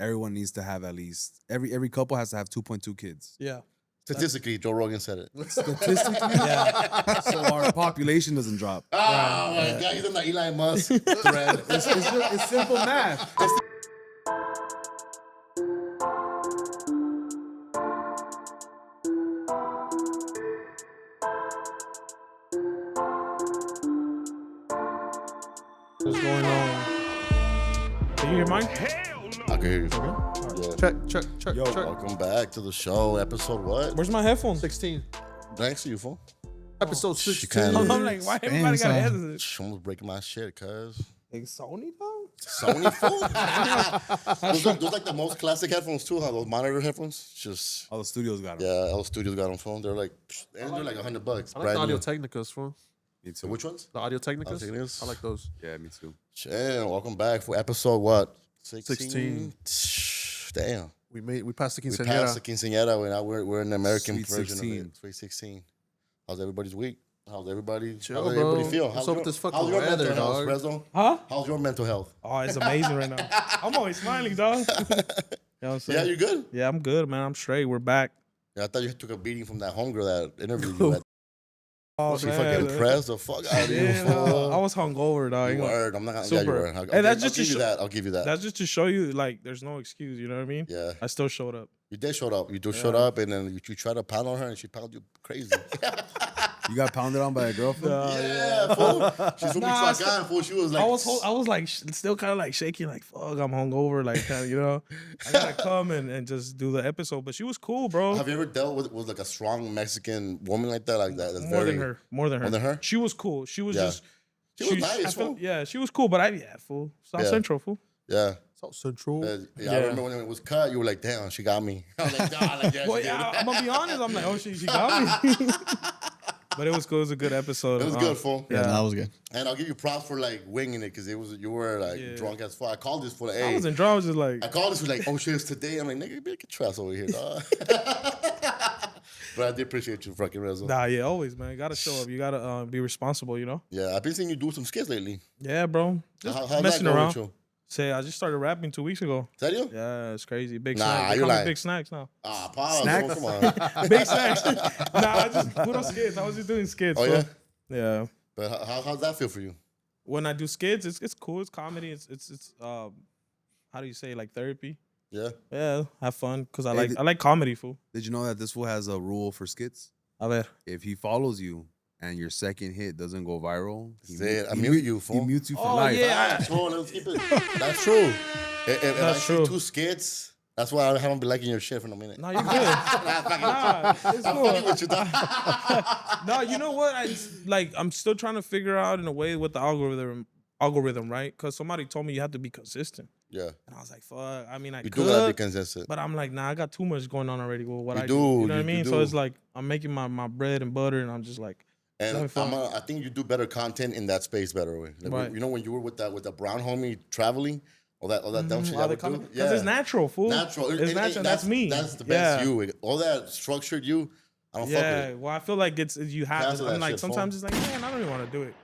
everyone needs to have at least every couple has to have 2.2 kids. Yeah. Statistically, Joe Rogan said it. Statistically, yeah. So our population doesn't drop. Oh my God, he's on the Elon Musk thread. It's simple math. What's going on? Can you hear mine? I can hear you. Check. Yo, Welcome back to the show. Episode what? Where's my headphones? 16. Thanks to you, fool. Episode She 16. kinda- I'm like, why everybody got headsets? She almost breaking my shit, cuz. Like Sony, dog? Sony phone? those like the most classic headphones too, huh? Those monitor headphones. Just all the studios got them. yeah, all studios got on phone. They're like, and they're like $100. I like the brand Audio new. Technicas, fool. Me So too. which ones? The Audio Technicas? Technicas? I like those. Yeah, me too. Damn, welcome back for episode what? 16. Damn. We passed the We passed the quinceañera. quinceañera. And now we're in the American Sweet version 16. of it. Sweet 16. How's everybody's week? How's everybody? Chill, How's everybody bro. feel? What's How's up your, with this fucking how's your weather, mental health, dog? Rezo? Huh? How's your mental health? Oh, it's amazing right now. I'm always smiling, dog. You know what I'm Yeah, saying? you good? Yeah, I'm good, man. I'm straight. We're back. Yeah, I thought you took a beating from that homegirl that interviewed you. Oh, She fucking pressed the fuck out of you. Yeah, no, I fool. was hungover, dog. You were. I'm not gonna. Yeah, Super. you were. Hey, that's I'll just give to you show- that. I'll give you that. That's just to show you, like, there's no excuse. You know what I mean? Yeah, I still showed up. you did show up. You do showed up, and then you tried to pound on her, and she pounded you crazy. You got pounded on by a girlfriend? Yeah, fool. She's from Nah, Michoacan, fool. She was like, I was like still kind of like shaking, like fuck, I'm hungover, like kinda, you know. I gotta come and just do the episode, but she was cool, bro. Have you ever dealt with like a strong Mexican woman like that? Like that? That's More very, than her, more than her. More than her? She was cool. She was Yeah. just. She was nice, I feel- fool. yeah, she was cool, but fool. South Yeah. Central, fool. Yeah. South Central. Yeah, Yeah. I remember when it was cut, you were like, damn, she got me. I was like, nah, like, yeah, Well, she did. yeah, I'm gonna be honest. I'm like, oh, she got me. But it was cool. It was a good episode. It was good, fool. Yeah. that was good. And I'll give you props for like winging it because you were like Yeah. drunk as fuck. I called this for like, I hey. wasn't drunk. I was just like, I called this for like, oh shit, it's today. I'm like, nigga, you better get your ass over here, dog. But I did appreciate you, fucking Rezo. nah, yeah, always, man. Gotta show up. You gotta be responsible, you know. Yeah, I've been seeing you do some skits lately. Yeah, bro. Just How's that messing going around. with you? Say, I just started rapping 2 weeks ago. Serio? Yeah, it's crazy. Big Nah, snacks. They you're call me lying. Big Snacks now. Ah, pause. Snacks? Come on. Big Snacks. Nah, I just put on skits. I was just doing skits. Oh, so- yeah? Yeah. But how's that feel for you? When I do skits, it's cool. It's comedy. It's how do you say, like therapy? Yeah? Yeah, have fun because I Hey, like comedy, fool. Did you know that this fool has a rule for skits? A ver. If he follows you and your second hit doesn't go viral, Say it. I mute you, He fool. mutes you for Oh, life. yeah. That's true. Let's keep it. That's true. If I That's see true. 2 skits, that's why I haven't been liking your shit for a minute. No, you're good. Nah, it's I'm fucking cool. with you, dog. No, you know what? I'm still trying to figure out in a way with the algorithm, right? Because somebody told me you have to be consistent, Yeah. and I was like, fuck. I mean, I You do gotta be could, consistent. but I'm like, nah, I got too much going on already with what You I do, do. You know what I you mean? do. So it's like I'm making my bread and butter, and I'm just like, And having fun. I think you do better content in that space better way. Like, Right. you know when you were with the brown homie traveling, all that dumb shit. Because it's natural, fool. Natural. It's natural. That's me. That's the best Yeah. you. All that structured you. I don't fuck with Yeah, it. well, I feel like you have. Cancel I'm that like shit, sometimes it's like, man, I don't even want to do it.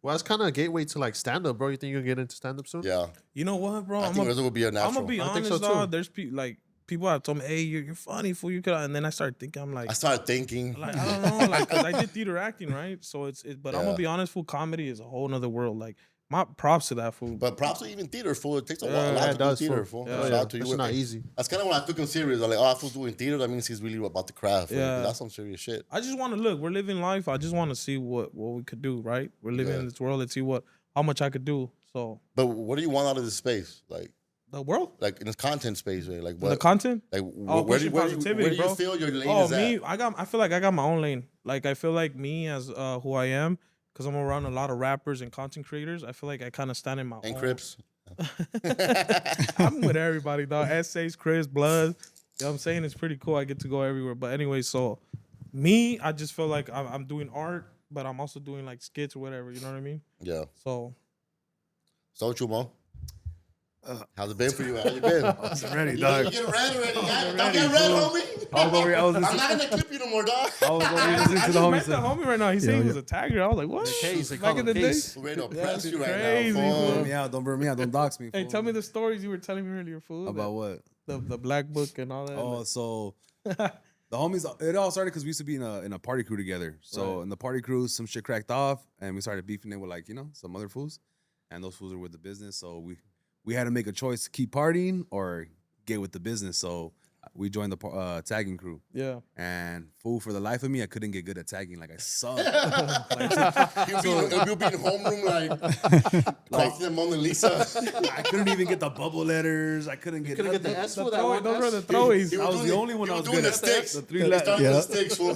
Well, that's kind of a gateway to like stand up, bro. You think you're gonna get into stand up soon? Yeah. You know what, bro? I think Rizzo would be a natural. I'm gonna be I think honest, so, too. dog. There's people have told me, hey, you're funny, fool. You could, and then I started thinking, I'm like, I started thinking. like I don't know, like, cause I did theater acting, right? So but I'm Yeah. gonna be honest, fool. Comedy is a whole nother world. Like, my props to that fool. But props to even theater, fool. It takes a Yeah, lot Yeah, to it does. do theater, fool. fool. Yeah, Shout yeah. out to you. It's not easy. That's kind of when I took him serious. I'm like, oh, I fool's doing theater. That means he's really about the craft. fool. Yeah. That's some serious shit. I just want to look. We're living life. I just want to see what we could do, right? We're living Yeah. in this world. Let's see how much I could do. So But what do you want out of this space? the world, Like in this content space, right? Like what? the content. Like Oh, where do pushing where positivity, do you bro. feel your lane Oh, is me, at? I feel like I got my own lane. Like, I feel like me as who I am, because I'm around a lot of rappers and content creators. I feel like I kind of stand in my And own. Crips. I'm with everybody, dog. Essays, Chris, Blood. You know what I'm saying? It's pretty cool. I get to go everywhere. But anyway, so me, I just feel like I'm doing art, but I'm also doing like skits or whatever. You know what I mean? Yeah. So So what you, Mo? How's it been for you? How you been? I'm ready, You dog. get red already. Don't get red, homie. I was over here. I'm not gonna clip you no more, dog. I was over here listening I to just the met homies. the homie right now. He said he was a tagger. I was like, what? Case, they Back call in him the day. case. We're ready to press That's you right crazy, now. fool. fool. Burn me out. Don't burn me out. Don't dox me. Hey, fool. tell me the stories you were telling me earlier, fool. About what? The black book and all that. Oh, so the homies. It all started because we used to be in a party crew together. So in the party crew, some shit cracked off, and we started beefing it with like some other fools, and those fools were with the business. So we had to make a choice to keep partying or get with the business. So we joined the tagging crew. Yeah. And fool, for the life of me, I couldn't get good at tagging. Like I suck. You'll be in homeroom like the Mona Lisa. I couldn't even get the bubble letters. I couldn't get. Couldn't get the nothing. S for that one. Those were the S? throwies. You I were was doing the only one you I were was doing good the at. sticks. The three They letters. started with the sticks, fool.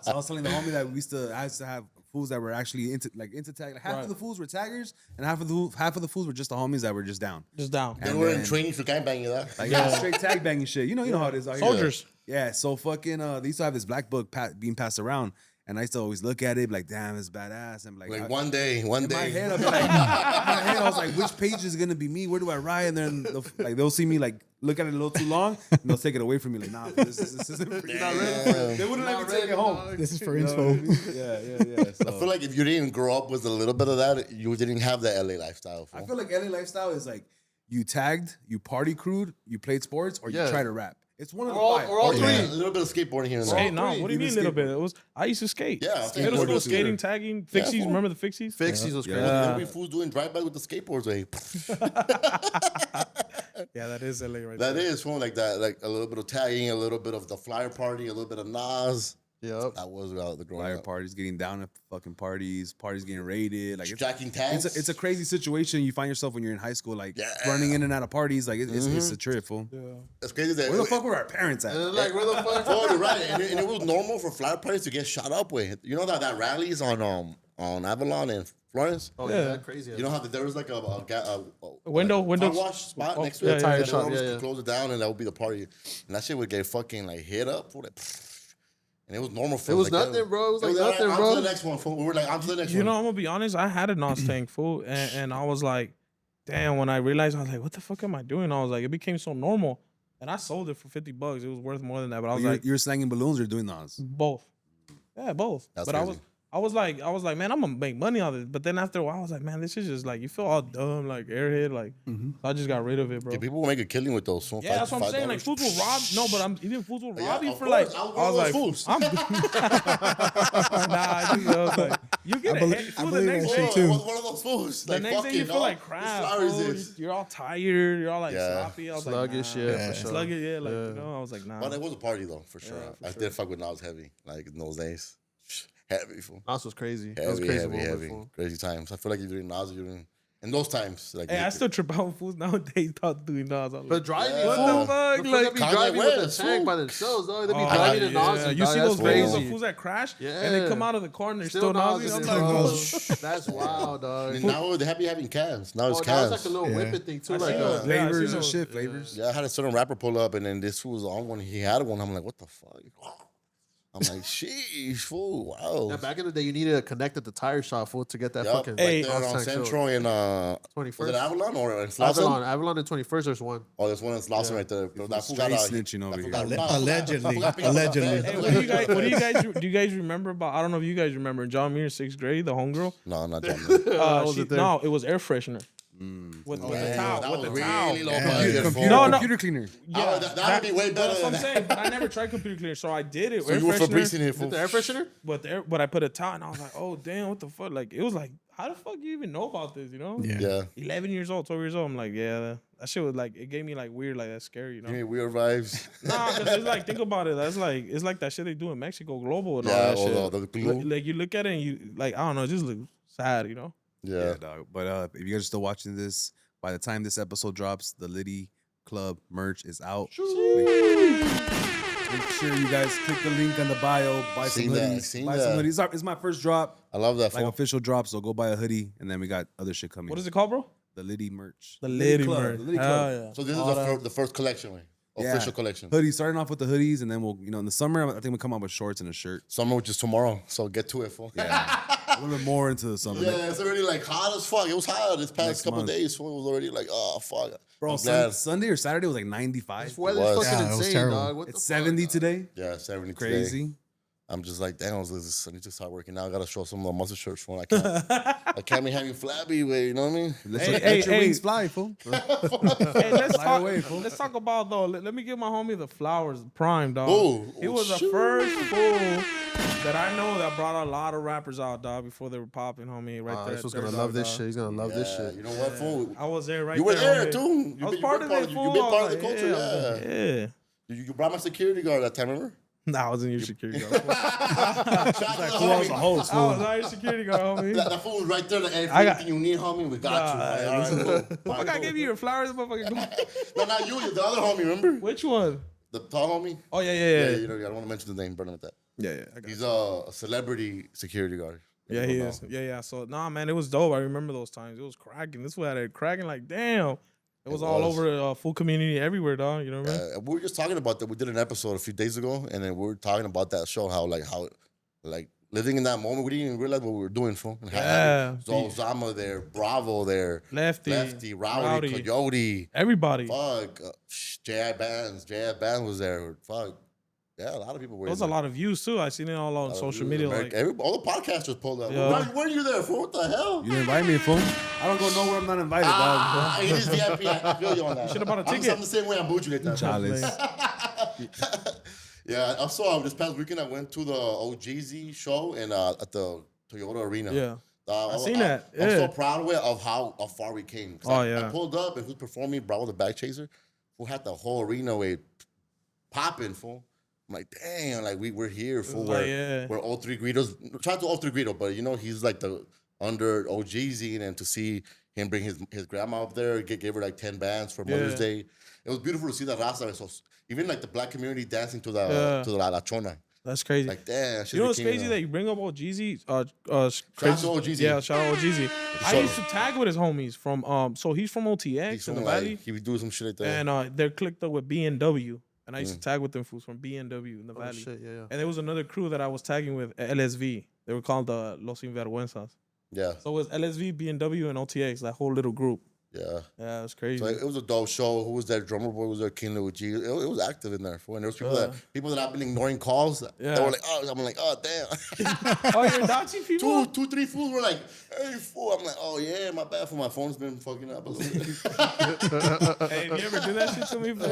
So I was telling the homie that I used to have fools that were actually into tag. Like half Right. of the fools were taggers, and half of the fools were just the homies that were just down. Just down. They And were in then- training for gangbanging, though. Like straight tag banging shit. You know how it is out here. Soldiers. Yeah. So fucking they used to have this black book being passed around, and I used to always look at it like, damn, it's badass. And Like one day. in my head, I'd be like, I was like, which page is gonna be me? Where do I write? And then they'll see me like look at it a little too long, and they'll take it away from me. Like, nah, this isn't for you. Not ready for it. They wouldn't let me take it home. This is for You know what I info. mean? Yeah. So. I feel like if you didn't grow up with a little bit of that, you didn't have the LA lifestyle. I Fool. feel like LA lifestyle is like you tagged, you party crewed, you played sports, or you Yeah. try to rap. It's one of the all- five. or all Or three. yeah, a little bit of skateboarding here and there. Skate? No, three. what do you mean Even a little bit? skateboard. I used to skate. Yeah, Middle skateboarding school too. skating, tagging, fixies. fool. Remember the fixies? Fixies was crazy. Yeah. Every fool's doing drive-by with the skateboards. Like, Yeah, that is LA right that there. is fun, like that. Like a little bit of tagging, a little bit of the flyer party, a little bit of Nas. Yep. That was the growing Flyer up. parties, getting down at fucking parties getting raided. Like Jacking tags. it's a crazy situation you find yourself when you're in high school, like Yeah. running in and out of parties. Like it's a trip, fool. Yeah. It's crazy that Where the fuck were our parents at? And then, like, where the fuck? Oh, you're right. And it was normal for flyer parties to get shot up with. You know that rallies on Avalon and Florence. Oh, Yeah. yeah, that crazy. You know how there was like a window- car windows- wash spot oh, next to yeah, it. yeah, and yeah. they always Yeah, yeah. close it down, and that would be the party. And that shit would get fucking like hit up. Fool, like, and it was normal for It us, was like, nothing, bro. It was like all right, nothing, on bro. to the next one. Fool. We were like, on to the next You one. know, I'm gonna be honest. I had a NOS tank, fool, and I was like, damn. When I realized, I was like, what the fuck am I doing? I was like, it became so normal, and I sold it for $50. It was worth more than that, but I was like, You're slanging balloons or doing those? both. Yeah, both. That's but crazy. I was like, man, I'm gonna make money on this. But then after a while, I was like, man, this is just like you feel all dumb, like airhead, like. So I just got rid of it, bro. Yeah, people will make a killing with those. Fool. Yeah, that's what I'm saying. Like $5. fools will rob. No, but even fools will Yeah, rob you of for course. like. I I was was one like, of those fools. I'm. I was like, you get a believe- hit. I Fool, the believe next that day, shit too. One of those fools. the Like, next day you fucking, feel like oh, crap. as far as fool. this. You're all tired. You're all like Yeah. sloppy. I was Sluggish, like, yeah, nah. for sure. Sluggish, yeah. Like Yeah. you know, I was like, nah. But it was a party though, for sure. Yeah, for I sure. did fuck with Nas heavy, like in those days. Heavy, fool. Nas was crazy. It was Heavy, crazy heavy, moment, heavy. fool. Crazy times. I feel like you're doing Nas, you're doing in those times. Like Hey, I still trip out with fools nowadays. Thought doing Nas. I was But like, driving, Yeah. what fool. the fuck? The fuck Like, they be Kanye driving with West, the tank fool. by themselves, dog. They be oh, driving yeah. in Nas. You see those videos of crazy. fools that crash Yeah. and they come out of the car and they're still Nazi? I'm like, bro. oh, That's wild, dog. And now they be having cans. Now it's Oh, that cans. was like a little Yeah. whipping thing too. I Like, see those. Yeah, I see Flavors and those. shit, flavors. Yeah, I had a certain rapper pull up, and then this fool was on one. He had one. I'm like, what the fuck? I'm like, sheesh, fool. Wow. yeah, back in the day, you needed to connect at the tire shop, fool, to get that Yup, fucking. right Hey, there on Tank Central and was 21st. it Avalon or in Flossin? Avalon and 21st, there's one. Oh, there's one in Slauson right there. That fool got Straight snitching over here. Allegedly. Hey, what do you guys remember about? I don't know if you guys remember John Muir, 6th grade, the homegirl. No, not that. wasn't there. No, it was air freshener with the Yeah, towel. that With was the really towel. low Yeah. budget. Computer, fool. No, no. computer cleaner. Oh, that would be way better That's what than I'm that. saying. But I never tried computer cleaner, so I did it. So air you were freshener, Fabricing it, Is fool. it the air freshener? but I put a towel and I was like, oh damn, what the fuck? Like it was like, how the fuck you even know about this? You know? Yeah. Yeah. 11 years old, 12 years old. I'm like, yeah, that shit was like, it gave me like weird, like that's scary, you know? Give me weird vibes. Nah, because it's like, think about it. That's like, it's like that shit they do in Mexico, global and all Yeah, that shit. all the glue. Like you look at it and you like, I don't know, it just looks sad, you know? Yeah. Yeah, dog. But if you guys are still watching this, by the time this episode drops, the Liddy Club merch is out. Make sure you guys click the link on the bio, buy some Seen that, hoodies. seen Buy some that. hoodies. It's my first drop, I love that, like fool. official drop. So go buy a hoodie, and then we got other shit coming. What is it called, bro? The Liddy merch. The Liddy Club. merch. The Liddy Hell Club. yeah. So this All is that. the first collection, right? Official collection. Hoodies. Starting off with the hoodies, and then we'll, in the summer, I think we'll come out with shorts and a shirt. Summer, which is tomorrow. So get to it, fool. Yeah. little bit more into the summer. Yeah, it's already like hot as fuck. It was hot this past Next couple month. days, so it was already like, oh fuck. Bro, I'm glad. Sunday or Saturday was like 95. This weather's was. fucking Yeah, it was insane, terrible. dog. What It's the fuck, 70 dog? today. Yeah, 70 today. Crazy. I'm just like, damn, I need to start working out. I gotta show some of the muscle shirts for I can't be having flabby way, you know what I mean? Let your wings fly, fool. Hey, let's Fly talk. away, fool. Let's talk about though. Let me give my homie the flowers, Prime dog. Oh, he was the shoot. first fool that I know that brought a lot of rappers out, dog, before they were popping, homie. Right there. This was there, gonna dog, love this dog. shit. He's gonna love this Yeah, shit. you know what, fool? I was there right You were there homie. too. I was part of it, You fool. been I part was of the like, culture, yeah. Yeah. You brought my security guard that time, remember? Nah, I wasn't your security guard. Shout out to the Who else a homie. host, I was fool? not your security guard, homie. That fool was right there. Like, hey, I got- anything you need, homie, we got you. Nah, Like, all right, cool. All I right, gotta cool. give you your flowers, motherfucker. No, not you. The other homie, remember? Which one? The tall homie? Oh yeah. You know, I don't want to mention the name, burn him with that. Yeah. I got He's a celebrity security guard. Yeah, he is. Yeah. So, nah, man, it was dope. I remember those times. It was cracking. This was at cracking like, damn. It was all was. over full community everywhere, dog. You know what I mean? We were just talking about that. We did an episode a few days ago, and then we were talking about that show, how living in that moment, we didn't even realize what we were doing, fool. And Yeah. Zama there, Bravo there, Lefty, Rowdy, Coyote, everybody. fuck, J.I. Bands was there, fuck. Yeah, a lot of people were There was in a there. lot of views too. I seen it all on social media. Like, All the podcasters pulled up. Yeah. Why weren't you there, fool? What the hell? You didn't invite me, fool. I don't go nowhere I'm not invited, dog. It is VIP. I feel you on that. Should've bought a ticket. I'm the same way. I'm bougie like that. Chalice. Yeah, I saw this past weekend. I went to the OGZ show at the Toyota Arena. yeah. I seen that, I'm yeah. so proud of it, of how far we came. 'Cause Oh, I yeah. pulled up and who's performing? Bravo the Bag Chaser, who had the whole arena way popping, fool. I'm like, damn, like we're here, fool. like, yeah. We're all three Greedos. Shout out to all three Greedo, but you know he's like the under OGZ, and to see him bring his grandma up there, gave her like 10 bands for Mother's Yeah. Day. It was beautiful to see that raza. So even like the black community dancing to the La Chona. That's crazy. Like damn, You know what's crazy that you bring up OGZ? Shout out to OGZ. Yeah, shout out OGZ. I So- used to tag with his homies from so he's from OTX He's in the from, Valley, like, he was doing some shit like that. and they're clicked up with BNW, and I used to tag with them fools from BNW in the Oh, Valley. shit, yeah. And there was another crew that I was tagging with, LSV. They were called Los Sinvergüenzas. Yeah, So it was LSV, BNW, and OTX, that whole little group. yeah. Yeah, it was crazy. So it was a dope show. Who was there? Drummer boy was there. King Louis G. It was active in there. And there was people that I've been ignoring calls. Yeah. That were like, oh, I'm like, oh damn. Oh, you're dodging people? two, 3 fools were like, hey fool. I'm like, oh yeah, my bad for my phone's been fucking up a little bit. Hey, you ever do that shit to me? Fool?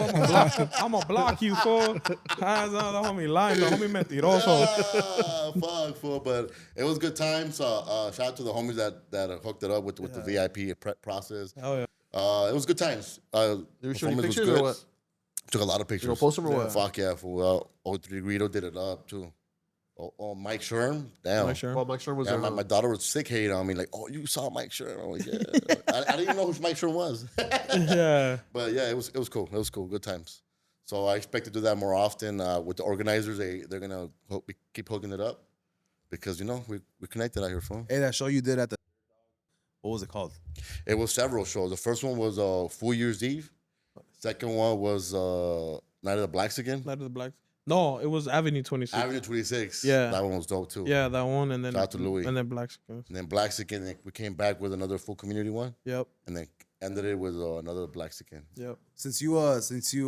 I'm gonna block you, fool. Hands on the homie lying, the homie mentiroso. Fuck, fool. But it was good times. Shout out to the homies that hooked it up with the VIP process. Oh yeah. It was good times. You were shooting performance was pictures good. or what? Took a lot of pictures. You gonna post them or what? Fuck yeah, fool. 03 Guido did it up too. Oh, Mike Sherm. Damn. Make sure. Well, Mike Sherm was Yeah, there. my daughter was sick hating on me, like, oh, you saw Mike Sherm. I'm like, yeah. I didn't even know who Mike Sherm was. Yeah. But yeah, it was cool. It was cool. Good times. So I expect to do that more often with the organizers. They're gonna keep hooking it up because you know we connected out here, fool. Hey, that show you did at the, what was it called? It was several shows. The first one was Full Year's Eve. Second one was Night of the Blacks again. Night of the Blacks. No, it was Avenue 26. Avenue 26. Yeah. That one was dope too. Yeah, that one, and then Shout out to Louis. and then Blacks. And then Blacks again. We came back with another full community one, Yep. and then ended it with another Blacks again. Yep. Since you,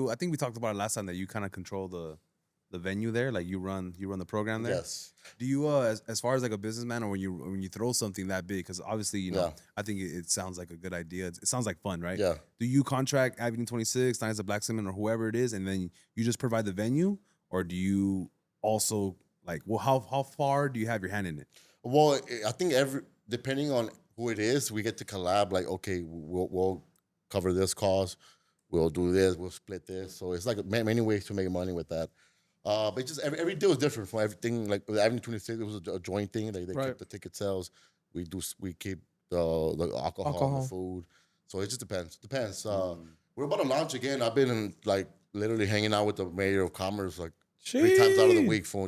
I think we talked about it last time that you kind of control the venue there, like you run the program there. Yes. Do you, as far as like a businessman, or when you throw something that big, because obviously you know, Yeah. I think it sounds like a good idea. It sounds like fun, right? Yeah. Do you contract Avenue 26, Nights of Black Cement, or whoever it is, and then you just provide the venue, or do you also like, well, how far do you have your hand in it? Well, I think depending on who it is, we get to collab. Like, okay, we'll cover this cost, we'll do this, we'll split this. So it's like many ways to make money with that. But just every deal is different from everything. Like with Avenue 26, it was a joint thing. They Right. keep the ticket sales. We keep the alcohol and the food. So it just depends. We're about to launch again. I've been literally hanging out with the mayor of commerce 3 times out of the week for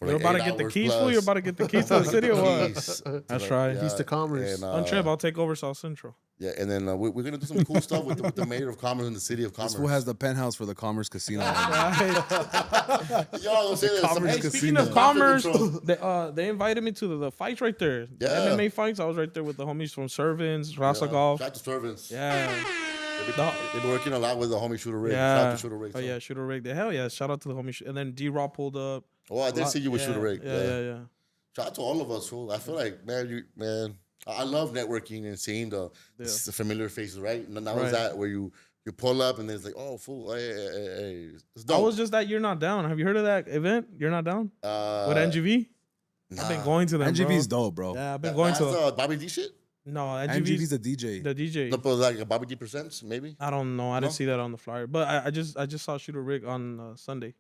You're about to get the keys, fool? You're about to get the keys to the city or what? That's right. Keys to commerce. And, On trip, I'll take over South Central. Yeah, and then we're gonna do some cool stuff with the mayor of commerce and the city of commerce. This fool has the penthouse for the Commerce Casino. Y'all don't say that. Commerce Hey, Casino. speaking of commerce, they invited me to the fights right there. The Yeah. MMA fights. I was right there with the homies from Servants, Rasa Golf. Shout out to servants. Yeah. They've been working a lot with the homie Shooter Rig. Shout Yeah. out to Shooter Rig. Oh yeah, Shooter Rig. Hell yeah. Shout out to the homie. And then D-Raw pulled up. Oh, I did see you with Yeah, Shooter Rig. Yeah. Shout out to all of us, fool. I feel like, man, I love networking and seeing the familiar faces, right? And now Right. is that where you pull up and then it's like, oh, fool, hey. It's I dope. was just that You're Not Down. Have you heard of that event? You're Not Down? With NGV? Nah. I've been going to them, NGV's bro. dope, bro. Yeah, I've been going to That's Bobby D shit? No, NGV's NGV's a DJ. the DJ. No, but like a Bobby D Presents, maybe? I don't know. I No? didn't see that on the flyer. But I just saw Shooter Rig on Sunday.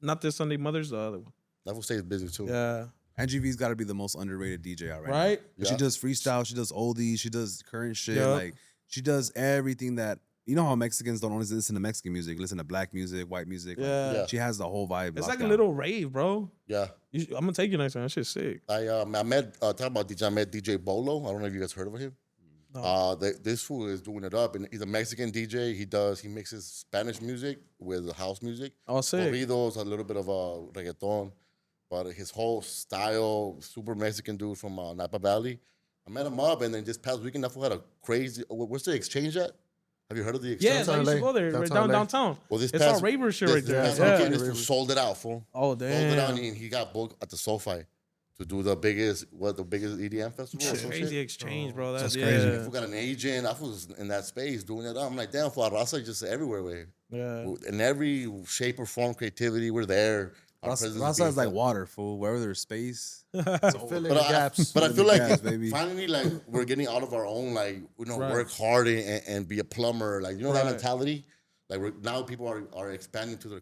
Not this Sunday, Mother's, the other one. That will stay busy too. Yeah. NGV's got to be the most underrated DJ out right Right? now. She does freestyle, she does oldies, she does current shit. Yup. Like she does everything that you know how Mexicans don't only listen to Mexican music, listen to black music, white music. Like, Yeah. Yeah. she has the whole vibe. It's locked like a down. little rave, bro. Yeah. I'm gonna take you next time. That shit's sick. I met talking about DJ. I met DJ Bolo. I don't know if you guys heard of him. No. This fool is doing it up, and he's a Mexican DJ. He mixes Spanish music with house music, Oh, sick. corridos, a little bit of reggaeton, but his whole style, super Mexican dude from Napa Valley. I met him up, and then this past weekend, that fool had a crazy. What's the exchange at? Have you heard of the exchange? Yeah, I used to go there, right downtown. Well, this It's past, all raver shit this, right there. This past Yeah. weekend, this fool sold it out, fool. Oh, Sold it out, damn. and he got booked at the SoFi to do the biggest EDM festival. or some Crazy shit. exchange, bro. That's crazy. yeah. Fool got an agent. I was in that space doing it. I'm like, damn, for Raza just everywhere. Way. Yeah. In every shape or form, creativity, we're there. Our Rasa presence Rasa being is like felt. water, fool. Wherever there's space. Filling the But gaps. I feel the like gas, baby. finally, like we're getting out of our own, like Right. work hard and be a plumber, like that Right. mentality. Like now people are expanding to their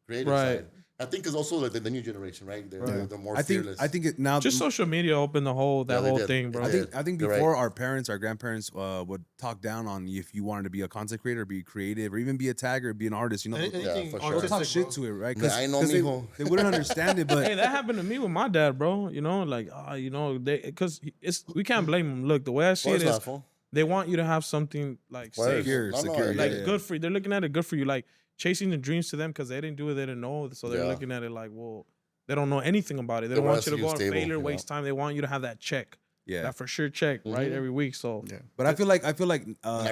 creative Right. side. I think it's also like the new generation, right? They're more fearless. I think it now Just social media opened the whole Yeah, they whole did. thing, bro. They I think You're before right. our parents, our grandparents would talk down on you if you wanted to be a content creator, be creative, or even be a tagger, be an artist. You know, Anything for sure. they'll artistic, talk shit bro. to it, right? Yeah, I know, they, mijo. they wouldn't understand it, but Hey, that happened to me with my dad, bro. You know, like, because we can't blame them. Look, the way I see Course it is, not, fool. they want you to have something like Word. safe, secure, like yeah. good for you. They're looking at it good for you, like chasing the dreams to them because they didn't do it, they didn't know, so they're Yeah. looking at it like, well, they don't know anything about it. They They don't want want you to to go see on you stable, failure, you know? waste time. They want you to have that check, yeah. that for sure check, right, every week. So But I feel like I as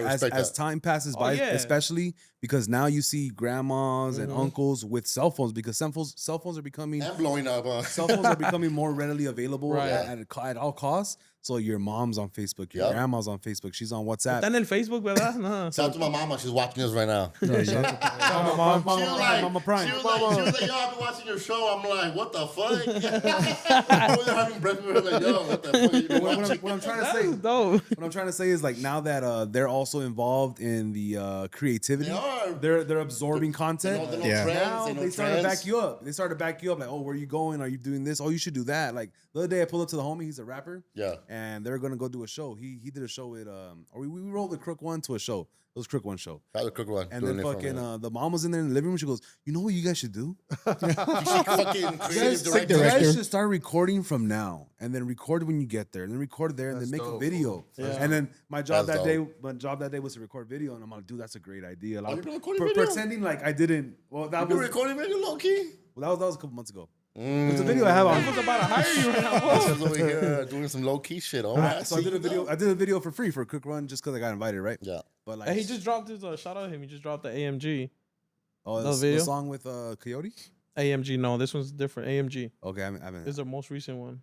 respect as that. time passes Oh, by, yeah. especially because now you see grandmas and uncles with cell phones because cell phones are becoming And blowing up. cell phones are becoming more readily available Right. at all costs. So your mom's on Facebook, your Yep. grandma's on Facebook, she's on WhatsApp. Está en el Facebook, ¿verdad? No. Shout out to my mama. She's watching us right now. Mama, She was like, Mama Prime. She was like, yo, I've been watching your show. I'm like, what the fuck? I was having breakfast with her, like, yo, what the fuck are you been watching? What I'm trying to That's say, dope. what I'm trying to say is like now that they're also involved in the creativity, They are. they're absorbing content. They know Yeah. trends, Now know they started to trends. back you up. They started to back you up like, oh, where are you going? Are you doing this? Oh, you should do that. Like the other day I pulled up to the homie, he's a rapper. Yeah. And they're gonna go do a show. He did a show with or we rolled the Crook One to a show. It was Crook One show. Shout out to Crook One. And doing then it for me. fucking the mom was in there in the living room. She goes, you know what you guys should do? She fucking creative You director. guys should start recording from now, and then record when you get there, and then record there, and That's then make a dope. video. Yeah. And then my job That's that day was to record video, and I'm like, dude, that's a great idea. Like, you've been recording video? pretending like I didn't. Well, that You been was recording video low key? that was a couple months ago. It's a video I have on. I was about to hire you right now. I was over here doing some low key shit. Oh, So I did a video. I did a video for free for Cook Run just because I got invited, right? Yeah. But like, Hey, he just dropped his shout out to him. He just dropped the AMG. oh, no this, video? the song with Coyote. AMG, no, this one's different. AMG. Okay, I haven't. This is the most recent one.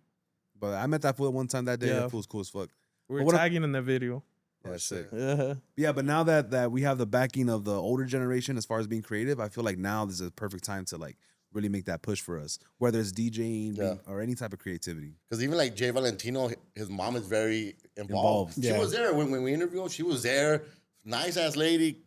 But I met that fool one time that day. Yeah. That fool's cool as fuck. We But were what tagging in that video. Yeah, that's sick. Yeah. Yeah, but now that we have the backing of the older generation as far as being creative, I feel like now this is a perfect time to like really make that push for us, whether it's DJing Yeah. or any type of creativity. Because even like Jay Valentino, his mom is very involved. Involved. She Yeah. was there when we interviewed. She was there. Nice ass lady,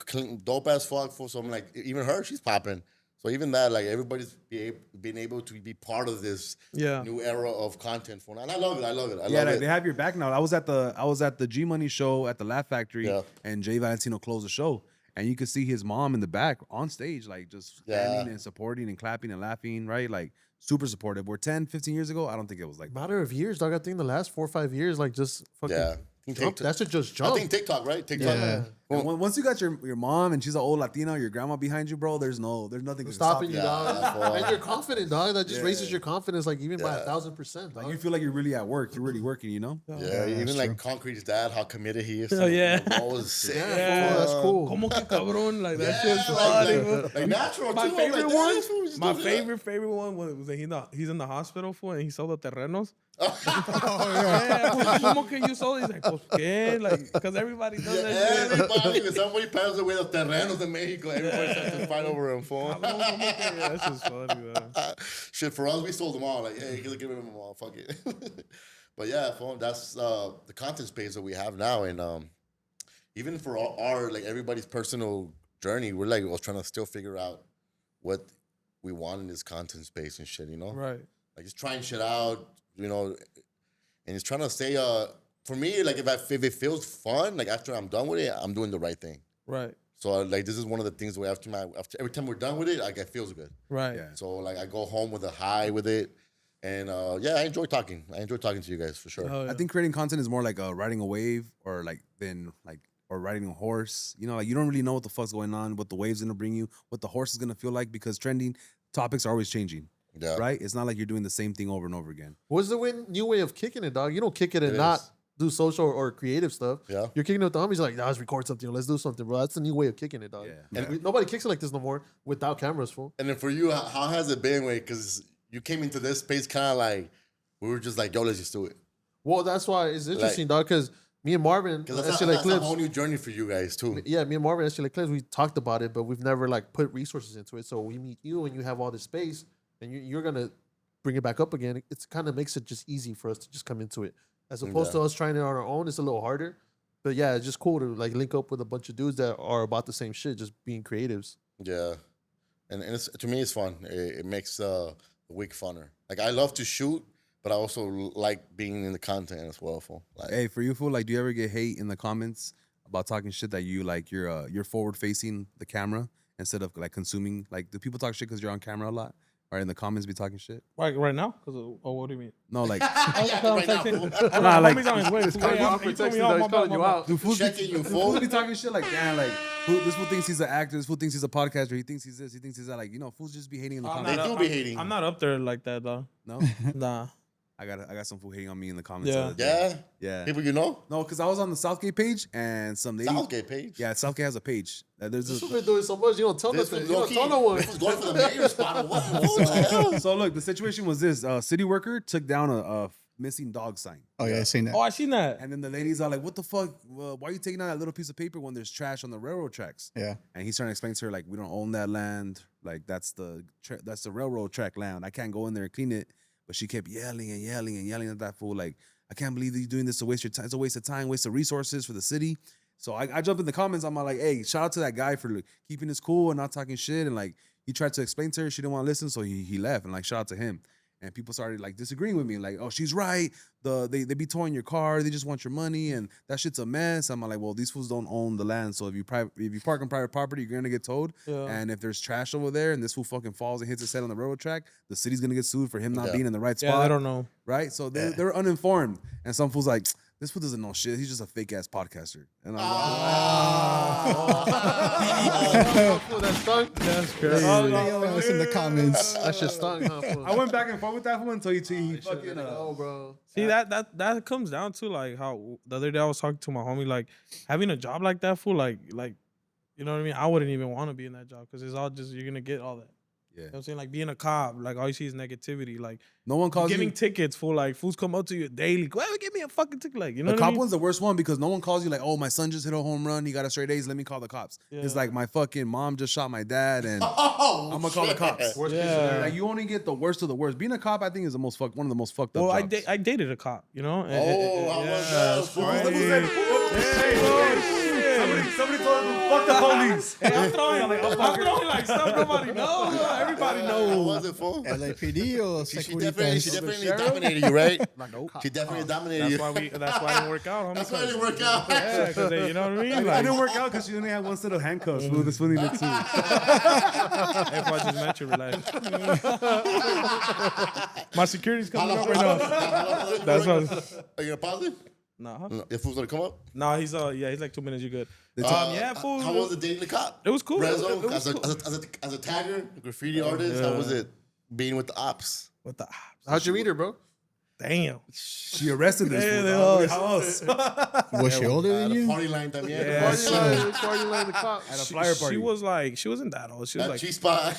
dope as fuck. So I'm like, even her, she's popping. So even that, like everybody's being able to be part of this Yeah. new era of content for now. And I love it. I love it. I Yeah, love like, it. they have your back now. I was at the G Money show at the Laugh Factory, Yeah. and Jay Valentino closed the show, and you could see his mom in the back on stage, like just standing Yeah. and supporting and clapping and laughing, right? Like super supportive. Where 10, 15 years ago, I don't think it was like that. Matter of years, dog. I think the last 4 or 5 years, like just fucking Yeah. That should just I jump. think TikTok, right? TikTok. Yeah. And once you got your mom and she's an old Latina, your grandma behind you, bro, there's nothing Stopping you, Yeah, dog. And you're confident, dog. That just Yeah. raises your confidence, like even by 1,000%. Like you feel like you're really at work. You're really working, you know? Yeah, even like Concrete's dad, how committed he is. Hell yeah. Always sick. Yeah, that's cool. Como que cabrón, like that shit's like, funny. Bro. like natural My too. favorite like, one, this fool just my does that. favorite one was that he's in the hospital for and he sold the terrenos. Oh, yeah. Yeah, como que you sold? He's like, pues qué, like, because everybody does that shit. Everybody, when somebody passes away the terrenos in Mexico, everybody starts to fight over him for him. Cabrón, como que- yeah, that's just funny, man. Shit, for us, we sold them all. Like, hey, give them all. Fuck it. But yeah, that's the content space that we have now. And even for our, like, everybody's personal journey, we're like, trying to still figure out what we want in this content space and shit, you know? Right. Like, just trying shit out, you know, and it's trying to stay, for me, like, if it feels fun, like, after I'm done with it, I'm doing the right thing. Right. So, like, this is one of the things where after every time we're done with it, like, it feels good. Right. Yeah. So, like, I go home with a high with it. And, yeah, I enjoy talking. I enjoy talking to you guys, for sure. Oh, yeah. I think creating content is more like riding a wave or or riding a horse. You know, like you don't really know what the fuck's going on, what the wave's gonna bring you, what the horse is gonna feel like because trending topics are always changing. Yeah. Right? It's not like you're doing the same thing over and over again. What's the new way of kicking it, dog? You don't kick it and not is. do social or creative stuff. Yeah. You're kicking it with the homies, like, nah, let's record something. Let's do something, bro. That's the new way of kicking it, dog. Yeah. And nobody kicks it like this no more without cameras, fool. And then for you, how has it been? Because you came into this space kind of like, we were just like, yo, let's just do it. Well, that's why it's interesting, dog, because me and Marvin, Because at that's, SLA a Clips, whole new journey for you guys, too. yeah, me and Marvin at SLA Clips, we talked about it, but we've never, like, put resources into it. So we meet you and you have all this space and you're going to bring it back up again. It kind of makes it just easy for us to just come into it. As opposed to us trying it on our own, it's a little harder. But yeah, it's just cool to like link up with a bunch of dudes that are about the same shit, just being creatives. Yeah. And it's, to me, it's fun. It makes the week funner. Like, I love to shoot, but I also like being in the content as well. Fool. Like, Hey, for you, fool, like do you ever get hate in the comments about talking shit that you like you're forward facing the camera instead of like consuming? Like do people talk shit because you're on camera a lot? Or in the comments be talking shit? Right now? What do you mean? No, like yeah, right now, fool. Nah, like- Homie's on his way. It's kind of He told me, texting, oh, dog. my He's calling bad, you my bad. out. do fools Checking you, do fool. fools be talking shit like damn, like this fool thinks he's an actor, this fool thinks he's a podcaster, he thinks he's this, he thinks he's that. Like, you know, fools just be hating in the I'm comments. They not do up- be hating. I'm not up there like that, though. No? Nah. I got some fool hating on me in the comments. Yeah. the other day. Yeah? Yeah. People you know? No, because I was on the Southgate page and some lady. Southgate page. Yeah, Southgate has a page. There's This a, fool been doing so much, you don't tell This nothing. was You don't tell no one. This was going for the mayor's spot. Or what the hell? so look, the situation was this: city worker took down a missing dog sign, Oh, yeah, I seen that. Oh, I seen that. and then the ladies are like, "What the fuck? Why are you taking down that little piece of paper when there's trash on the railroad tracks?" Yeah. And he's trying to explain to her like, "We don't own that land. Like that's the railroad track land. I can't go in there and clean it." But she kept yelling and yelling and yelling at that fool. Like, I can't believe that you're doing this to waste your time. It's a waste of time, waste of resources for the city. So I jumped in the comments. I'm like, hey, shout out to that guy for like, keeping his cool and not talking shit. And like, he tried to explain to her. She didn't want to listen. So he left. And like, shout out to him. And people started like disagreeing with me. Like, oh, she's right. They be towing your car. They just want your money. And that shit's a mess. I'm like, well, these fools don't own the land. So if you park on private property, you're going to get towed. Yeah. And if there's trash over there and this fool fucking falls and hits his head on the railroad track, the city's going to get sued for him not being in the right spot. Yeah, I don't know. Right? So they're uninformed. And some fool's like, this fool doesn't know shit. He's just a fake ass podcaster. And I'm Fool, that stung. That's crazy. Yo, it's in the comments. That shit stung, huh, fool? I went back and forth with that fool until he fucking Oh, bro. See, that comes down to like how the other day I was talking to my homie, like having a job like that, fool, like you know what I mean? I wouldn't even want to be in that job because it's all just, you're going to get all that. Yeah. You know what I'm saying? Like being a cop, like all you see is negativity. Like No one calls giving you. tickets for like fools come up to you daily. Go ahead, give me a fucking ticket. Like, you know The what I cop mean? one's the worst one because no one calls you like, oh, my son just hit a home run. He got a straight A's. Let me call the cops. It's Yeah. like my fucking mom just shot my dad and Oh, I'm going to call the cops. Worst Yeah. case scenario. Like, you only get the worst of the worst. Being a cop, I think, is one of the most fucked up Well, jobs. I dated a cop, you know? Oh, how was that? Somebody told him, fuck the police. Hey, I'm throwing like stuff nobody knows. Everybody How knows. was it, fool? LAPD or She definitely Securitas? dominated you, right? Nope. She definitely dominated That's you. why that's why it didn't work out, homie. That's why it didn't work out. Yeah, because you know what I mean? I Like, didn't work out because she only had one set of handcuffs. Fool. This fool needed two. if I just met you, relax. My security's coming up right now. That's what. Are you gonna pause it? Nah. If fool's gonna come up. Nah, he's like 2 minutes. You good? Yeah, fool. How was it dating the cop? It was cool. Rezo, It was as, cool. as a tagger, graffiti artist, how was it being with the ops? What the? How'd you meet her, bro? Damn. She arrested this Yeah, fool. they dog. are. How else? Was she older At than a you? party line también. Yeah, Party so- line. Party line the cop. At a flyer party. She wasn't that old. She was That like G-spot.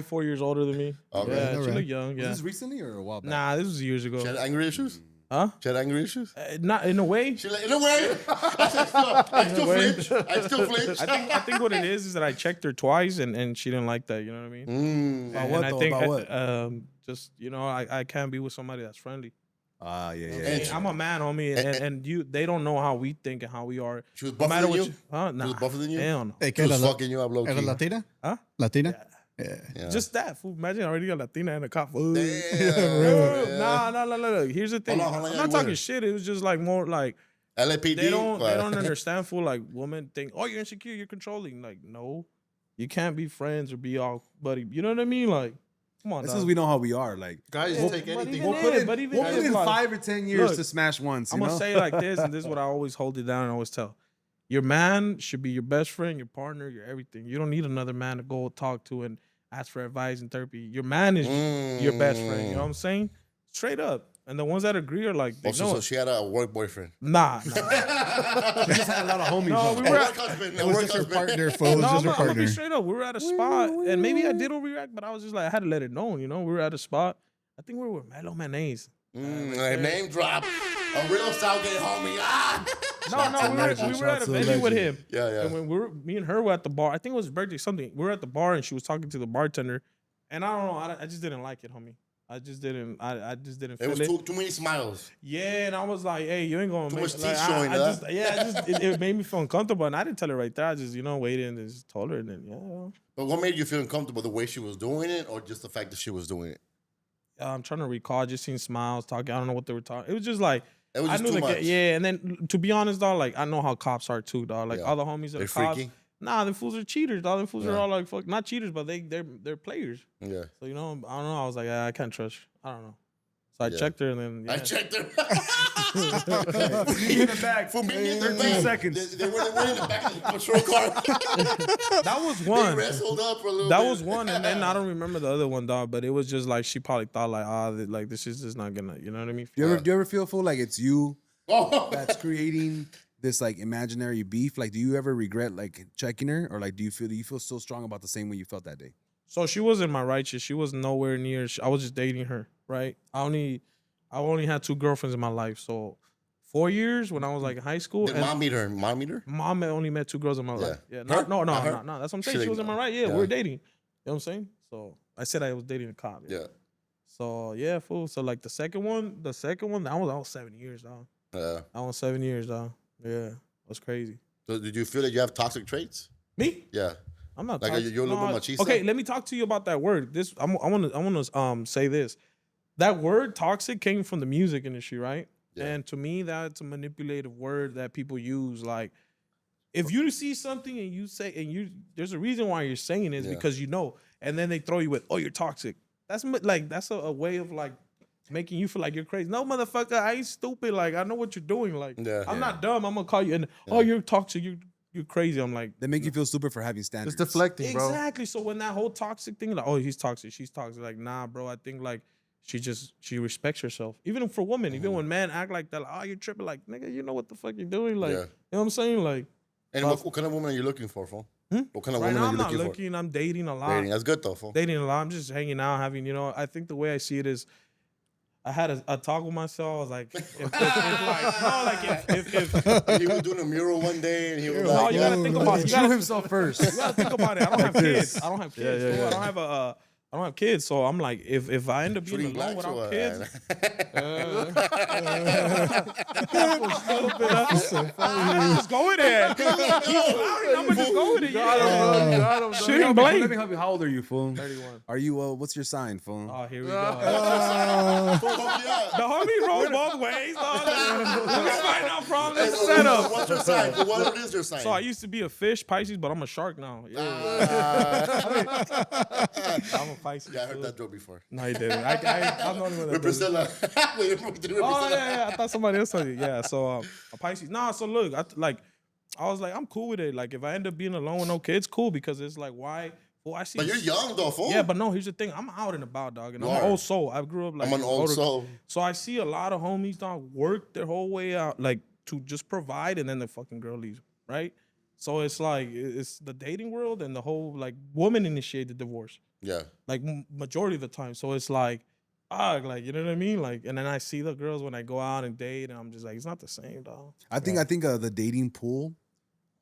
4 years older than me. Okay. Yeah, she Alright. looked young. Was Yeah. this recently or a while back? Nah, this was years ago. She had anger issues? Huh? She had anger issues? Not in a way. She like, in a way, I still flinch. I still flinch. I think what it is that I checked her twice and she didn't like that. You know what I mean? About And what I though? think About what? just I can't be with somebody that's friendly. Ah, yeah, yeah. And yeah. I'm a man, homie, and they don't know how we think and how we are. She was No buffer matter than what you? Huh? Nah. was buffer than you? Hell no. Hey, She ¿qué was era la- fucking you up low ¿Era key. Latina? Huh? Latina? Yeah. Yeah. Just that. Fool. Imagine already a Latina and a cop. Fool. Damn. Nah. Here's the thing. How long I'm you not with talking her? shit. It was just like more like LAPD. they don't understand. Fool. Like women think, oh, you're insecure, you're controlling. Like no, you can't be friends or be all buddy. You know what I mean? Like, come on. That's dog. because we know how we are. Like, Guys Well, take but anything. even we'll put in, but even we'll put if, in like- 5 or 10 years Look, to smash once. I'm You gonna know? say it like this, and this is what I always hold it down and always tell. Your man should be your best friend, your partner, your everything. You don't need another man to go talk to and ask for advice and therapy. Your man is your best friend. You know what I'm saying? Straight up. And the ones that agree are like, they know So it. she had a work boyfriend. Nah. We just had a lot of homies. No, on. we A were work at, husband. It A was work just her husband. partner, fool. It was no, just her I'm gonna be partner. straight up. We were at a spot, and maybe I did overreact, but I was just like, I had to let it know. You know, we were at a spot. I think we were with Melo Mayonnaise. Name drop. A real Southgate homie. Ah! No, we were at a to a venue with legend. him. Yeah. And when me and her were at the bar, I think it was his birthday, something. We were at the bar and she was talking to the bartender, and I don't know, I just didn't like it, homie. I just didn't It feel was it. too many smiles. Yeah, and I was like, hey, you ain't gonna make much like, teeth showing, huh? it made me feel uncomfortable, and I didn't tell her right there. I just waited and just told her, and then But what made you feel uncomfortable? The way she was doing it, or just the fact that she was doing it? I'm trying to recall. I just seen smiles talking. I don't know what they were talking. It was just like It was just I knew too the much. yeah, and then to be honest, dog, like I know how cops are too, dog. Like Yeah. all the homies that They're are cops. freaky. Nah, them fools are cheaters, dog. Them fools are Yeah. all like fuck, not cheaters, but they're players. Yeah. So I don't know. I was like, I can't trust. I don't know. So I Yeah. checked her, and then I checked her. Meet me in the back. For me, in the 13 back. seconds. They were in the back of the patrol car. that was They one. wrestled up for a little That bit. was one, and then I don't remember the other one, dog. But it was just like she probably thought like, like this is just not gonna, you know what I mean? Do you ever feel full like it's you Oh. that's creating this like imaginary beef? Like, do you ever regret like checking her, or like do you feel so strong about the same way you felt that day? So she wasn't my righteous. She was nowhere near. I was just dating her, right? I only had 2 girlfriends in my life. So 4 years when I was like in high school. Did and mom meet her? Mom meet her? Mom had only met 2 girls in my life. Yeah, Her? no. Not her? That's what I'm saying. She She was in my right. Yeah, yeah. we were dating. You know what I'm saying? So I said I was dating a cop. Yeah. So yeah, fool. So like the second one, that was 7 years, dog. Yeah. I was 7 years, dog. Yeah, that's crazy. So did you feel that you have toxic traits? Me? Yeah. I'm not Like, toxic. you're a little bit machista? Okay, let me talk to you about that word. I want to say this. That word toxic came from the music industry, right? Yeah. And to me, that's a manipulative word that people use. Like, if you see something and you say, there's a reason why you're saying it is Yeah. because you know, and then they throw you with, oh, you're toxic. That's a way of like making you feel like you're crazy. No, motherfucker, I ain't stupid. Like, I know what you're doing. Like, Yeah. I'm not dumb. I'm gonna call you and oh, you're toxic. You're crazy. I'm like, They make you feel stupid for having standards. It's deflecting, bro. exactly. So when that whole toxic thing, like, oh, he's toxic, she's toxic. Like, nah, bro. I think like she respects herself. Even for women, even when men act like that, like, oh, you're tripping. Like, nigga, you know what the fuck you're doing. Like, Yeah. you know what I'm saying? Like, And what kind of woman are you looking for, fool? What kind of right woman now are I'm you not looking looking. I'm dating a lot. for? Dating. That's good, though, fool. Dating a lot. I'm just hanging out, having, I think the way I see it is, I had a talk with myself. I was like, if He was doing a mural one day, and he was no, like, you gotta think about it. You gotta himself first. You gotta think about it. I don't have kids. I don't have kids. fool. I don't have kids. So I'm like, if I end up being shooting alone blacks or without what? kids, just go with it. I'm gonna just go with it. Yeah. Shooting Let blank. me help you. How old are you, fool? 31. Are you? What's your sign, fool? Oh, here we go. Yeah. The homie rolls both ways. Dog. Let's find out problems. Set up. What's your sign? What is your sign? So I used to be a fish, Pisces, but I'm a shark now. Yeah. I'm a Pisces. Yeah, I heard too. that joke before. No, he didn't. I'm the only one that does it. Priscilla. Wait, Oh yeah. I thought somebody else told you. Yeah. So a Pisces. Nah. So look, I was like, I'm cool with it. Like, if I end up being alone with no kids, cool, because it's like, why? Well, I see. But you're young though, fool. Yeah, but no. Here's the thing. I'm out and about, dog, and You I'm an are. old soul. I grew up like I'm an old older- soul. So I see a lot of homies, dog, work their whole way out, like to just provide, and then the fucking girl leaves, right? So it's like it's the dating world and the whole like woman initiated divorce, Yeah. like majority of the time. So it's like, like you know what I mean, like, and then I see the girls when I go out and date, and I'm just like, it's not the same, dog. I think the dating pool.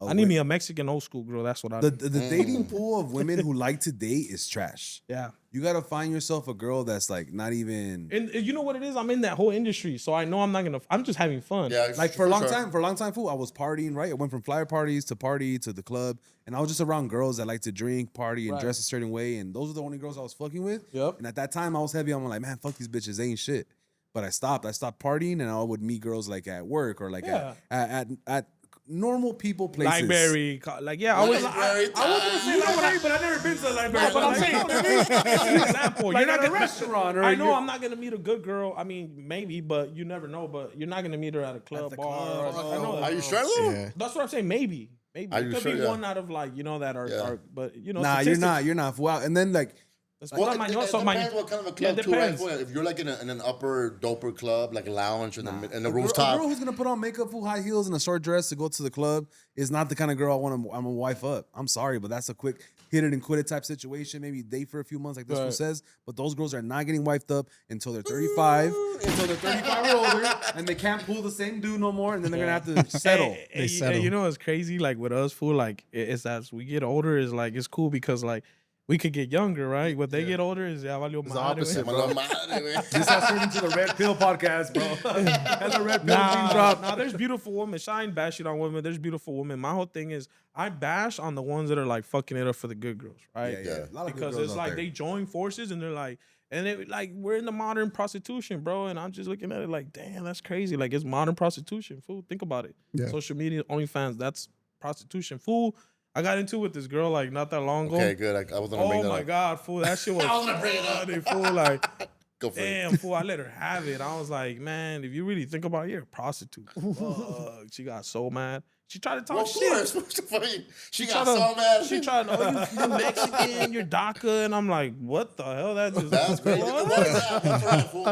I need me a Mexican old school girl. That's what I need. The dating pool of women who like to date is trash. Yeah. You gotta find yourself a girl that's like not even. And you know what it is? I'm in that whole industry, so I know I'm not gonna. I'm just having fun. Yeah. Like for a long sure. time, fool, I was partying, right? I went from flyer parties to party to the club, and I was just around girls that like to drink, party, and Right. dress a certain way, and those were the only girls I was fucking with. Yep. And at that time, I was heavy. I'm like, man, fuck these bitches, they ain't shit. But I stopped partying, and I would meet girls like at work or like Yeah. at normal people places. Library, like yeah, I was Library gonna say library, but I never been to a library. No, but I'm saying, it's an example. Like You're not at a gonna restaurant, or I know you're- I'm not gonna meet a good girl. I mean, maybe, but you never know. But you're not gonna meet her at a club the bar. club, I know Are that. you sure though? Yeah. That's what I'm saying. Maybe Are it you could sure? be Yeah. one out of like that are, Yeah. but you know. Nah, you're not. Wow. And then like. That's Well, what it my depends what kind of a club Yeah, too, right? depends. If you're like in an upper doper club, like a lounge in the A rooftop. girl who's gonna put on makeup, full high heels, and a short dress to go to the club is not the kind of girl I want to. I'm a wife up. I'm sorry, but that's a quick hit it and quit it type situation. Maybe date for a few months, like this one Right. says. But those girls are not getting wifed up until they're 35, until they're 35 or older, and they can't pull the same dude no more, and then they're gonna have to settle. Hey, settle. you know what's crazy? Like with us, fool. Like it's as we get older, is like it's cool because like we could get younger, right? When they get older, is ya valió the madre, opposite, güey. Mala madre, güey. This has turned into the Red Pill podcast, bro. That's a Red Pill Nah, gene drop. nah, there's beautiful women. Shine bashing on women. There's beautiful women. My whole thing is I bash on the ones that are like fucking it up for the good girls, right? Yeah. A lot of good Because girls it's out like there. they join forces and they're like, and it like we're in the modern prostitution, bro. And I'm just looking at it like, damn, that's crazy. Like it's modern prostitution, fool. Think about it. Yeah. Social media, OnlyFans, that's prostitution, fool. I got into it with this girl like not that long ago. Okay, good. I was gonna bring Oh that my up. god, fool! That shit was I was gonna bring it up. funny, fool. Like, Go for it. damn, fool! I let her have it. I was like, man, if you really think about it, you're a prostitute. Fuck. She got so mad. She tried to talk Well, of shit. course. What's the funny? She got tried to- so mad. She tried to, oh, you're Mexican, you're DACA, and I'm like, what the hell? That just That's crazy. What? What is that? That's right, fool.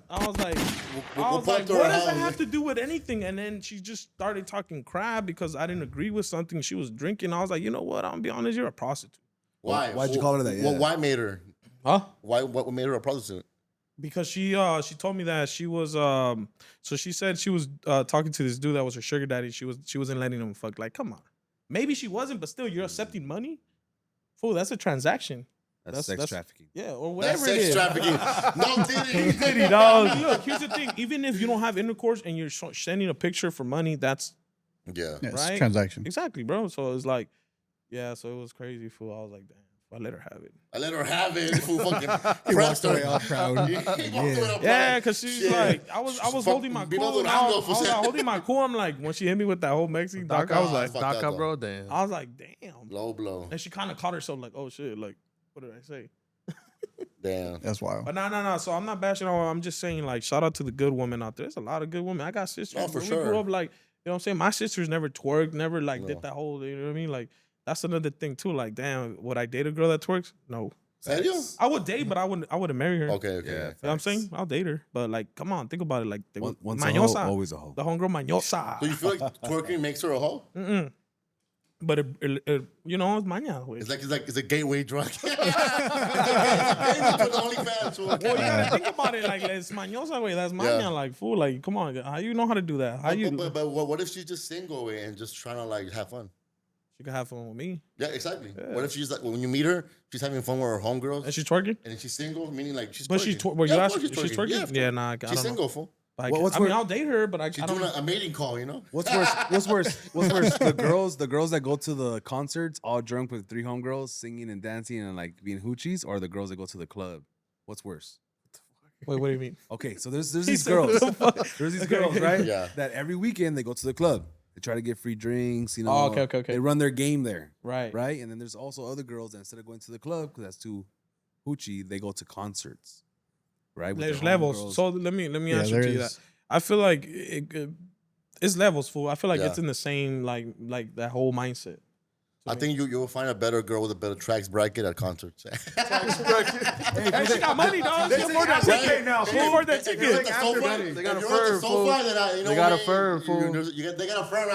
I was like, we'll what put her does that on. have to do with anything? And then she just started talking crap because I didn't agree with something she was drinking. I was like, you know what? I'm gonna be honest, you're a prostitute. Why? Why'd you call her that? Well, Yeah. why made her? Huh? Why? What made her a prostitute? Because she told me that she was so she said she was talking to this dude that was her sugar daddy. She wasn't letting him fuck. Like, come on. Maybe she wasn't, but still, you're accepting money? Fool, that's a transaction. That's sex trafficking. Yeah, or That's whatever it sex is. trafficking. No, Diddy. Diddy, dog. Look, here's the thing. Even if you don't have intercourse and you're sending a picture for money, that's Yeah. Yeah, it's Right? transaction. exactly, bro. So it's like, yeah, so it was crazy, fool. I was like, damn, I let her have it. I let her have it. Fool fucking He walked pressed her. away all proud. He walked away all proud. Yeah, because she's Shit. like, I was Fuck, holding my Vino cool. Durango, I was for like, sure. holding my cool. I'm like, when she hit me with that whole Mexican doc, I was like, fuck that, DACA, though. bro, damn. I was like, damn. Low blow. And she kind of caught herself like, oh shit, like, what did I say? Damn. That's wild. But no. So I'm not bashing on. I'm just saying, like, shout out to the good women out there. There's a lot of good women. I got sisters. Oh, for where sure. We grew up like, you know what I'm saying? My sisters never twerked, never like No. did that whole, you know what I mean? Like, that's another thing too. Like, damn, would I date a girl that twerks? No. Serio? I would date, but I wouldn't marry her. Okay, okay. Yeah. You know what I'm saying? I'll date her. But like, come on, think about it. Like, Once a hoe, mañosa. always a hoe. The homegirl mañosa. So you feel like twerking makes her a hoe? Mm-mm. But you know, it's maña. Güey. It's a gateway drug. It's a gateway to the OnlyFans. fool. Well, you gotta think about it. Like, it's mañosa, way. That's maña. Yeah. Like, fool. Like, come on. How you know how to do that? How you? But what if she's just single and just trying to like have fun? She can have fun with me. Yeah, exactly. What if she's like when you meet her, she's having fun with her homegirls, And she's twerking. and she's single, meaning like she's. But she's twerking. well, you Yeah, of asked, course she's twerking. Yeah, of Yeah, course. nah, I don't She's know. single, fool. Like, What's I mean, worse- I'll date her, but I She's don't. doing a mating call, you know. What's worse? What's worse? What's worse? The girls that go to the concerts all drunk with 3 homegirls singing and dancing and like being hoochies, or the girls that go to the club? What's worse? Wait, what do you mean? Okay, so there's these said, girls. "What the fuck?" There's these girls, right? Yeah. That every weekend they go to the club. They try to get free drinks, you know. Oh, okay. They run their game there, Right. right? And then there's also other girls that instead of going to the club, because that's too hoochie, they go to concerts, right? With There's their levels. homegirls. So let me Yeah, answer there to you is. that. I feel like it's levels, fool. I feel like Yeah. it's in the same like that whole mindset. I think you'll find a better girl with a better tracks bracket at concerts. Hey, she got money, dog. She can afford that Right? ticket now. She can afford that If you're at ticket. the sofa, They got if a you're at the firm, fool. sofa, then you know They got a what, firm, fool. They got a firm.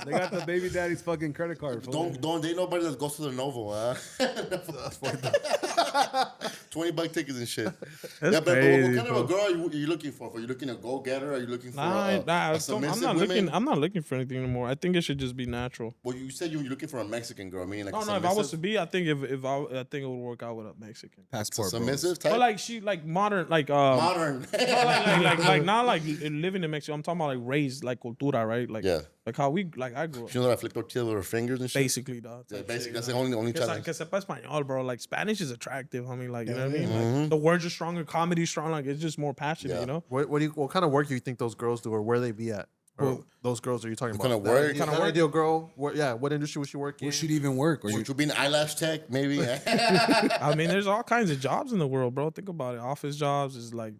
They got the baby daddy's fucking credit card. fool. Don't date nobody that goes to the Novo, huh? $20 tickets and shit. That's But crazy, what kind of a fool. girl are you looking for? Are you looking to go getter? Are you looking for Nah, a I'm submissive not woman? looking. I'm not looking for anything anymore. I think it should just be natural. Well, you said you're looking for a Mexican girl, meaning like No, a no. If I was to submissive? be, I think I think it would work out with a Mexican. Passport, bros. Submissive type? But like she like modern like Modern. like not like living in Mexico. I'm talking about like raised like cultura, right? Like Yeah. like how we like I grew up. She knows how to flip tortillas with her fingers and shit? Basically, dog. Yeah, type basically, shit, that's you the know? only Que challenge. sepa español, bro. Like Spanish is attractive, homie. Like you know what I mean. Mm-hmm. Like, the words are stronger, comedy strong. Like it's just more passionate, Yeah. you know. What kind of work do you think those girls do, or where they be at? Or those girls are you talking What about? kind of work? That ideal girl. What industry would she work in? Where should even work? Or Would you be an eyelash tech, maybe? I mean, there's all kinds of jobs in the world, bro. Think about it. Office jobs is like,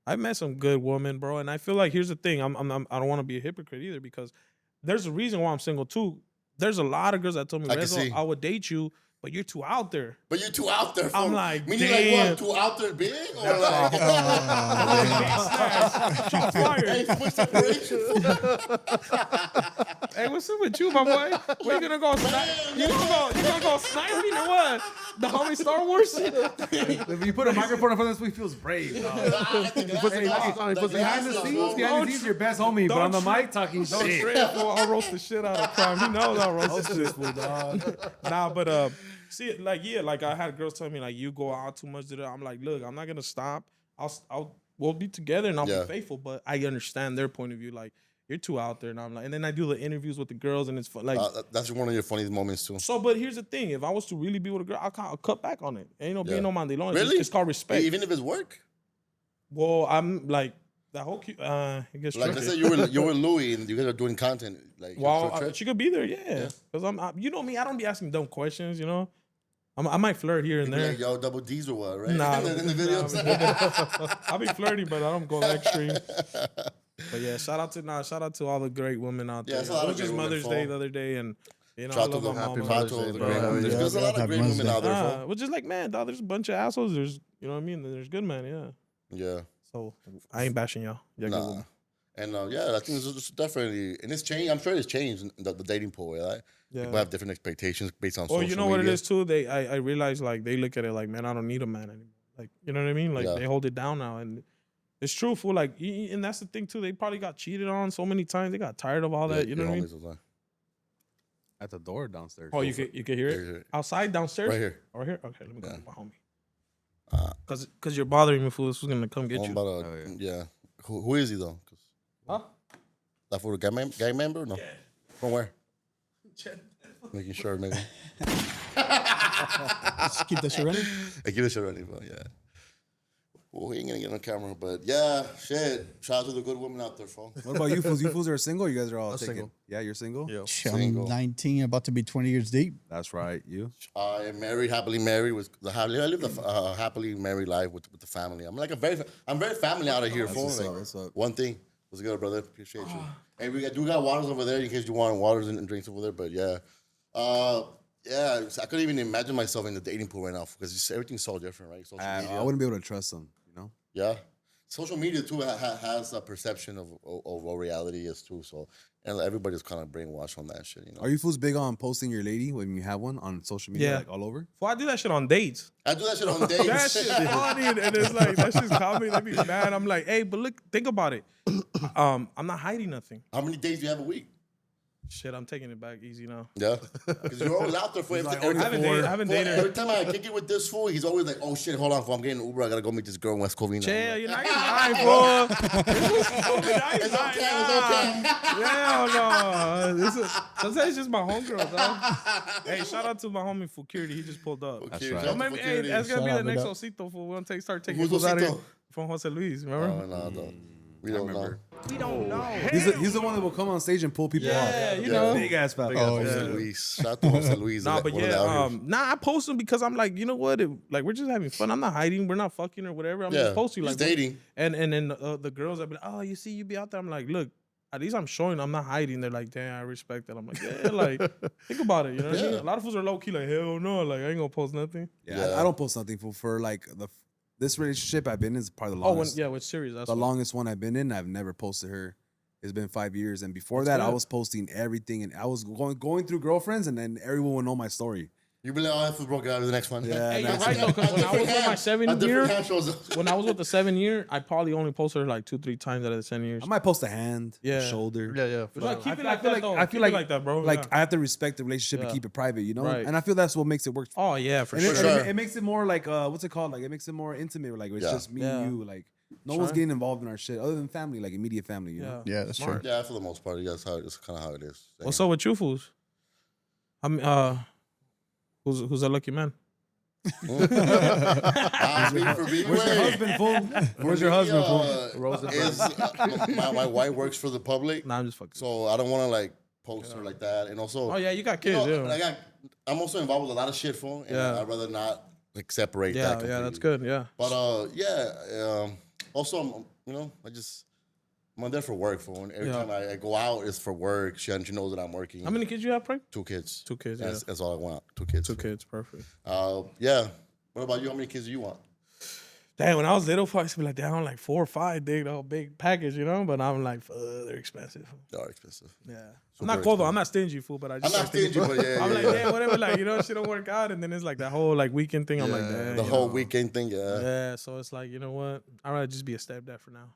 I've met some good women, bro. And I feel like here's the thing. I don't want to be a hypocrite either because there's a reason why I'm single too. There's a lot of girls that told me, I can Rezo, see. I would date you, but you're too out there. But you're too out there. I'm fool. like, meaning damn. like what? Too out there big? Or like, Shots fired. hey, switch separation. Hey, what's up with you, my boy? Where you gonna go snipe? You gonna go sniping or what? The homie Star Wars shit? If you put a microphone in front of us, we feels brave. Dog. Behind the scenes, your best homie, but on the mic talking Don't shit. trip, fool. I'll roast the shit out of Prime. He knows I'll roast the shit. Nah, but see, like like I had girls tell me like you go out too much. I'm like, look, I'm not gonna stop. We'll be together and I'll Yeah. be faithful. But I understand their point of view. Like you're too out there, and I'm like, and then I do the interviews with the girls, and it's fun. Like That's one of your funniest moments too. so. But here's the thing: if I was to really be with a girl, I'll cut back on it. Ain't no being no mandilon. Really? It's called respect. Even if it's work? Well, I'm like that whole. It gets Like, tricky. let's say you were Louis and you guys are doing content. Like, Well, trip. she could be there, yeah. Because you know me, I don't be asking dumb questions, you know. I might flirt here and You be there. like, yo, double D's or what, right? Nah, in the videos. I'll be flirty, but I don't go that extreme. But yeah, shout out to all the great women out Yeah, there. it's a lot It of was just great women, Mother's fool. Day the other day, and you know, I Shout out to love the my Happy mama. Shout Mother's out to Day, the bro. great women. Yeah, There's a lot of Happy great Mother's women Day. out there, fool. Well, just like man, dog, there's a bunch of assholes. There's you know what I mean. There's good men, yeah. Yeah. So I ain't bashing y'all. Y'all good Nah. women. And yeah, I think it's definitely, and it's changed. I'm sure it's changed in the dating pool. Right? Yeah. People have different expectations based on Well, social you know what it media. is too. I realize like they look at it like, man, I don't need a man anymore. Like you know what I mean? Like Yeah. they hold it down now, and it's true. For like, and that's the thing too. They probably got cheated on so many times. They got tired of all that. You know what I mean? At the door downstairs. Oh, you can hear Here, it outside, downstairs, Right here. or here. Okay, let me go Yeah. with my homie. Cause you're bothering me, fool. This was gonna come get I'm you. about to, Oh, yeah. Who is he though? 'Cause Huh? that for a gang member? No. From where? Making sure, maybe. Just keep that shit running. I give it shit running, but yeah. Well, we ain't gonna get on camera, but yeah, shit. Shout out to the good women out there, fool. What about you fools? You fools are single? Or you guys are all taken? single. Yeah, you're single? Yeah. I'm Single. 19, about to be 20 years deep. That's right. You? I am married, happily married. I live the happily married life with the family. I'm very family out of here, fool. what's up, Like, what's up. one thing. What's good, brother? Appreciate you. Hey, we got waters over there in case you want waters and drinks over there. But yeah, yeah. I couldn't even imagine myself in the dating pool right now because everything's so different, right? Social I media. wouldn't be able to trust them, you know? Yeah. Social media too has a perception of what reality is too. So and everybody's kind of brainwashed on that shit. You know. Are you fools big on posting your lady when you have one on social media, Yeah. like all over? Well, I do that shit on dates. I do that shit on dates. That shit's funny, and it's like that shit's comedy. They be mad. I'm like, hey, but look, think about it. I'm not hiding nothing. How many days do you have a week? Shit, I'm taking it back easy now. Yeah, because you're always out there for every, I haven't dated. every time I kick it with this fool, he's always like, "Oh shit, hold on, fool, I'm getting an Uber. I gotta go meet this girl in West Covina." Chill, I'm you're like, not getting lying, bro. it's okay, Hell no. Sometimes it's just my homegirl, dog. Hey, shout out to my homie Fukirti. He just pulled up. That's Okay, right. shout So out to maybe, hey, Fukirti. that's gonna be Shout the out, next big up. Osito fool. We're gonna start taking Who's fools out of here Osito? from Jose Luis. Remember? Oh no, no. We don't know. We don't know. He's the one that will come on stage and pull people off. Yeah, you know. Big ass fat. Oh, Jose yeah. Luis. Shout out to Jose Luis. Nah, but one of the yeah, out here. I post them because I'm like, you know what? Like, we're just having fun. I'm not hiding. We're not fucking or whatever. I'm just posting like just dating. And then the girls, I'd be like, oh, you see, you be out there. I'm like, look, at least I'm showing. I'm not hiding. They're like, damn, I respect that. I'm like, yeah, like, think about it. You know what I mean? A lot of fools are low key, like, hell no, like, I ain't gonna post nothing. Yeah, I don't post nothing for like this relationship I've been in is probably the Oh, longest. with series. That's The longest one I've been in. I've never posted her. It's been 5 years, and before that, I was posting everything, and I was going through girlfriends, and then everyone would know my story. You be like, oh, that's broke out of the next one. Yeah, Hey, you're that's right though, because when I was with my 7 year, when I was with the 7 year, I probably only posted her like 2-3 times out of the 7 years. I might post a hand, Yeah. a shoulder. Yeah. But like, keep it I like feel that, though. I Keep feel it like like that, bro. Like Yeah. I have to respect the relationship and Yeah. keep it private, you know. Right. And I feel that's what makes it work. Oh yeah, for And sure. it makes it more like what's it called? Like it makes it more intimate. Like it's just me and you. Like no one's getting involved in our shit other than family, like immediate family. You know. Yeah, that's true. Yeah, for the most part, that's kind of how it is. What's up with you fools? I mean, who's that lucky man? For me, Where's your husband, fool? Where's your husband, fool? My wife works for the public, Nah, I'm just fucking. so I don't want to like post her like that. And also, Oh yeah, you got you kids. know, Yeah. I'm also involved with a lot of shit, fool. And Yeah. I'd rather not like separate that. Yeah, Completely. that's good. Yeah. But also, I'm there for work, fool. And every time I go out, it's for work. She knows that I'm working. How many kids you have, Frank? 2 kids. 2 kids. That's all I want. 2 kids. 2 kids. Perfect. Yeah. What about you? How many kids do you want? Damn, when I was little, I used to be like, damn, I'm like 4 or 5, dig the whole big package, you know. But I'm like, they're expensive. They are expensive. Yeah. I'm Super not cold though. expensive. I'm not stingy, fool. But I I'm just not like thinking- stingy, but yeah. I'm yeah, like, yeah. damn, whatever. Like, you know, shit don't work out, and then it's like that whole like weekend thing. I'm like, damn. The you whole know. weekend thing, yeah. Yeah. So it's like, you know what? I'd rather just be a stepdad for now.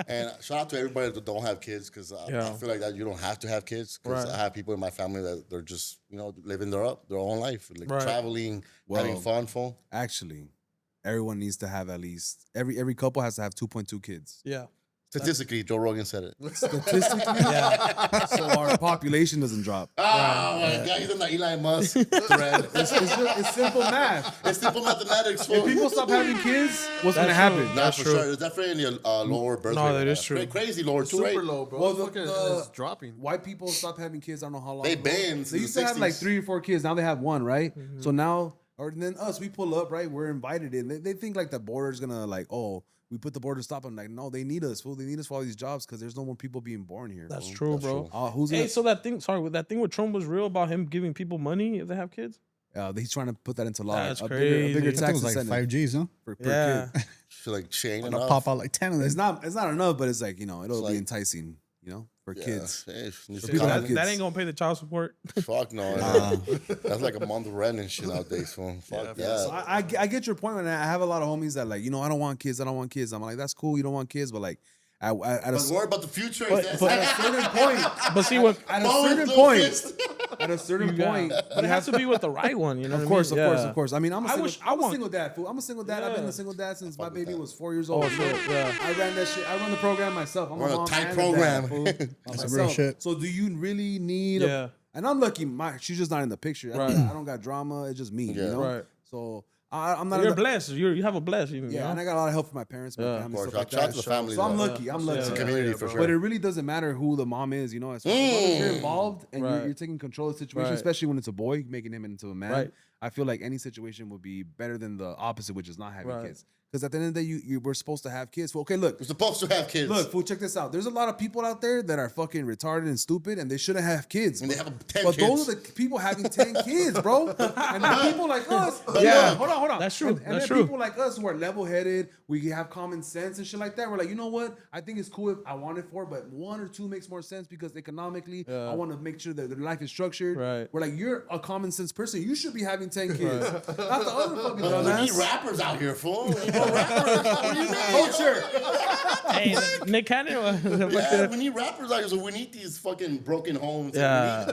And shout out to everybody that don't have kids because I feel like that you don't have to have kids because Right. I have people in my family that they're just living their own life, like Right. traveling, Well, having fun. Actually, everyone needs to have at least every couple has to have 2.2 kids. Yeah. Statistically, Joe Rogan said it. Statistically, so our population doesn't drop. Oh my God, he's on the Elon Musk thread. It's simple math. It's simple mathematics. If fool. people stop having kids, what's gonna That's happen? true. Nah, That's for true. sure. There's definitely a lower birth No, rate. that right is now. true. Crazy lower too, Super right? low, bro. Well, It's dropping. White people stop having kids. I don't know how long. They ago. banned They since used the to have like 60s. 3 or 4 kids. Now they have 1, right? So now, or then us, we pull up, right? We're invited in. They think like the border's gonna like, oh, we put the border stop. I'm like, no, they need us, fool. They need us for all these jobs because there's no more people being born here. That's fool. true, That's bro. true. Who's Hey, gonna? so that thing with Trump was real about him giving people money if they have kids? He's trying to put that into law. That's a crazy. bigger I I think tax it was like incentive 5 Gs, huh? per Yeah. kid. I feel like Shane Gonna enough. pop out like 10 of them. It's not enough, but it's like it'll It's be like- enticing, for kids. Hey, people have kids. That ain't gonna pay the child support. Fuck no. That's like a month of rent and shit nowadays. So fuck yeah. So I get your point, man. I have a lot of homies that like, I don't want kids. I'm like, that's cool. You don't want kids, but like, at a But worry about the future. But- That's- but- at a certain point, But see what? at a Balls certain so point, fist. at a certain Yeah. point, But it has to be with the right one, you know. of course, what I mean? of course. I mean, I'm a want- single dad, fool. I'm a single dad. I've been Yeah. a single dad since my fuck with baby that. was 4 years old. Oh, shit, yeah. I ran that shit. I run the program myself. I'm Run a mom tight and program. dad, fool. That's some real shit. So do you really need? Yeah. And I'm lucky. She's just not in the picture. Right. I don't got drama. It's just me. Yeah. You know. Right. So I'm not. You're in the- blessed. You have a blessing. Yeah, and I got a lot of help from my parents, my Yeah. family, Of course. stuff like Shout out that. to the family, So I'm though. lucky. I'm lucky. It's a community for sure. But it really doesn't matter who the mom is, as long as you're involved and Right. you're taking control of the situation, Right. especially when it's a boy, making him into a man. Right. I feel like any situation would be better than the opposite, which is not having Right. kids. Because at the end of the day, we're supposed to have kids. Well, okay, look. You're supposed to have kids. Look, fool, check this out. There's a lot of people out there that are fucking retarded and stupid, and they shouldn't have kids. And they have 10 but kids. those are the people having 10 kids, bro. And then people like us. Yeah. Hold on. That's true. And That's then true. people like us who are level-headed, we have common sense and shit like that. We're like, you know what? I think it's cool if I want it for, but 1 or 2 makes more sense because economically, I want to make sure that their life is structured. Right. We're like, you're a common sense person. You should be having 10 kids. Not the other fucking We need dumbass. rappers out here, fool. We need more rappers. What do you mean? Culture. Hey, Nick Cannon. Yeah, we need rappers out here, so we need these fucking broken homes. Yeah.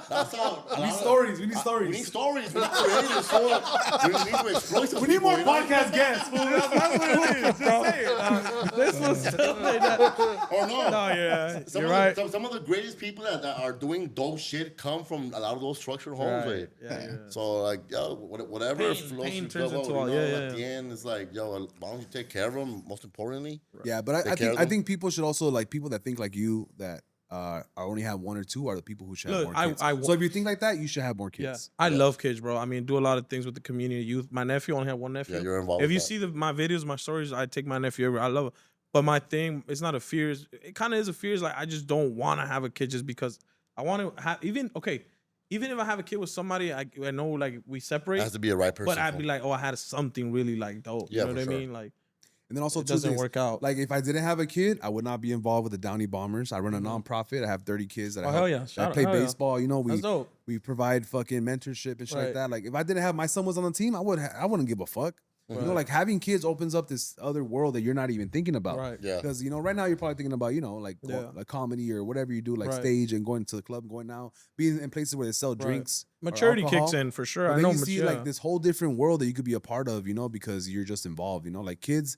That's all. We need stories. We need We stories. need stories. We need creators, fool. We need to exploit some We need people, more you know? podcast guests. Fool. That's what it is. Just say it. This was like that. Or no. No, yeah, Some you're of right. some of the greatest people that are doing dope shit come from a lot of those structured homes. Right. Right? Yeah. So like, yo, whatever Pain flows turns your into flow, all- you know, yeah, at the yeah. end, it's like, yo, well, why don't you take care of them? Most importantly, Yeah, but Take I care think of I think people should also like people that think like you that only have one or two are the people who should have Look, more kids. So if you think like that, you should have more Yeah, kids. I love kids, bro. I mean, do a lot of things with the community youth. My nephew only had one nephew. yeah, you're involved. If with you that. see my videos, my stories, I take my nephew everywhere. I love it. But my thing, it's not a fear. It kind of is a fear. It's like I just don't want to have a kid just because I want to have. Even if I have a kid with somebody, I know like we separate. it has to be a right person. But I'd be like, oh, I had something really like dope. Yeah, You know for what I sure. mean? Like And then also it two doesn't things. work out. Like if I didn't have a kid, I would not be involved with the Downey Bombers. I run a nonprofit. I have 30 kids that I Oh, help, hell yeah. that Shout out- play hell yeah. baseball. You know, That's dope. we provide fucking mentorship and shit like Right. that. Like if I didn't have my son was on the team, I wouldn't give a fuck. You know, Right. like having kids opens up this other world that you're not even thinking about. Right. Yeah. Because you know, right now you're probably thinking about like Yeah. like comedy or whatever you do, like Right. stage and going to the club, going out, being in places where they sell drinks. or Maturity alcohol. kicks in for sure. But I then know. you see yeah. like this whole different world that you could be a part of, you know, because you're just involved. You know, like kids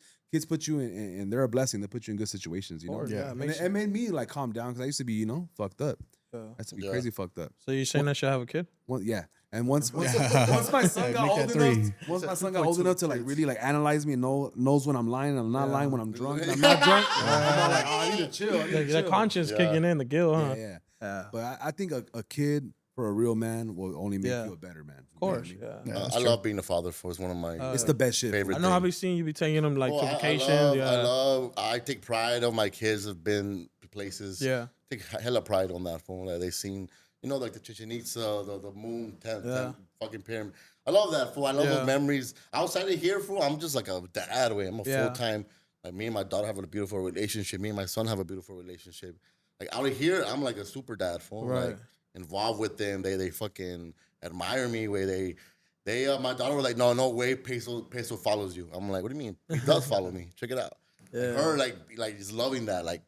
put you in, and they're a blessing. They put you in good situations. You know, Course, yeah, And makes it made me like calm down because I used to be, fucked up. Yeah. I used to be Yeah. crazy fucked up. So you're saying I should have a kid? Yeah. And once my son Hey, got make old that enough, three. once my It's son at got old 2.2 enough to like kids. really like analyze me and knows when I'm lying and I'm not Yeah. lying, when I'm drunk and I'm not drunk. I'm all like, oh, I need to chill. I need to That chill. conscience Yeah. kicking in, the guilt, huh? Yeah. Yeah. But I think a kid for a real man will only make Yeah. you a better man. Of course. You know what I mean? Yeah. Yeah, that's I true. love being a father. For it's one of my It's the best shit. favorite. I know. I've things. been seeing you be taking them like Oh, to I vacations. Yeah. I take pride of my kids have been to places. Yeah. Take hella pride on that phone. Like they seen, like the Chichen Itza, the moon, 10 fucking pyramid. I love that fool. I love Yeah. those memories. Outside of here, fool, I'm just like a dad way. I'm a Yeah. full time. Like me and my daughter have a beautiful relationship. Me and my son have a beautiful relationship. Like out of here, I'm like a super dad fool. Right. Like involved with them. They fucking admire me. Where they my daughter was like, no way, Peso follows you. I'm like, what do you mean? He does follow me. Check it out. Yeah. Like her like just loving that. Like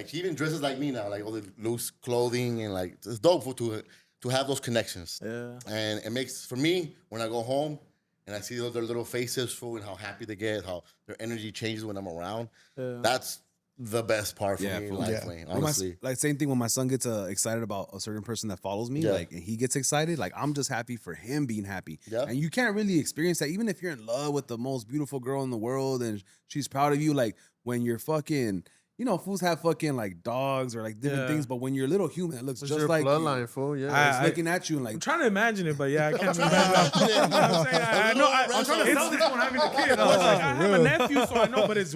she even dresses like me now. Like all the loose clothing and like it's dope to have those connections. Yeah. And it makes for me when I go home and I see their little faces full and how happy they get, how their energy changes when I'm around. Yeah. That's the best part for Yeah, me in for- life, yeah. man. When my- Honestly. like same thing when my son gets excited about a certain person that follows me, Yeah. like and he gets excited, like I'm just happy for him being happy. Yeah. And you can't really experience that even if you're in love with the most beautiful girl in the world and she's proud of you. Like when you're fucking, fools have fucking like dogs or like different Yeah. things, but when you're a little human, it looks It's just your like you. bloodline, fool. Yeah. I- It's looking at you and like I'm trying to imagine it, but yeah, I can't imagine. imagine it. I'm saying, I know. I'm trying to sell this one having a kid. I was like, I have a nephew, so I know, but it's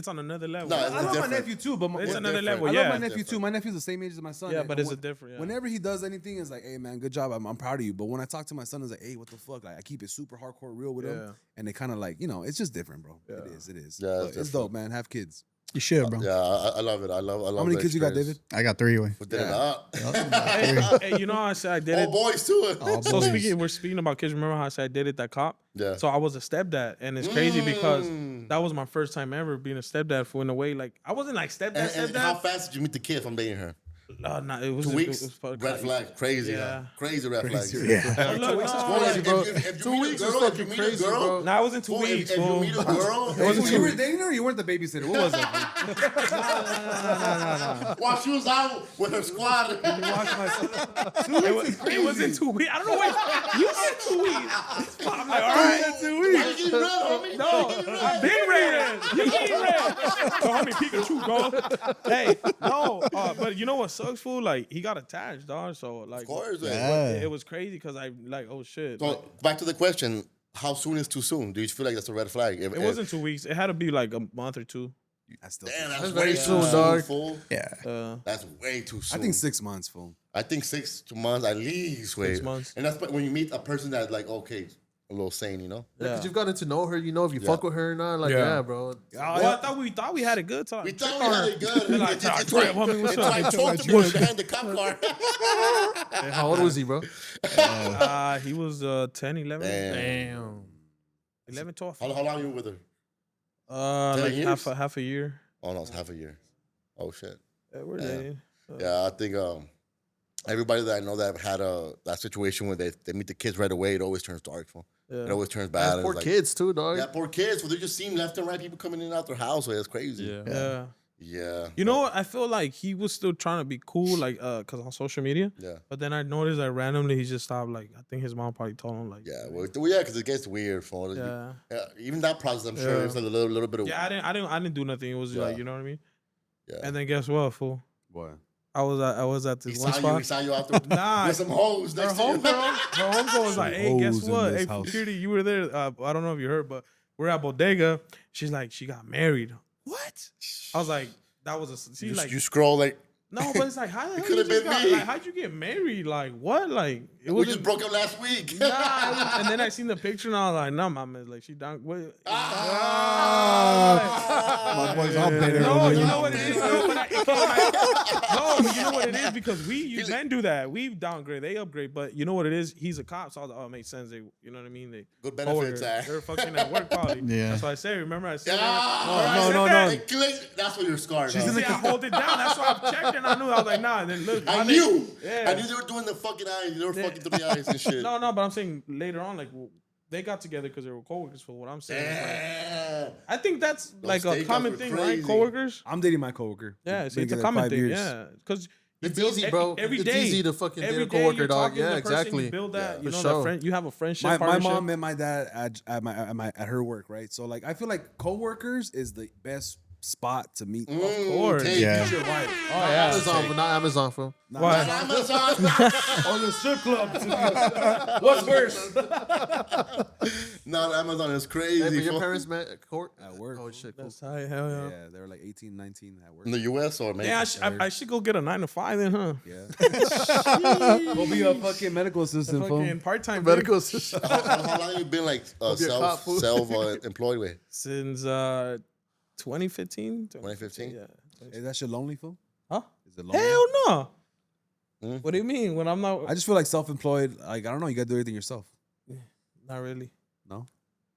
on another level. No, I love my different. nephew too, but It's another different. level. I Yeah. love my nephew Different. too. My nephew's the same age as my son. Yeah, and but it's when- a different. Yeah. Whenever he does anything, it's like, hey man, good job. I'm proud of you. But when I talk to my son, it's like, hey, what the fuck? Like I keep it super hardcore real with Yeah. him. And they kind of like, it's just different, bro. Yeah. It is. Yeah, But it's it's dope, man. Have kids. You should, bro. Yeah, I love it. I love How many the kids you got, experience. David? I got 3 away. We did it Yeah. up. Hey, you know how I said I did All it. boys too. All So boys. we're speaking about kids. Remember how I said I did it that cop? Yeah. So I was a stepdad, and it's crazy because Mm. that was my first time ever being a stepdad. For in a way, like I wasn't like stepdad. And how Stepdad. fast did you meet the kid from dating her? Nah, it was 2 weeks. It was Red flag. Crazy. Yeah. Huh? Crazy red flags. Yeah. Look, weeks is no, crazy, bro. If you 2 meet a weeks is girl, fucking if you meet a crazy, girl, bro. Nah, it wasn't 2 fool, weeks. If you fool. meet a girl, It wasn't You 2 were weeks. dating her or you weren't the babysitter? What was it? while she was out with her squad. It wasn't 2 weeks. I don't know why you said 2 weeks. I'm like, all right, 2 weeks. Why you getting red, homie? No, I've been red. You getting red. So homie Pikachu, go. Hey, no. But you know what sucks, fool? Like he got attached, dog. So like, Of course, Yeah. man. it was crazy because I like, oh shit. So back to the question: how soon is too soon? Do you feel like that's a red flag? It wasn't 2 weeks. It had to be like a month or two. I still Damn, think, that's very way soon, too dog. soon, fool. Yeah. That's way too I soon. think 6 months, fool. I think 6 months at least. Wait, 6 months. and that's when you meet a person that's like, okay, a little sane, you know. Yeah, because you've gotten to know her. You know if you fuck with her or not. Like, Yeah. yeah, bro. Well, I thought we had a good time. We thought we had it good. Like, Until "Trey, homie, what's until I up?" choked him behind the cop car. Hey, how old was he, bro? He was 10, 11. Damn. 11, 12. How long you were with her? 10 Like years? half a year. Oh no, it's half a year. Oh shit. Yeah, we're Yeah. dating. Yeah, I think everybody that I know that had that situation where they meet the kids right away, it always turns dark. Fool. It Yeah. always turns bad. That's It's poor like- kids too, dog. Yeah, poor kids. Well, they just seem left and right. People coming in and out their house. It's crazy. Yeah. Yeah. You know what? I feel like he was still trying to be cool, like, cause on social media. Yeah. But then I noticed that randomly he just stopped. Like, I think his mom probably told him, like, Yeah. Well, yeah, because it gets weird for yeah, even that process. I'm sure Yeah. it's a little bit of yeah. I didn't do nothing. It was Yeah. like, you know what I mean. yeah. And then guess what, fool? What? I was at He this one saw spot. you. He saw you after Nah, with some hoes her next to you. homegirl was like, "Hey, guess Hoes in what? this Hey, house. security, you were there. I don't know if you heard, but we're at Bodega. She's like, she got married. What? I was like, that was a. She like, You scroll like no, but it's like, how the hell could've you just been got, me. like, how'd you get married? Like, what? Like, it we was just broke up last week. Nah, and then I seen the picture and I was like, no, my man, like she done. Wait, My boys all played it. no, you know what it is. No, but you know what it is because you men do that. We downgrade, they upgrade. But you know what it is. He's a cop, so I was like, oh, it makes sense. They, you know what I mean? They Good benefits. they're fucking at work probably. Yeah. That's what I say. Remember I said. No. That's what you're scarred. She's in See, I hold it down. That's why I checked and I knew. I was like, nah. And then look, I knew. Yeah. I knew they were doing the fucking eyes. They were fucking through the eyes and shit. No, but I'm saying later on, like they got together because they were coworkers. For what I'm saying, is, like, Yeah. I think that's like a stakeouts common were thing, crazy. right? Coworkers. I'm dating my coworker. Yeah, We've see, been it's a together common 5 thing. years. Yeah, because It's easy, bro. Every It's day, easy to fucking date every a day coworker, you're dog. talking to Yeah, the person, exactly. You build that, Yeah, you for know, sure. that friend. You have a friendship. My partnership. mom met my dad at her work, right? So like I feel like coworkers is the best spot to meet. Of course. Take Yeah. Your wife. Oh yeah. Amazon, but not Amazon, bro. Why? Amazon. On the strip club. What's worse? No, Amazon is Hey, crazy. but your fool. parents met at court? At work. Oh, shit. Cool. That's high. Hell yeah. Yeah, they were like 18, 19 at work. In the U.S. or maybe? Yeah, I should go get a 9 to 5 then, huh? Yeah. Go be a fucking medical assistant, fool. Fucking part time Medical assistant. How long you been like be a cop, fool. self employed with? since 2015. 2015? Yeah. Is that shit lonely, fool? Huh? Is it lonely? Hell no. Hmm? What do you mean? When I'm not, I just feel like self-employed. Like I don't know, you gotta do everything yourself. not really. No.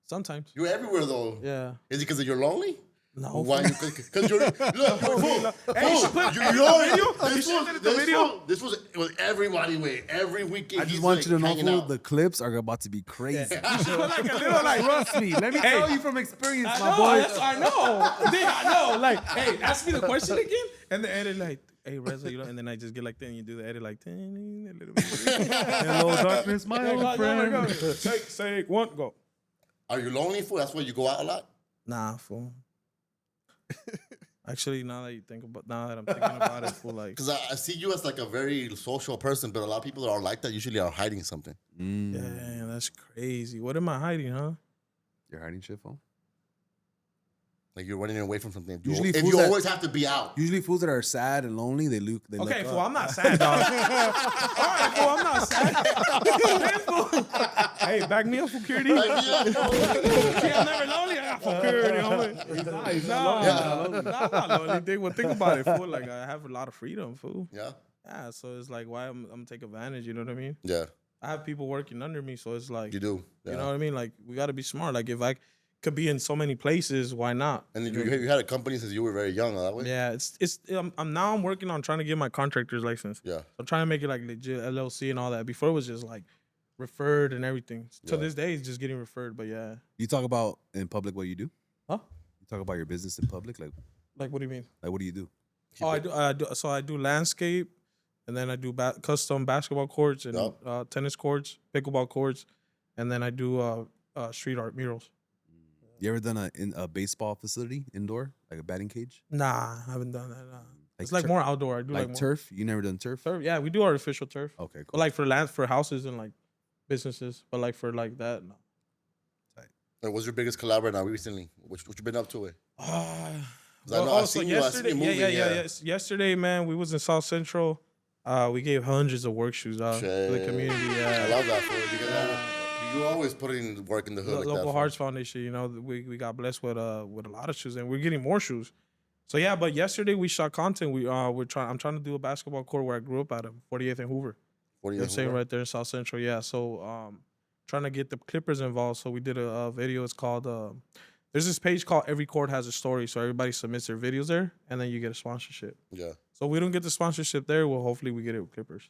Sometimes. You're everywhere though. Yeah. Is it because you're lonely? No. Why? Because you're look, fool, Hey, you should put you the know video. You this should was edit the video. this was with everybody with every weekend. I just he's, want like, you to know, hanging fool, out. the clips are about to be crazy. You should put like a little like Trust me. Let me Hey. tell you from experience, I my know, boy. I know. Dude, I know. Like, hey, ask me the question again, and the edit like, hey, Reza, you know, and then I just get like, then you do the edit like, a little bit. Hello, darkness, my old friend. Say one, go. Are you lonely, fool? That's why you go out a lot. Nah, fool. Actually, now that I'm thinking about it, fool, like, Because I see you as like a very social person, but a lot of people that are like that usually are hiding something. damn, that's crazy. What am I hiding, huh? You're hiding shit, fool. Like you're running away from something. Usually if fools you that- always have to be out. Usually fools that are sad and lonely, they look Okay, up. fool, I'm not sad, dog. All right, fool, I'm not sad. Hey, back me up, security. See, I'm never lonely. I got security, homie. He's No, not lonely. I'm not lonely. Well, think about it, fool. Like, I have a lot of freedom, fool. Yeah. Yeah, so it's like, why I'm take advantage, you know what I mean? Yeah. I have people working under me, so it's like, You do. Yeah. you know what I mean? Like, we got to be smart. Like, if I could be in so many places, why not? And you had a company since you were very young, that way. Yeah, I'm working on trying to get my contractor's license. Yeah. I'm trying to make it like legit LLC and all that. Before it was just like referred and everything. To Yeah. this day, it's just getting referred. But yeah, You talk about in public what you do? huh? You talk about your business in public? Like Like, what do you mean? what do you do? Oh, I do. So I do landscape, and then I do custom basketball courts and Yup. tennis courts, pickleball courts, and then I do street art murals. You ever done a baseball facility indoor, like a batting cage? Nah, I haven't done that. Nah. It's like tur- more outdoor. I do like more turf? You never done turf? turf. Yeah, we do artificial turf. Okay, But cool. like for land, for houses and like businesses, but like for like that, no. And what's your biggest collaborator now recently? What you been up to it? I So seen yesterday, you moving, yeah. yesterday, man, we was in South Central. We gave hundreds of work shoes to the Shit. community. I love that for you because you always put in work in the hood like Local that. Hearts Foundation. You know, we got blessed with a lot of shoes, and we're getting more shoes. So yeah, but yesterday we shot content. I'm trying to do a basketball court where I grew up at 48th and Hoover. You know what I'm saying, right there in South Central. Yeah, so trying to get the Clippers involved. So we did a video. It's called there's this page called Every Court Has a Story. So everybody submits their videos there, and then you get a sponsorship. Yeah. So we don't get the sponsorship there. Well, hopefully we get it with Clippers.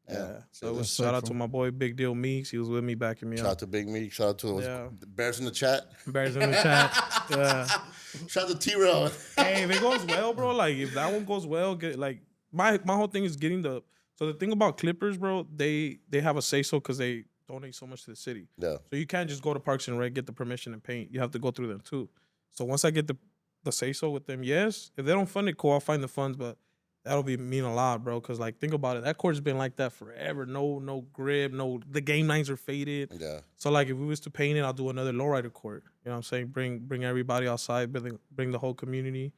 Yeah. So it That's was sick, shout out to fool. my boy Big Deal Meeks. He was with me backing me Shout up. out to Big Meek. Shout out to Yeah. the Bears in the chat. Bears in the chat. Yeah. Shout out to T-Rail. Hey, if it goes well, bro, like if that one goes well, get like my whole thing is getting the. So the thing about Clippers, bro, they have a say so because they donate so much to the city. Yeah. So you can't just go to Parks and Rec, get the permission and paint. You have to go through them too. So once I get the say so with them, yes. If they don't fund it, cool, I'll find the funds, but that'll be mean a lot, bro. Cause like think about it, that court's been like that forever. No grip, the game lines are faded. Yeah. So like if we was to paint it, I'll do another lowrider court. You know what I'm saying? Bring everybody outside, bring the whole community.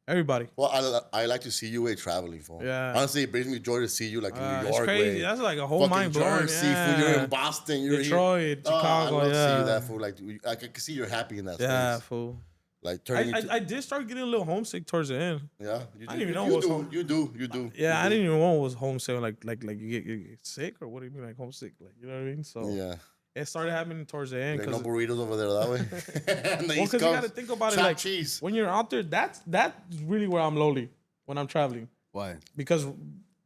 Everybody. Well, I like to see you traveling, for. Yeah. Honestly, it brings me joy to see you like in New It's York. crazy. Way. That's like a whole Fucking mind blowing. Jersey, Yeah. fool. You're in Boston. You're Detroit, here. Chicago. I love to see you yeah. that, fool. Like I can see you're happy in that Yeah, space. fool. Like turning. I did start getting a little homesick towards the end. Yeah. You I didn't even know you what's do. home- You do. You do. Yeah, You I do. didn't even know what was homesick. Like you get sick or what do you mean like homesick? Like you know what I mean? So Yeah. it started happening towards the end Like no because burritos over there that way. On the East you got to Coast. think about it Chopped like cheese. when you're out there. That's really where I'm lonely when I'm traveling Why? because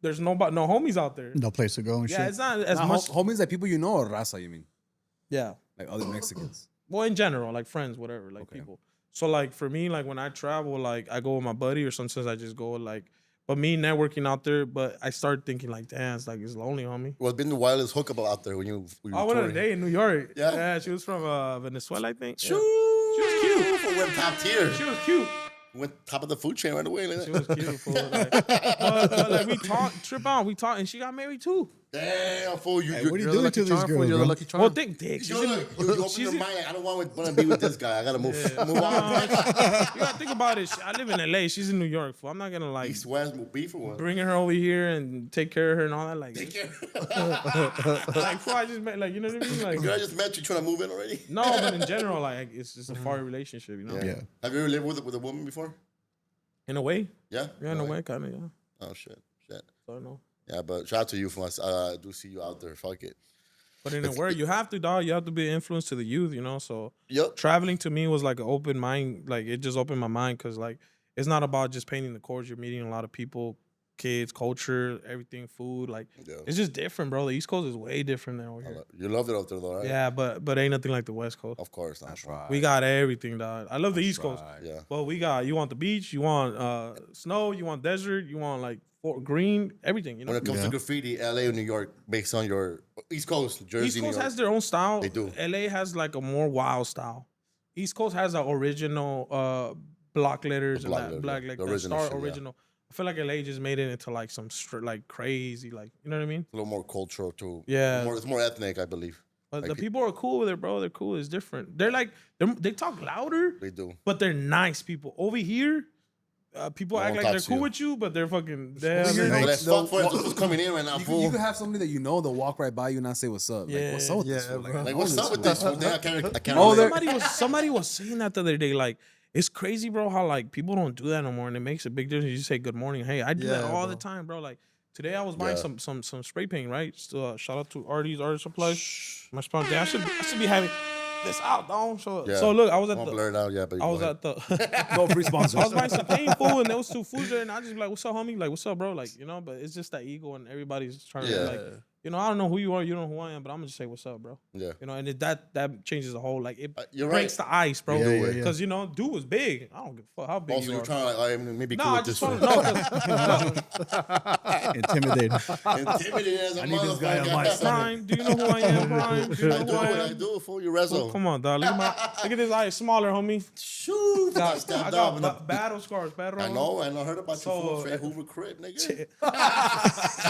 there's no homies out there. No place to go and Yeah, shit. it's not as Nah, much. homies like people you know or raza, you mean? Yeah. Like other Mexicans. Well, in general, like friends, whatever, like Okay. people. So like for me, like when I travel, like I go with my buddy, or sometimes I just go like. But me networking out there, but I started thinking like, damn, it's lonely, homie. What's been the wildest hookup out there when you I went on a touring? date in New York. Yeah? Yeah, she was from Venezuela, I think. Yeah. Shoo! She was cute. Fool went top tier. She was cute. Went top of the food chain right away. Like She that. was cute. Fool. Like, but like we talked, trip out, and she got married too. Damn, fool. Hey, what are you You're the doing lucky to these charm, fool. girls, You're the bro? lucky charm. Well, dick. She's You in, open she's your in, mind. I don't want to be with this guy. I gotta move. Move No, on. you gotta think about it. I live in LA. She's in New York. Fool. I'm not gonna like East West beef or what? bringing her over here and take care of her and all that. Like, Take care. like, fool, I just met, like, you know what I mean? Like, Girl, I just met you trying to move in already. no, but in general, like, it's just a far relationship, you know? Yeah. Have you ever lived with a woman before? In a way. Yeah. Yeah, in a Really? way, kind of, yeah. Oh shit. So I know. Yeah, but shout out to you for us. I do see you out there. Fuck it. But in a word, you have to, dog. You have to be an influence to the youth, you know? So Yep. traveling to me was like an open mind. Like, it just opened my mind because, like, it's not about just painting the chords. You're meeting a lot of people, kids, culture, everything, food. Like, Yeah. it's just different, bro. The East Coast is way different than over here. You loved it out there, though, right? Yeah, but ain't nothing like the West Coast. Of course. Not. That's right. We got everything, dog. I love the East Coast. Right. Yeah. Well, you want the beach, you want snow, you want desert, you want like green, everything, you know? When it comes to graffiti, LA or New York, based on your East Coast, Jersey, East New Coast York. has their own style. They do. LA has like a more wild style. East Coast has the original block letters The and block that letters, black yeah. like The the original star shit, yeah. original. I feel like LA just made it into like some like crazy, like, you know what I mean? a little more cultural too. Yeah. It's more ethnic, I believe. But Like the people are cool with it, bro. They're cool. It's different. They're like they talk louder, They do. but they're nice people. Over here, people They act won't like talk they're to cool you. with you, but they're fucking Well, damn. you they're know, not- Let's fuck for it. Who's coming in right now, You fool? could have somebody that you know they'll walk right by you and not say what's up. Yeah. Like, what's up with this Yeah, fool? bro. Like, how what's old up is with this this? fool? Fool? I can't Oh, relate. somebody was saying that the other day. Like, it's crazy, bro. How like people don't do that no more, and it makes a big difference. You say good morning. Hey, I do that Yeah, all bro. the time, bro. Like today, I was buying Yeah. some spray paint. Right. So, shout out to Artie's Art Supply. My sponsor. I should be having this out, dog. So Yeah. so look, I was I at won't the. blur it out, yeah, but I was go at the. No free sponsors. I was buying some paint food and there was two foods there and I just be like, what's up, homie? Like, what's up, bro? Like, you know, but it's just that ego and everybody's trying Yeah. to like, you know, I don't know who you are, you don't know who I am, but I'm gonna just say what's up, bro. Yeah. You know, and that changes the whole like it You're breaks right. the ice, bro. Yeah, yeah, Because you know, dude was big. I don't give a fuck how big Also, you you're are. trying to like, maybe No, cool I with just this want one. to know. Intimidated. Intimidating as a I need this guy on my motherfucker. side. Prime, do you know who I am, Prime? Do you know I who do I what I am? do for you, Rezo. Come on, dog. Look at this eye smaller, homie. Shoot. I Step got up. battle scars, battle. I know. I heard about So, you for Fred Hoover crib, nigga.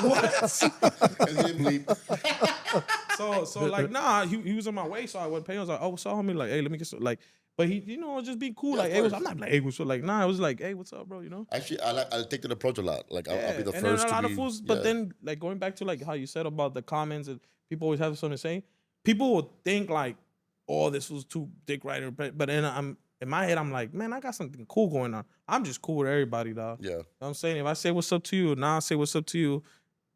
What? And then bleep. So like he was on my way, so I went pay. I was like, oh, what's up, homie? Like, hey, let me get some, like, but he, you know, just being cool. Yeah, like, of hey, course. I'm not like, hey, what's up? Like, nah, it was like, hey, what's up, bro? You know. Actually, I'll take that approach a lot. Like, I'll be the and first then a lot to of be. fools, but yeah. then like going back to like how you said about the comments and people always have something to say. People will think like, oh, this was too dick rider, but then I'm in my head, I'm like, man, I got something cool going on. I'm just cool with everybody, dog. Yeah. You know what I'm saying? If I say what's up to you, now I say what's up to you.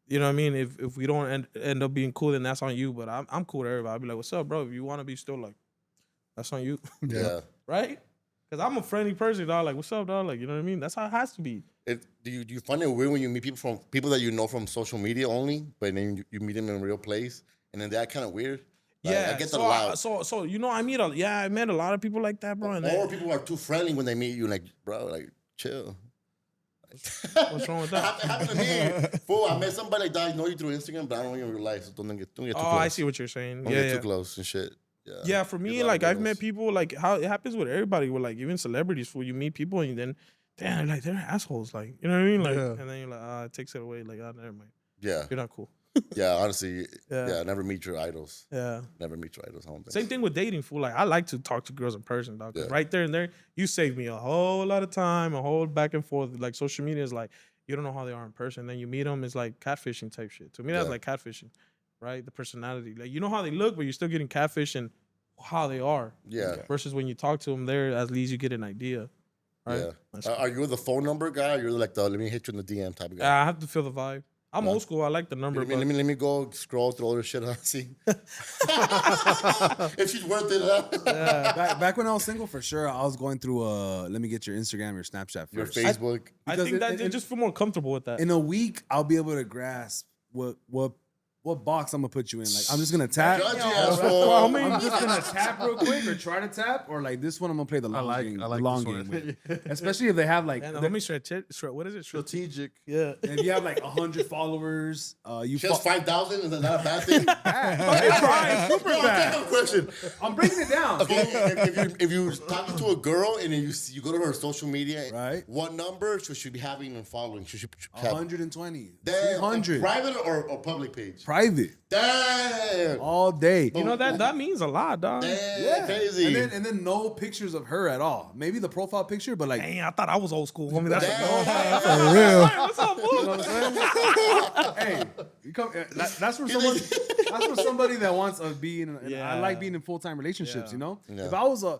You know what I mean? If we don't end up being cool, then that's on you. But I'm cool with everybody. I'll be like, what's up, bro? If you want to be still like, that's on you. Yeah. Right? Because I'm a friendly person, dog. Like, what's up, dog? Like, you know what I mean? That's how it has to be. Do you find it weird when you meet people that you know from social media only, but then you meet them in a real place, and then they're kind of weird? Like, Yeah, I get that a lot. so you know, I met a lot of people like that, bro. And Or people are too friendly when they meet you, like, bro, like, chill. what's wrong with that? It happened to me. Fool, I met somebody like that. I know you through Instagram, but I don't know you in real life. So don't get too close. Oh, I see what you're saying. Don't Yeah, get yeah. too close and shit. Yeah, for me, like I've met people like how it happens with everybody, with like even celebrities. Fool, you meet people and then, damn, like they're assholes. Like, you know what I mean? Like, and then you're like, it takes it away. Like, never mind. Yeah. You're not cool. Yeah, honestly, Yeah. never meet your idols. Yeah. Never meet your idols. I don't think. Same thing with dating, fool. Like, I like to talk to girls in person, dog. 'Cause Yeah. right there and there, you save me a whole lot of time, a whole back and forth. Like, social media is like, you don't know how they are in person. Then you meet them, it's like catfishing type shit. To me, that's Yeah. like catfishing, right? The personality. Like, you know how they look, but you're still getting catfish and how they are. Yeah. Versus when you talk to them there, at least you get an idea. Right? Yeah. Are you the phone number guy? Or you're like the let me hit you in the DM type of guy? I have to feel the vibe. I'm old school. I like the number. Let me go scroll through all this shit and see if she's worth it. Huh? Back when I was single, for sure, I was going through let me get your Instagram, your Snapchat first. Your Facebook. I think that they just feel more comfortable with that. In a week, I'll be able to grasp what box I'm gonna put you in. Like, I'm just gonna tap. Judgy I'm asshole. just gonna tap real quick or try to tap, or like this one, I'm gonna play the long game. I like the long this game one. with. Especially if they have like, And the homie what is it? Strategic. Yeah. and if you have like 100 followers, you She has 5,000. Is that not a bad thing? trying super Yo, I bad. have a question. I'm breaking it down. Okay, if you're talking to a girl and then you go to her social media, Right. What number should she be having and following? Should she have 120, Damn, 200, private or public page? private, Damn, all day. You know, that means a lot, dog. damn, crazy. And then no pictures of her at all. Maybe the profile picture, but like, Dang, I thought I was old school, homie. That's Damn. For real. what's up, fool? you know what I'm saying? Hey, you come. That's for someone. That's for somebody that wants to be in. I like being in full-time relationships. You know, Yeah. if I was a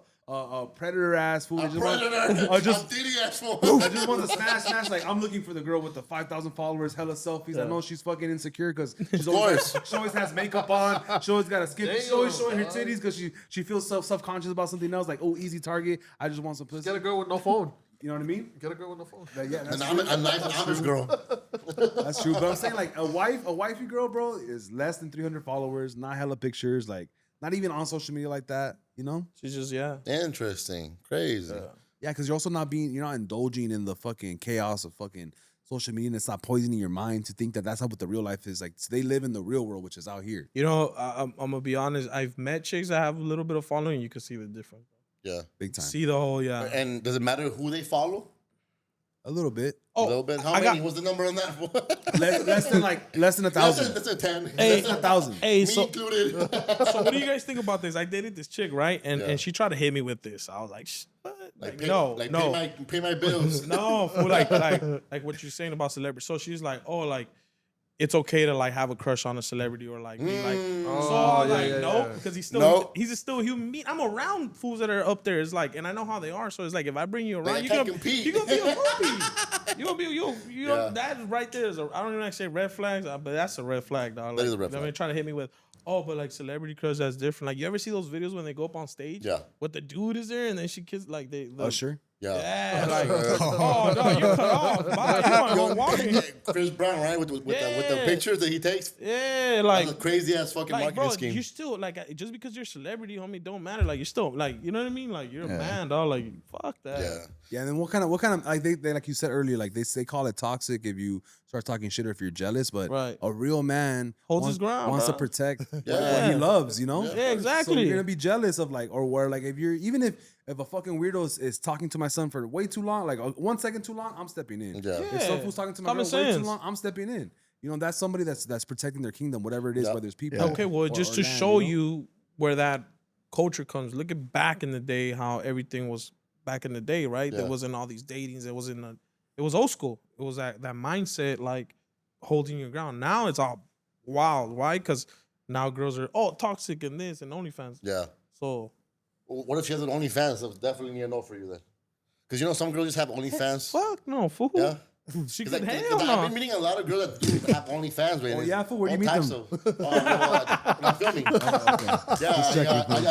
predator ass fool, that just Diddy asshole. I just want to smash. Like, I'm looking for the girl with the 5,000 followers, hella selfies. I know she's fucking insecure because she always has makeup on. She always got a skip. She's always showing her titties because she feels self-conscious about something else. Like, oh, easy target. I just want some pussy. Get a girl with no phone. You know what I mean? Get a girl with no phone. Yeah, that's And I'm a nice Amish girl. That's true. But I'm saying, like, a wifey girl, bro, is less than 300 followers, not hella pictures, like, not even on social media like that, you know? She's just, Interesting, crazy. Yeah, because you're you're not indulging in the fucking chaos of fucking social media, and it's not poisoning your mind to think that that's how what the real life is. Like, they live in the real world, which is out here. You know, I'm gonna be honest. I've met chicks that have a little bit of following. And you can see the difference. Yeah. Big time. See the whole, And does it matter who they follow? A little bit. A little bit. How many was the number on that? Less than 1,000. That's a 10. Less than 1,000. Hey, Me so included. what do you guys think about this? I dated this chick, right? And she tried to hit me with this. I was like, what? No. Pay my bills. No, fool, like what you're saying about celebrity. So she's like, oh, like it's okay to like have a crush on a celebrity or like be like, because he's still a human being. I'm around fools that are up there. It's like, and I know how they are. So it's like if I bring you around, you're gonna be a groupie. You're gonna be you know that right there is I don't even like say red flags, but that's a red flag, dog. That is a red flag. They're trying to hit me with. Oh, but like celebrity crush, that's different. Like you ever see those videos when they go up on stage? Yeah. What the dude is there and then she kiss like they. Usher. Yeah. Like, oh no, you cut off. Bye. You want to go walking? Chris Brown, right? With the pictures that he takes. Yeah, like That's a crazy ass fucking like, marketing bro, scheme. you're still like just because you're a celebrity, homie, don't matter. Like you're still like, you know what I mean? Like you're a man, dog. Like fuck that. Yeah. Yeah, and then what kind of like they like you said earlier, like they call it toxic if you start talking shit or if you're jealous, but Right. a real man Holds his ground, wants to bro. protect what Yeah. he loves, you know? Yeah, exactly. So you're gonna be jealous of like, or where like if you're even if a fucking weirdo is talking to my son for way too long, like 1 second too long, I'm stepping in. Yeah. If some fool's talking to my girl Common way too sense. long, I'm stepping in. You know, that's somebody that's protecting their kingdom, whatever it is, Yeah. whether it's people. Okay, well, or- just or to land, show know? you where that culture comes. Look at back in the day how everything was back in the day, right? There Yeah. wasn't all these datings. It was old school. It was that mindset, like holding your ground. Now it's all wild. Why? Because now girls are toxic and this and OnlyFans. Yeah. So What if she has an OnlyFans? That's definitely a no for you then. Because you know some girls just have OnlyFans. fuck no, fool. Yeah. She Cause could like, hell I've no. been meeting a lot of girls that do have OnlyFans. Oh, yeah, fool, where do you all meet types them? Of, when I'm filming. I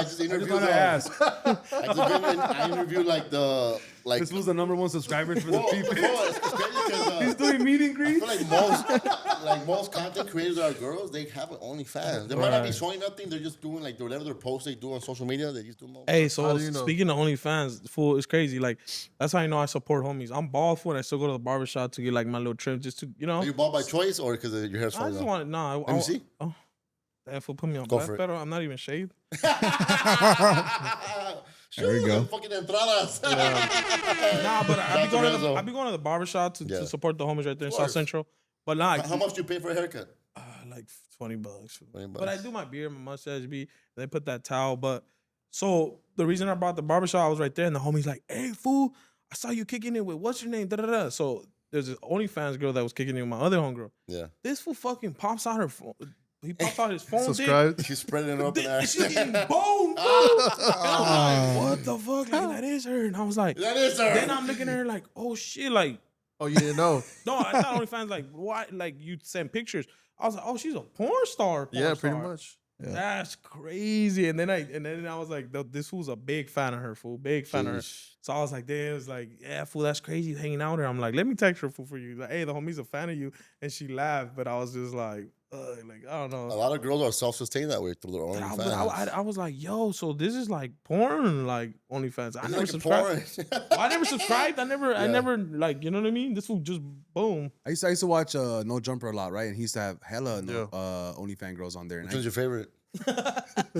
just interviewed. I interviewed like This was the #1 subscribers for the people. It's crazy because He's doing meet and I greets. feel like most content creators that are girls, they have an OnlyFans. They might not be showing nothing. They're just doing like whatever their posts they do on social media. They just do more. Hey, How so do you know? speaking of OnlyFans, fool, it's crazy. Like that's how I know I support homies. I'm bald, fool, and I still go to the barbershop to get like my little trim, just to Are you bald by choice or because your hair's I falling just out? want it. Nah, Let me see. Oh, that fool put me on Go black for it. pedal. I'm not even shaved. There we go. Fucking entradas. Nah, but I Back to Renzo. be going to the barbershop to support the homies right there in South course. Central. But nah, How much do you pay for a haircut? like $20. $20. But I do my beard, my mustache be. They put that towel. But so the reason I brought the barbershop, I was right there, and the homie's like, "Hey, fool, I saw you kicking it with what's your name?" Da da da. So there's this OnlyFans girl that was kicking it with my other homegirl. Yeah. This fool fucking pops out her phone. He pops out his phone. Subscribe. She's spreading it up in there. She's getting boned, fool. And I'm like, what the fuck? Like, that is her. And I was like, That is her. then I'm looking at her like, oh shit, like, Oh, you didn't know? no, I thought OnlyFans like, why? Like, you send pictures. I was like, oh, she's a porn star. Yeah, pretty star. much. Yeah. That's crazy. And then I was like, this fool's a big fan of her, fool. Big fan of her. Sheesh. So I was like, damn, it's like, yeah, fool, that's crazy. You hanging out with her. I'm like, let me text her, fool, for you. Like, hey, the homie's a fan of you. And she laughed, but I was just like I don't know. A lot of girls are self-sustained that way through their OnlyFans. I was like, yo, so this is like porn, like OnlyFans. I It's never like subscribed. porn. I never subscribed. I never like, you know what I mean? This will just boom. I used to watch No Jumper a lot, right? And he used to have hella OnlyFans girls on there. And Which one's your favorite?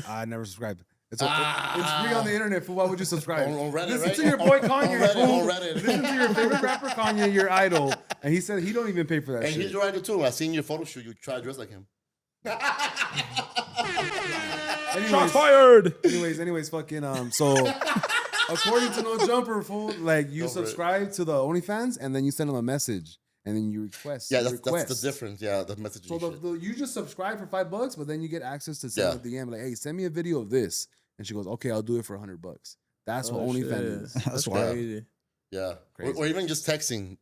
I never subscribed. It's free on the internet, fool. Why would you subscribe? On Reddit, Listen right? to your boy Kanye, on fool. Reddit. Listen to your favorite rapper Kanye, your idol. And he said he don't even pay for that And shit. he's your idol too. I seen your photo shoot. You try to dress like him. Shots fired. Anyways, fucking so according to No Jumper, fool, like you Go for it. subscribe to the OnlyFans and then you send them a message and then you request. Yeah, you that's request. the difference. Yeah, the message. So you just subscribe for $5, but then you get access to send a DM like, hey, send me a video of this, and she goes, okay, I'll do it for $100. That's what OnlyFans is. That's why. crazy. Yeah, Crazy. or even just texting.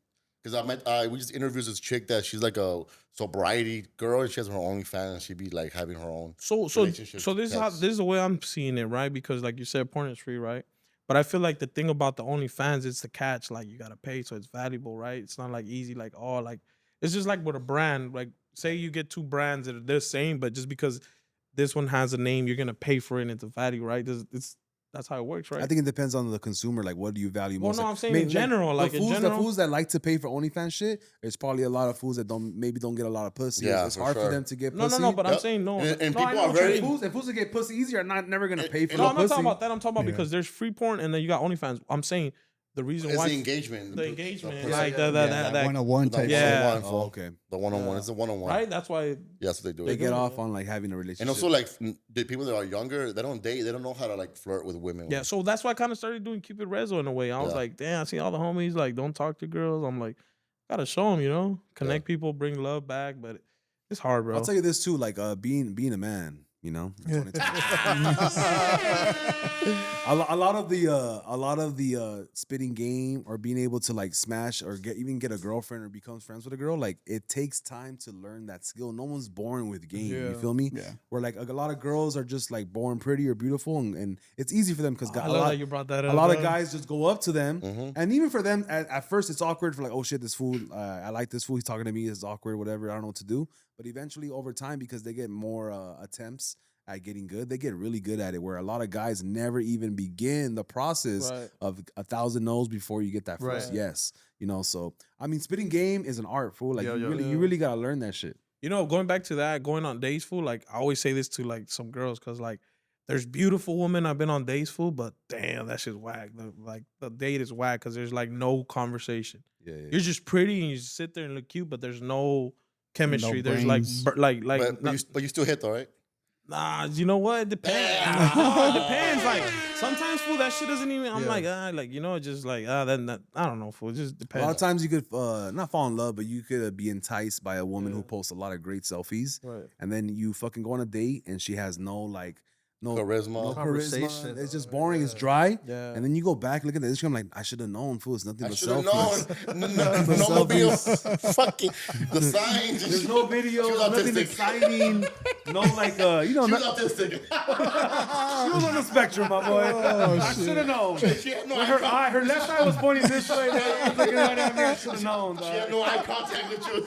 Because we just interviewed this chick that she's like a sobriety girl and she has her OnlyFans and she'd be like having her own. So relationship this is how text. this is the way I'm seeing it, right? Because like you said, porn is free, right? But I feel like the thing about the OnlyFans, it's the catch. Like you gotta pay, so it's valuable, right? It's not like easy, like it's just like with a brand. Like say you get two brands that are the same, but just because this one has a name, you're gonna pay for it and it's a value, right? That's how it works, right? I think it depends on the consumer. Like, what do you value Well, most? no, Like, I'm saying in general, like, in the general. fools that like to pay for OnlyFans shit, there's probably a lot of fools that don't get a lot of pussy. Yeah, it's for hard for sure. them to get No, pussy. but I'm Yep. saying no. And No, I people know are what you very- mean. Fools that get pussy easy are never gonna pay for No, no I'm not pussy. talking about that. I'm talking about Yeah. because there's free porn and then you got OnlyFans. I'm saying the reason It's why the engagement. the engagement, person- like yeah, that, One-on-one type. Yeah. shit. Oh, okay. The one-on-one. It's a one-on-one. right? That's why. Yeah, that's what they do. They get do, off yeah. on like having a relationship. And also, like, the people that are younger, they don't date. They don't know how to, like, flirt with women. Yeah, so that's why I kind of started doing Cupid Rezo in a way. I was Yeah. like, damn, I see all the homies like don't talk to girls. I'm like, gotta show them, connect people, bring love back. But it's hard, bro. I'll tell you this too, like being a man, a lot of the spitting game or being able to like smash or get a girlfriend or become friends with a girl, like it takes time to learn that skill. No one's born with game. You feel me? Yeah. Where like a lot of girls are just like born pretty or beautiful, and it's easy for them because I love that you brought that up. a lot of bro. guys just go up to them, Mhm. and even for them, at first it's awkward for like, oh shit, this fool, I like this fool, he's talking to me, it's awkward, whatever, I don't know what to do. But eventually, over time, because they get more attempts at getting good, they get really good at it. Where a lot of guys never even begin the process Right. of 1,000 no's before you get that first Right. yes. So I mean, spitting game is an art, fool. Like Yeah, yeah. you really gotta learn that shit. Going back to that, going on dates, fool. Like I always say this to like some girls, cause like there's beautiful women I've been on dates, fool, but damn, that shit's whack. The date is whack, cause there's like no conversation. Yeah. You're just pretty and you just sit there and look cute, but there's no chemistry. No there's brains. But you still hit, though, right? nah, you know what? It depends. No, it depends. Like sometimes, fool, that shit doesn't even. I'm Yeah. like, just like then I don't know, fool. It just A depends. lot of times you could not fall in love, but you could be enticed by a woman who posts a lot of great selfies. Right. And then you fucking go on a date and she has no like no Charisma. no Conversation. charisma. It's just boring. It's dry. Yeah. And then you go back, look at the Instagram, like I should have known, fool. It's nothing I but should have selfies. known. No mobile. Fucking the signs. There's no video, She was nothing autistic. exciting. No, like you know, She was not, autistic. she was on the spectrum, my boy. I should have known. She had no When eye her left eye was pointing this way. Man, I was looking right at me. I should have known. She had no eye contact with you.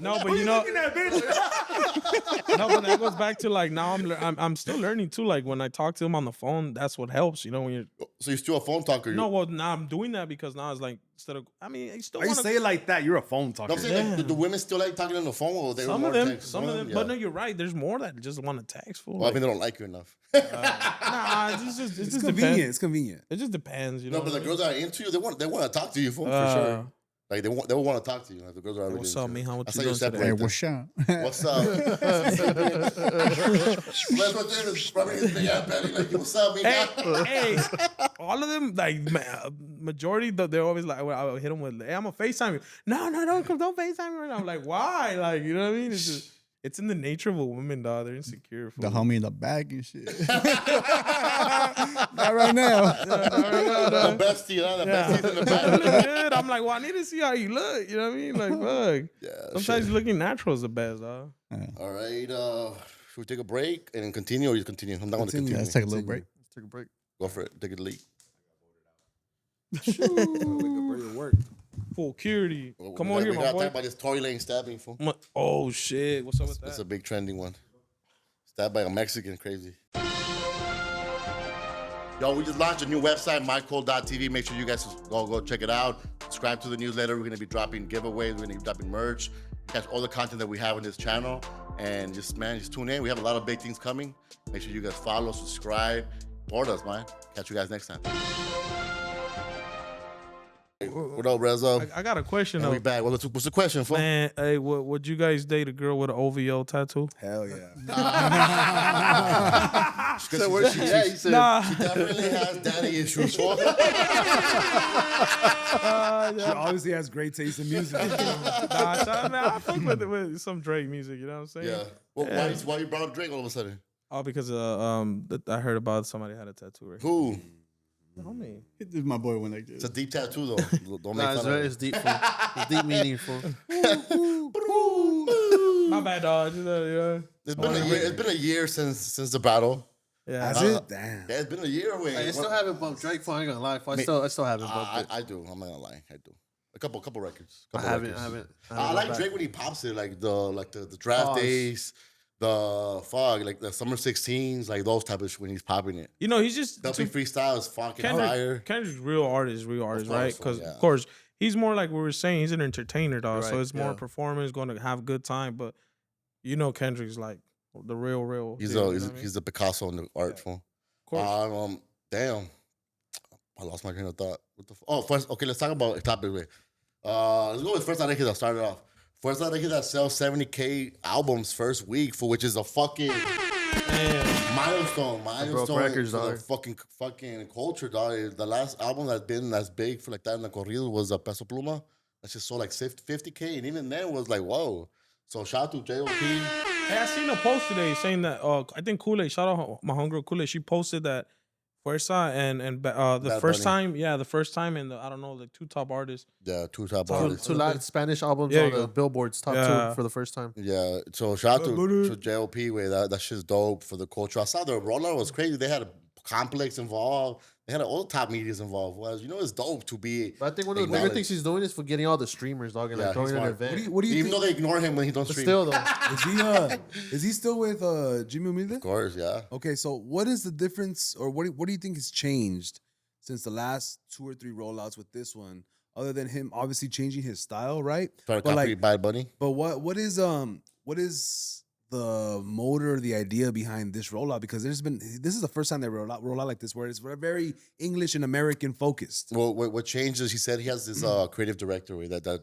No, but What you know, looking at, bitch? no, but that goes back to like now I'm still learning too. Like when I talk to him on the phone, that's what helps. You know, when you're So you're still a phone talker? no, well now I'm doing that because now it's like instead of I mean, I still Why you want say it like that? You're a phone No, talker. I'm saying Yeah. like, do women still like talking on the phone? Or they some more of them, text? some of them. Yeah. But no, you're right. There's more that just want to text for. Well, I mean, they don't like you enough. Nah, it's just It's depends. convenient. It's convenient. It just depends, you know. No, but the girls that are into you, they want to talk to you for Uh, sure. Like they will want to talk to you. Like the girls are really What's into up, you. mijo? What That's you how you doing today? Hey, separate them. what's up? What's up? Let's go there and rubbing his big ass belly. Like, what's up, mija? Hey, all of them, like majority, they're always like, I would hit them with, "Hey, I'm gonna FaceTime you." No, don't FaceTime me right now. I'm like, why? Like, you know what I mean? It's just, it's in the nature of a woman, dog. They're insecure. The fool. homie in the bag and shit. Not right now. The bestie, huh? The Yeah. bestie's in the You back. look good. I'm like, well, I need to see how you look. You know what I mean? Like, fuck. Yeah. Sometimes shit. looking natural is the best, dog. All right. Should we take a break and then continue, or you continue? I'm down to Continue. continue. Let's take a little break. Let's take a break. Go for it. Take it lead. Work. Full security. Well, Come we on gotta- here, we my gotta boy. talk about this Tory Lanez stabbing. Fool. Oh shit! What's up with That's that? a big trending one. Stabbed by a Mexican, crazy. Yo, we just launched a new website, mycold.tv. Make sure you guys go check it out. Subscribe to the newsletter. We're gonna be dropping giveaways. We're gonna be dropping merch. Catch all the content that we have on this channel. And just tune in. We have a lot of big things coming. Make sure you guys follow, subscribe, support us, man. Catch you guys next time. What up, Rezo? I got a question And though. we back. What's the question, fool? Man, hey, would you guys date a girl with an OVO tattoo? Hell yeah. She said, Nah. she definitely has daddy issues. Fool. She obviously has great taste in music. Nah, man, I fuck with some Drake music. You know what I'm saying? Yeah. Well, why you brought up Drake all of a sudden? Oh, because I heard about somebody had a tattoo. Right? Who? Homie. This is my boy one like It's a this. deep tattoo though. Don't make Nah, fun of it. it's deep. It's deep meaningful. My bad, dog. Yeah. It's been a year since the battle. Yeah. That's it? Damn. Yeah, it's been a year away. I still haven't bumped Drake. I ain't gonna lie. I still haven't bumped it. I do. I'm not gonna lie. I do. A couple records. I Couple haven't. records. I I like gone Drake back. when he pops it, like the draft Pause. days, like the summer 16s, like those type of shit when he's popping it. You know, he's just Dumpy freestyle is fucking fire. Kendrick's real artist, course, right? Because yeah. of course he's more like we were saying, he's an entertainer, dog. So Right, it's more yeah. performance, going to have a good time. But you know, Kendrick's like the real. He's thing, you know what I mean? he's the Picasso in the art form. Of course. Damn, I lost my train of thought. What the? First, okay, let's talk about a topic. Let's go with First Arregis that started off. First Arregis that sells 70K albums first week, for which is a fucking milestone records, for the dog. fucking culture, dog. The last album that's been as big for like that in the corrido was Peso Pluma. That just sold like 50K, and even then was like, whoa. So shout out to J.O.P. Hey, I seen a post today saying that I think Kool-Aid, shout out my homegirl Kool-Aid, she posted that Fuerza and the Bad first Bunny. time, the first time in the I don't know, like two top artists. Yeah, two top Two artists. Latin Spanish albums There on you the go. Billboard's top Yeah. two for the first time. Yeah, so shout out Bad Bunny. to J.O.P. Way that shit's dope for the culture. I saw the rollout was crazy. They had a Complex involved. They had all the top medias involved. Well, you know, it's dope to be. But I think one of the bigger acknowledged. things he's doing is for getting all the streamers, dog, and Yeah, like throwing he's an smart. event. What do you Even think? though they ignore him when he don't But stream. still, though, Is he still with Jimmy Humilde? Of course, yeah. Okay, so what is the difference, or what do you think has changed since the last 2 or 3 rollouts with this one, other than him obviously changing his style, right? Trying to But copy like, Bad Bunny. but what is the motor, the idea behind this rollout? Because this is the first time they roll out like this, where it's very English and American focused. Well, what changes? He said he has this creative director that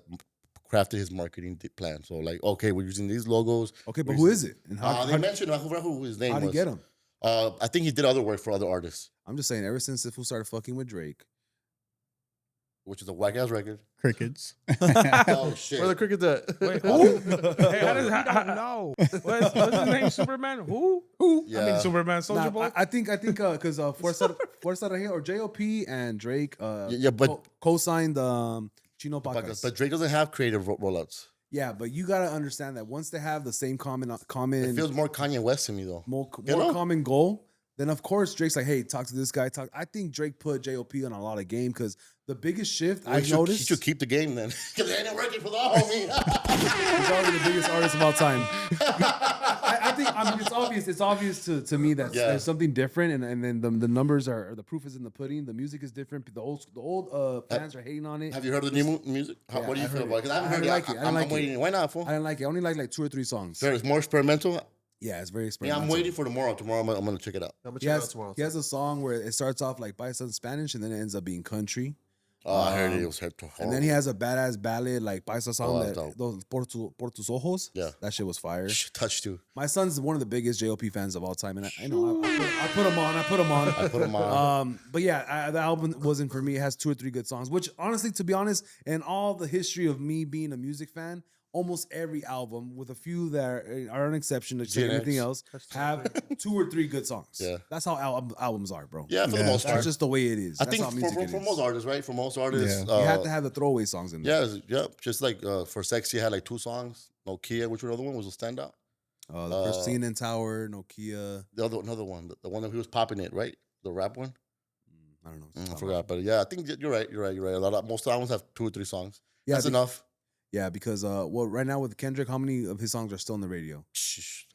crafted his marketing plan. So like, okay, we're using these logos. Okay, but who is it? And They mentioned I forgot who his name how'd was. he get him? I think he did other work for other artists. I'm just saying, ever since the fool started fucking with Drake, which is a whack ass record. Crickets. Oh shit! Where the crickets at? Wait, who? Hey, how does We how, don't know. what's his name? Superman? Who? I Yeah. mean, Superman, Soldier Nah, Boy. I think because Fuerza Regida or JOP and Drake Yeah, but co-signed Chino but Podcast. Drake doesn't have creative rollouts. Yeah, but you gotta understand that once they have the same It feels more Kanye West to me though. more You know? common goal, then of course Drake's like, hey, talk to this guy. I think Drake put JOP on a lot of game because the biggest shift I've He noticed. should keep the game then, because it ain't working for the homie. He's already the biggest artist of all time. I think it's obvious to me that Yeah. there's something different, and then the numbers are the proof is in the pudding. The music is different. The old fans are hating on it. Have you heard of the new music? Yeah, What do you I feel heard about it? Because I haven't I heard it. didn't like it. I didn't I'm like waiting. Why not, fool? I didn't like it. I only like 2 or 3 songs. Sure, it's more experimental. Yeah, it's very Yeah, experimental. I'm waiting for tomorrow. Tomorrow I'm gonna check it out. I'm gonna He check it out has, tomorrow. he has a song where it starts off like by some Spanish and then it ends up being country. Oh, I heard it. It was horrible. And then he has a badass ballad like Paisa song Oh, that that's dope. those por tus ojos. Yeah. That shit was fire. Touch too. My son's one of the biggest JOP fans of all time, and I know I put him on. I put him on. I put him on. But yeah, the album wasn't for me. It has 2 or 3 good songs, which honestly, to be honest, in all the history of me being a music fan, almost every album, with a few that are an exception to Gen X. everything else, have 2 or 3 good songs. Yeah. That's how albums are, bro. Yeah, for the Yeah. most That's part. just the way it is. I That's think how music for is. most artists, right? For most artists, Yeah. You have to have the throwaway songs in there. yeah. Just like for Sexy, had like 2 songs. Nokia, which other one was a standout? The Christine and Tower, Nokia. Another one, the one that he was popping it, right? The rap one. I don't know. I forgot, but yeah, I think you're right. Most albums have 2 or 3 songs. Yeah, That's enough. Yeah, because right now with Kendrick, how many of his songs are still on the radio? Shh.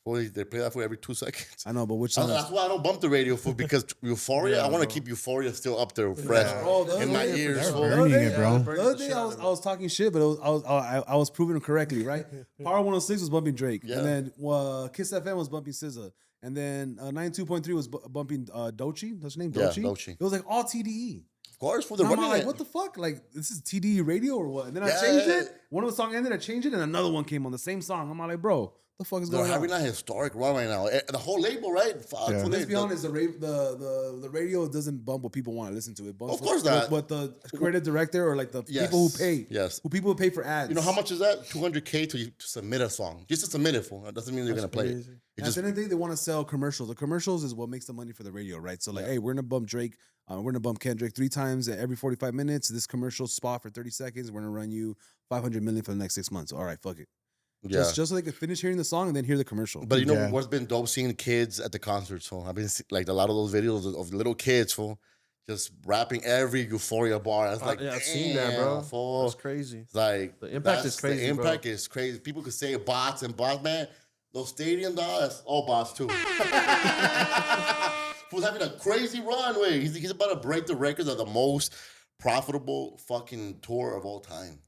Boy, they play that for every 2 seconds. I know, but which song? That's why I don't bump the radio for, because Euphoria. Yeah, I want to bro. keep Euphoria still up there, fresh Bro, the in my other day- ears. They're fool. burning it, bro. The other day I was talking shit, but I was proving it correctly, right? Power 106 was bumping Drake, Yeah. and then Kiss FM was bumping SZA, and then 92.3 was bumping Doechii. That's her name, Yeah, Doechii. Doechii. It was like all TDE. Of course, for the And I'm running like, it. what the fuck? Like, this is TDE radio or what? And then I Yeah. changed it. One of the songs ended, I changed it, and another one came on the same song. I'm like, bro, the fuck is They're going on? having a historic run right now. The whole label, right? Fuck, Yeah. fool, Let's they- be honest, the radio doesn't bump what people want to listen to. It bumps Of course what, not. what the creative director or like the Yes. people who pay. Yes. People who pay for ads. You know how much is that? $200K to submit a song. Just to submit it, fool. That doesn't mean they're gonna play it. crazy. It At just the end of the day, they want to sell commercials. The commercials is what makes the money for the radio, right? So like, hey, we're gonna bump Drake, we're gonna bump Kendrick 3 times every 45 minutes. This commercial spot for 30 seconds. We're gonna run you 500 million for the next 6 months. All right, fuck it. yeah. Just so they can finish hearing the song and then hear the commercial. But you know Yeah. what's been dope? Seeing kids at the concerts. So I've been like a lot of those videos of little kids, fool, just rapping every Euphoria bar. I was like, yeah, I've seen that, bro. damn, fool. That's crazy. Like The impact is that's- crazy, The bro. impact is crazy. People could say bots and bots, man. Those stadium dogs, that's all bots too. Who's having a crazy run? Wait, he's about to break the record of the most profitable fucking tour of all time.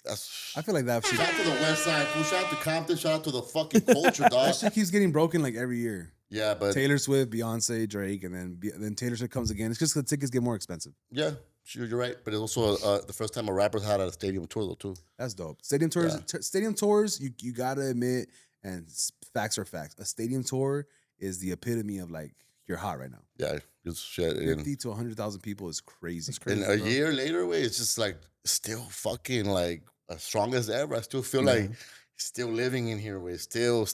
That's I feel like that shit, shout out to the West Side, fool. Shout out to Compton. Shout out to the fucking culture, that dog. shit keeps getting broken like every year. Yeah, but Taylor Swift, Beyonce, Drake, and then Taylor Swift comes again. It's just the tickets get more expensive. yeah, sure, you're right. But it's also the first time a rapper had a stadium tour though too. That's dope. Stadium tours, Yeah. stadium tours. You gotta admit, and facts are facts. A stadium tour is the epitome of like you're hot right now. Yeah, just shit. 50 to 100,000 people is crazy. And a year later, wait, it's just like still fucking like as strong as ever. I still feel like still living in here. Way still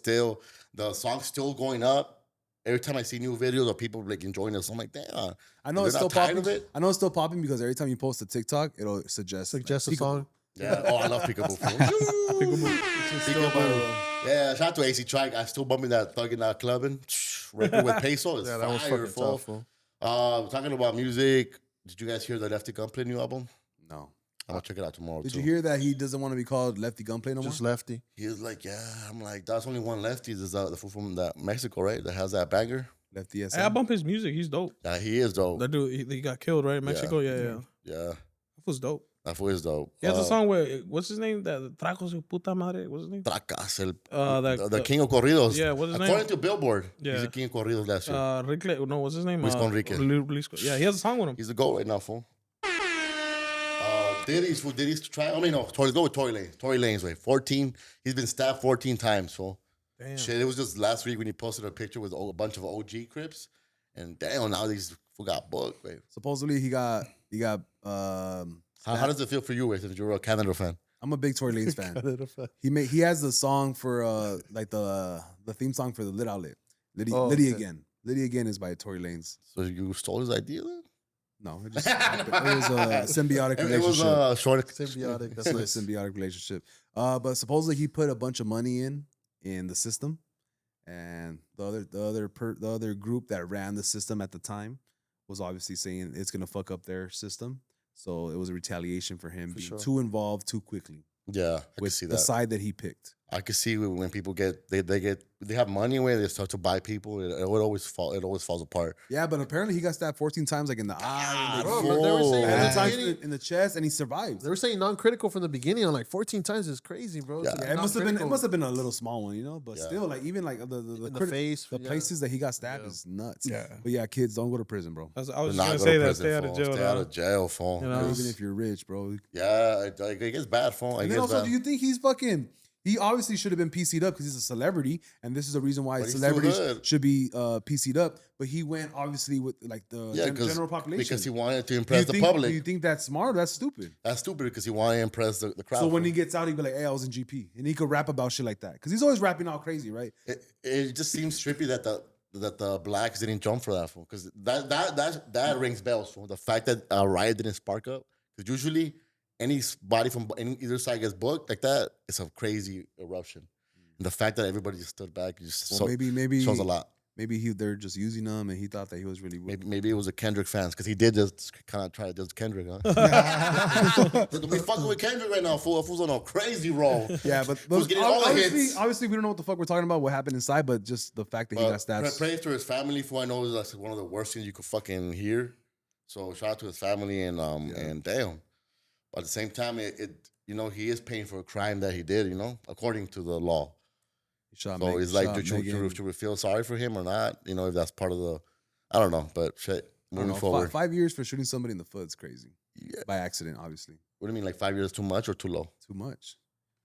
the song's still going up. Every time I see new videos of people like enjoying this, I'm like, damn. I know They're it's still not tired popping. of it? I know it's still popping because every time you post a TikTok, it'll suggest A peekaboo. song. Yeah. Oh, I love Peekaboo. fool. It's still Peekaboo. viral. Yeah, shout out to AC Track. I still bumping that Thuggin' Out Clubbing. Record with Peso. It's Yeah, that was fire, fucking fool. tough, fool. Talking about music. Did you guys hear the Lefty Gunplay new album? No. I'm gonna check it out tomorrow Did too. you hear that he doesn't want to be called Lefty Gunplay no more? Just lefty. He was like, yeah. I'm like, that's only one Lefty. Is the fool from that Mexico, right? That has that banger. Lefty SM. Hey, I bump his music. He's dope. Yeah, he is dope. That dude, he got killed, right? In Mexico? Yeah. Yeah, That was dope. that fool is dope. He has a song where, what's his name? That Trajo su puta madre. What's his name? Tracas, The the king of corridos. Yeah, what's his name? According to Billboard, he's Yeah. the king of corridos last year. No, what's his name? Luis Conrique. Yeah, he has a song with him. He's the GOAT right now, fool. Diddy's try. I mean, no, Tory, go with Tory Lanez. Tory Lanez, way 14. He's been stabbed 14 times, fool. Damn. Shit, it was just last week when he posted a picture with a bunch of OG Crips, and damn, now these fool got booked, babe. Supposedly he got How does it feel for you, if you're a Canada fan? I'm a big Tory Lanez fan. Canada fan. He has the song for like the theme song for the Lit Outlet. Liddy, Oh, Liddy okay. again. Liddy again is by Tory Lanez. So you stole his idea then? No, it was a symbiotic It was relationship. a short. Symbiotic. That's It's nice. a symbiotic relationship. But supposedly he put a bunch of money in the system, and the other group that ran the system at the time was obviously saying it's gonna fuck up their system. So it was a retaliation for him For being sure. too involved too quickly Yeah, I can with see the that. side that he picked. I can see when people they have money where they start to buy people. It always falls apart. Yeah, but apparently he got stabbed 14 times, like in the eye, God, in Bro, the, but they were saying and at the the times beginning- in the chest, and he survived. They were saying non-critical from the beginning on like 14 times is crazy, bro. It's Yeah. like Yeah, it non-critical must have been a little small one, but Yeah. still, like even like the in the criti- face. the yeah. places that he got stabbed Yeah. is nuts. Yeah. But yeah, kids, don't go to prison, bro. I was Do just not gonna go say to that. prison, Stay out of fool. jail. Stay out dog. of jail, phone. You know? Even if you're rich, bro. Yeah, it gets bad, phone. It And then gets also, bad. do you think he's fucking? He obviously should have been PC'd up because he's a celebrity, and this is the reason why But he's still celebrities good. should be PC'd up. But he went obviously with like the Yeah, general population because he wanted to Do you impress the think- public. Do you think that's smart or that's stupid? That's stupid because he wanted to impress the crowd. So when he fool. gets out, he'd be like, "Hey, I was in GP," and he could rap about shit like that because he's always rapping all crazy, right? it just seems trippy that the blacks didn't jump for that, fool. Because that rings bells, fool. The fact that a riot didn't spark up, because usually anybody from either side gets booked like that, it's a crazy eruption. And the fact that everybody just stood back just Well, maybe shows a lot. Maybe they're just using him, and he thought that he was really. Maybe it was the Kendrick fans because he did just kind of try to do Kendrick, huh? We fucking with Kendrick right now, fool. Fool's on a crazy roll. Yeah, but Who's getting all the hits? obviously, we don't know what the fuck we're talking about, what happened inside, but just the fact that he got stabbed. Praise to his family, for I know is like one of the worst things you could fucking hear. So shout out to his family and damn. But at the same time, he is paying for a crime that he did, according to the law. Shot So Meg- it's like, shot Megan. should we feel sorry for him or not? If that's part of the, I don't know, but shit. I don't Moving know, forward, 5 years for shooting somebody in the foot is crazy. Yeah. By accident, obviously. What do you mean, like 5 years too much or too low? Too much.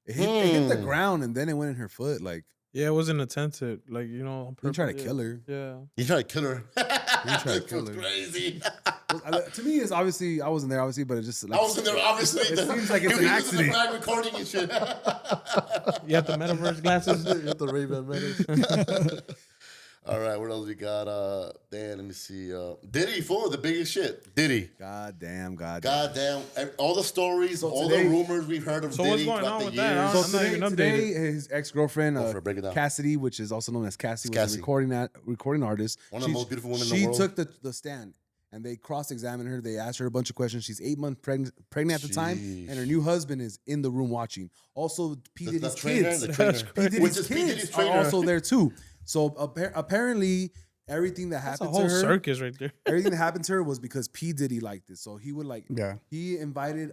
It hit the ground and then it went in her foot. Like, Yeah, it wasn't intended. Like, he didn't try to kill her. Yeah. He tried to kill her. He tried to This kill was her. crazy. To me, it's obviously, I wasn't there, obviously, but it just like. I was in there, obviously. It seems like it's He an was in the accident. back recording and shit. You have the metaverse glasses. You got the Ray-Ban menace. All right, what else we got? Dan, let me see. Diddy, the biggest shit. Diddy. Goddamn. Goddamn. All the stories, So all today- the rumors we've heard of So Diddy what's going throughout on the with years. that? I So I'm not even today, updated. his ex-girlfriend, Go for it, break it down. Cassidy, which is also known as Cassie, was Cassie. a recording artist. One of the most beautiful women in the She world. took the stand, and they cross-examined her. They asked her a bunch of questions. She's 8 months pregnant at the time, and her Sheesh. new husband is in the room watching. Also, P. The Diddy's trainer, kids. the trainer. P. Which Diddy's is P. Diddy's kids are trainer. also there too. So apparently, everything that That's a happened to whole her, circus right there. everything that happened to her was because P. Diddy liked it. So he would Yeah. he invited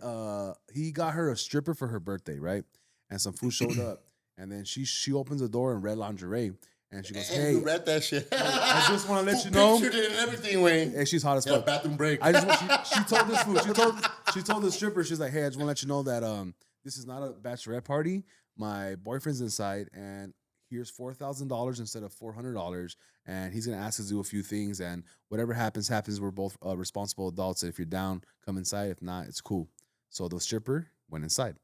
he got her a stripper for her birthday, right? And some food showed up. And then she opens the door in red lingerie and she goes, And "Hey, you read that shit. I just wanna let Fool you know- pictured it and everything, Wayne. hey, she's hot as Yeah, fuck." bathroom break. I just want, she told this fool, she told the stripper, she's like, "Hey, I just want to let you know that this is not a bachelorette party. My boyfriend's inside and here's $4,000 instead of $400, and he's gonna ask us to do a few things, and whatever happens. We're both responsible adults. And if you're down, come inside. If not, it's cool." So the stripper went inside,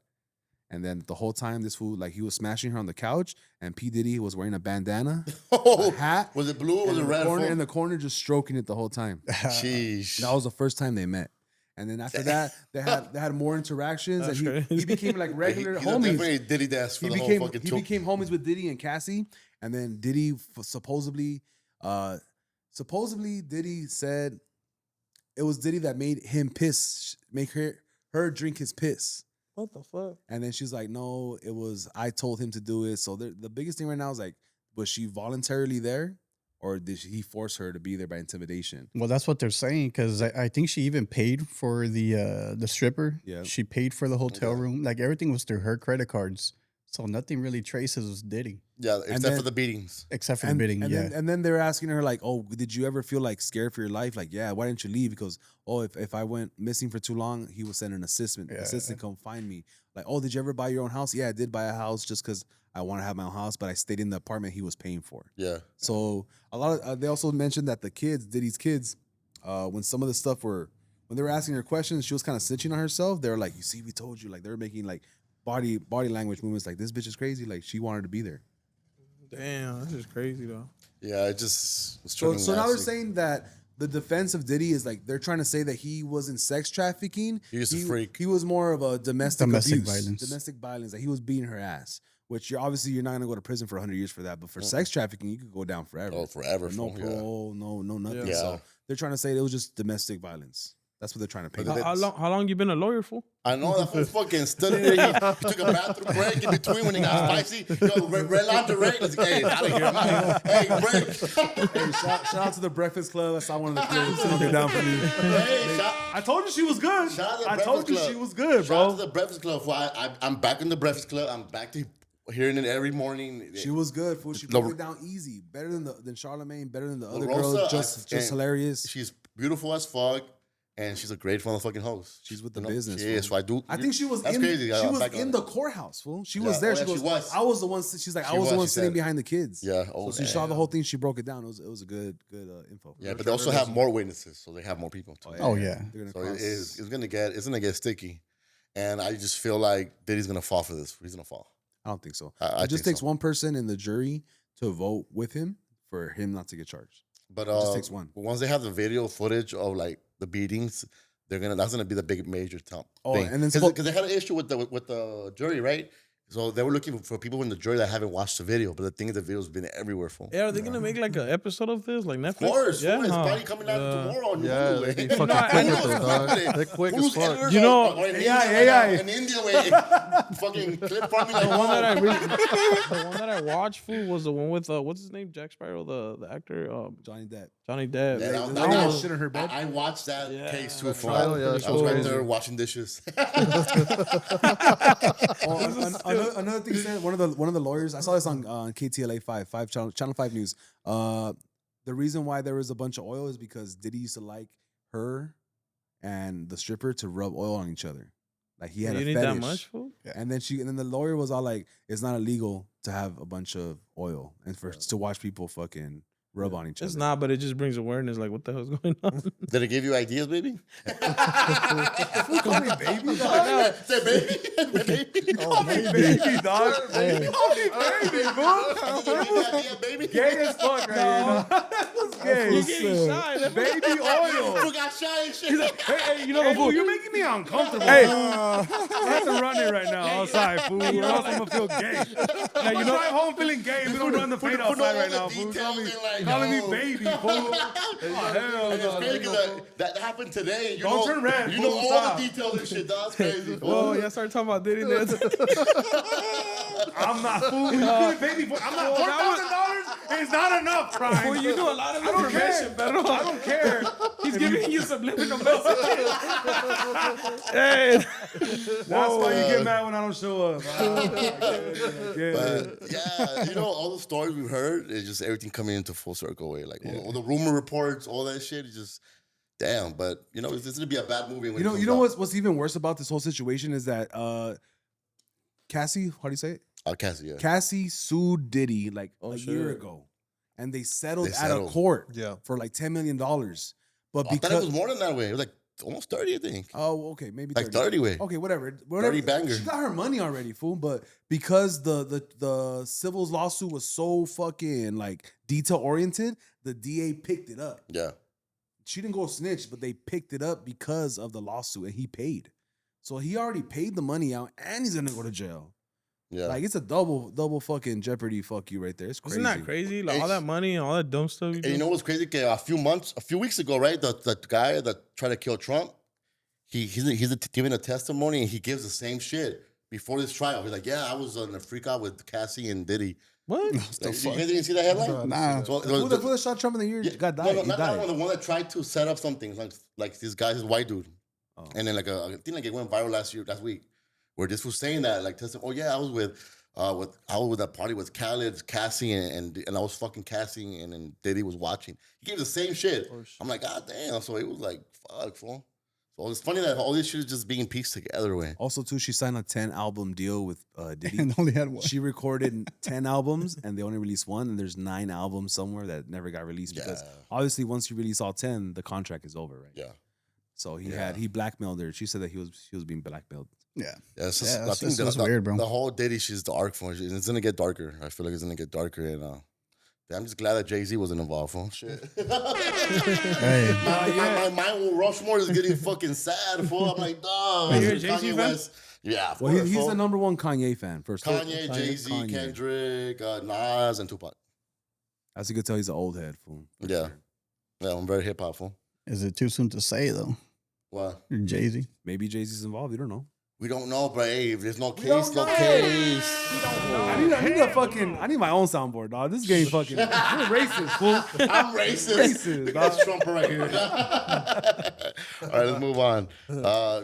and then the whole time this fool, like, he was smashing her on the couch, and P. Diddy was wearing a bandana, a hat, Was it blue or was and it red? in the corner, just stroking it the whole time. Sheesh. That was the first time they met. And then after that, they had more interactions, That's and he crazy. became like regular He's homies. definitely Diddy dance for He the became whole fucking he tour. became homies with Diddy and Cassie, and then Diddy supposedly Diddy said it was Diddy that made him make her drink his piss. What the fuck? And then she's like, "No, it was I told him to do it." So the biggest thing right now is like, was she voluntarily there, or did he force her to be there by intimidation? Well, that's what they're saying because I think she even paid for the stripper. Yeah. She paid for the hotel Okay. room. Like everything was through her credit cards. So nothing really traces Diddy Yeah, except then- for the beatings. except for the bidding. Yeah. Then they're asking her like, "Oh, did you ever feel like scared for your life? Like, yeah, why didn't you leave?" Because, "Oh, if I went missing for too long, he would send an assistant come find me." Like, "Oh, did you ever buy your own house?" "Yeah, I did buy a house just because I want to have my own house, but I stayed in the apartment he was paying for." Yeah. So a lot of they also mentioned that the kids, Diddy's kids, when some of the stuff were when they were asking her questions, she was kind of snitching on herself. They were like, "You see, we told you." Like they were making like body language movements. Like this bitch is crazy. Like she wanted to be there. Damn, this is crazy though. Yeah, it just was So, turning so now they're nasty. saying that the defense of Diddy is like they're trying to say that he wasn't sex trafficking. He was a freak. He was more of a domestic Domestic abuse, violence. domestic violence. That he was beating her ass. Which you're obviously not gonna go to prison for 100 years for that. But for sex trafficking, you could go down forever. Oh, forever. No fool, yeah. parole, no nothing. Yeah. So they're trying to say it was just domestic violence. That's what they're trying to paint. But it How as. long you been a lawyer for? I know that fool fucking studied there. He took a bathroom break in between when he got spicy. Yo, red lingerie. Let's get out of here, man. Hey, break. Hey, shout out to the Breakfast Club. I saw one of the clips. Don't get down for me. Hey, I told you she was good. shout out to the I Breakfast told you Club. she was good, Shout out to bro. the Breakfast Club. Fool. I'm back in the Breakfast Club. I'm back to hearing it every morning. She was good, fool. She La- broke it down easy. Better than Charlamagne, better than the other Rosa, girls. Just and hilarious. She's beautiful as fuck. And she's a great motherfucking host. She's with the You know? business, She is. fool. So I do. I think she was That's in. crazy. She I'm was back on in it. the courthouse, fool. She Yeah. was there. Oh, she yeah, goes. she was. I was the one. She's like, I She was the was, one she sitting said. behind the kids. Yeah. So Oh, she saw the whole thing. She broke it down. It was a good info. Yeah, but they also have more witnesses, so they have more people. Too. Oh, yeah. They're gonna So cross- it's gonna get sticky, and I just feel like Diddy's gonna fall for this. He's gonna fall. I don't think so. I It just think takes so. one person in the jury to vote with him for him not to get charged. But just takes one. Once they have the video footage of like the beatings, that's gonna be the big major thing. And then Because they had an issue with the jury, right? So they were looking for people in the jury that haven't watched the video, but the thing is, the video's been everywhere for. Yeah, are they gonna make like an episode of this, like Netflix? Of course, yeah, it's huh? probably coming out tomorrow on Yeah, Hulu, they eh? be fucking I quick know with it's those, dog. They're quick as Hulu's fuck. editors You know- are in AI. In India, way fucking clip farming like The one that I wow. really, the one that I watched, fool, was the one with what's his name, Jack Sparrow, the actor, Johnny Depp. Johnny Depp. Yeah, They that got was- shit in her bed. I watched that Yeah, case too. that For trial, yeah, I that was right crazy. there washing dishes. Another thing said one of the lawyers. I saw this on KTLA 5 Channel 5 News. The reason why there was a bunch of oil is because Diddy used to like her and the stripper to rub oil on each other. Like he had You a need fetish. that much, fool? And then the lawyer was all like, "It's not illegal to have a bunch of oil and to watch people fucking rub on each It's other." not, but it just brings awareness. Like, what the hell's going on? Did it give you ideas, baby? Who called me baby? Say baby, baby. Call me baby, dog. Call me baby, bro. Baby. Gay as fuck right here. That's gay. You're getting shy. That Baby oil. You got shy and shit. Hey, you know, Hey, fool, fool, you're making me uncomfortable. Hey. I have to run it right now outside, fool. Or else I'm gonna feel gay. Now you drive home feeling gay. If we don't run the fade outside right now, fool. Calling me baby, fool. Oh, hell And it's no. crazy because that happened today. You Don't know, turn red, You know fool. all Stop. the details and shit. That's crazy. oh, yeah, started talking about Diddy. I'm not fool. You give me baby. I'm not $4,000 is not enough, Prime. Well, you know a lot of I don't information, care. but I don't care. he's giving you subliminal messages. Hey, That's why you get mad when I don't show up. But yeah, you know, all the stories we've heard, it's just everything coming into full circle way. Like all the rumor reports, all that shit is just damn. But you know, this is gonna be a bad movie. When You know what's even worse about this whole situation is that Cassie, how do you say it? Cassie, yeah. Cassie sued Diddy like a shit. year ago, and they settled They out of settled. court Yeah. for for like $10 million. But I thought it because was more than that way. It was like almost 30, I think. oh, okay, maybe Like 30 way. Okay, whatever. 30 banger. She got her money already, fool. But because the civil's lawsuit was so fucking like detail oriented, the DA picked it up. Yeah. She didn't go snitch, but they picked it up because of the lawsuit, and he paid. So he already paid the money out, and he's gonna go to jail. Yeah. Like it's a double fucking jeopardy. Fuck you right there. It's crazy. isn't that crazy? Like all that money and all that dumb stuff. And you know what's crazy? Okay, a few weeks ago, right? The guy that tried to kill Trump, he's giving a testimony and he gives the same shit before this trial. He's like, yeah, I was on a freak out with Cassie and Diddy. What? Like, you guys didn't see that headline? Nah. So, Who the shot Trump in the year? yeah, Got died. No, He not that died. one. The one that tried to set up something like this guy, this white dude, and then I think like it went viral last week, where this was saying that like, oh yeah, I was with that party with Khaled, Cassie, and I was fucking Cassie, and then Diddy was watching. He gave the same shit. I'm like, god damn. So it was like, fuck, fool. So it's funny that all this shit is just being pieced together. Way. Also, too, she signed a 10-album deal with Diddy. and only had one. She recorded 10 albums, and they only released one, and there's 9 albums somewhere that never got released because Yeah. obviously once you release all 10, the contract is over, right? Yeah. So he blackmailed her. She said that he was being blackmailed. Yeah. Yeah, it's just, Yeah, I that's think just weird, bro. The whole Diddy shit's dark for him. It's gonna get darker. I feel like it's gonna get darker, and I'm just glad that Jay-Z wasn't involved. Fool. Shit. Hey. my Mount Rushmore is getting fucking sad. Fool. I'm like, dog. Are you a Jay-Z fan? West. Yeah, of Well, course, he's fool. the number one Kanye fan. First, Kanye, Jay-Z, Kanye. Kendrick, Nas, and Tupac. As you could tell, he's an old head fool. for Yeah. sure. Yeah, I'm very hip hop. Fool. Is it too soon to say though? What? You're Jay-Z. Maybe Jay-Z's involved. You don't know. We don't know, but hey, if there's no don't case, no know. case. I need my own soundboard, dog. This game fucking you're racist, fool. I'm racist. Racist, Look at this Trumper right here. All right, let's move on.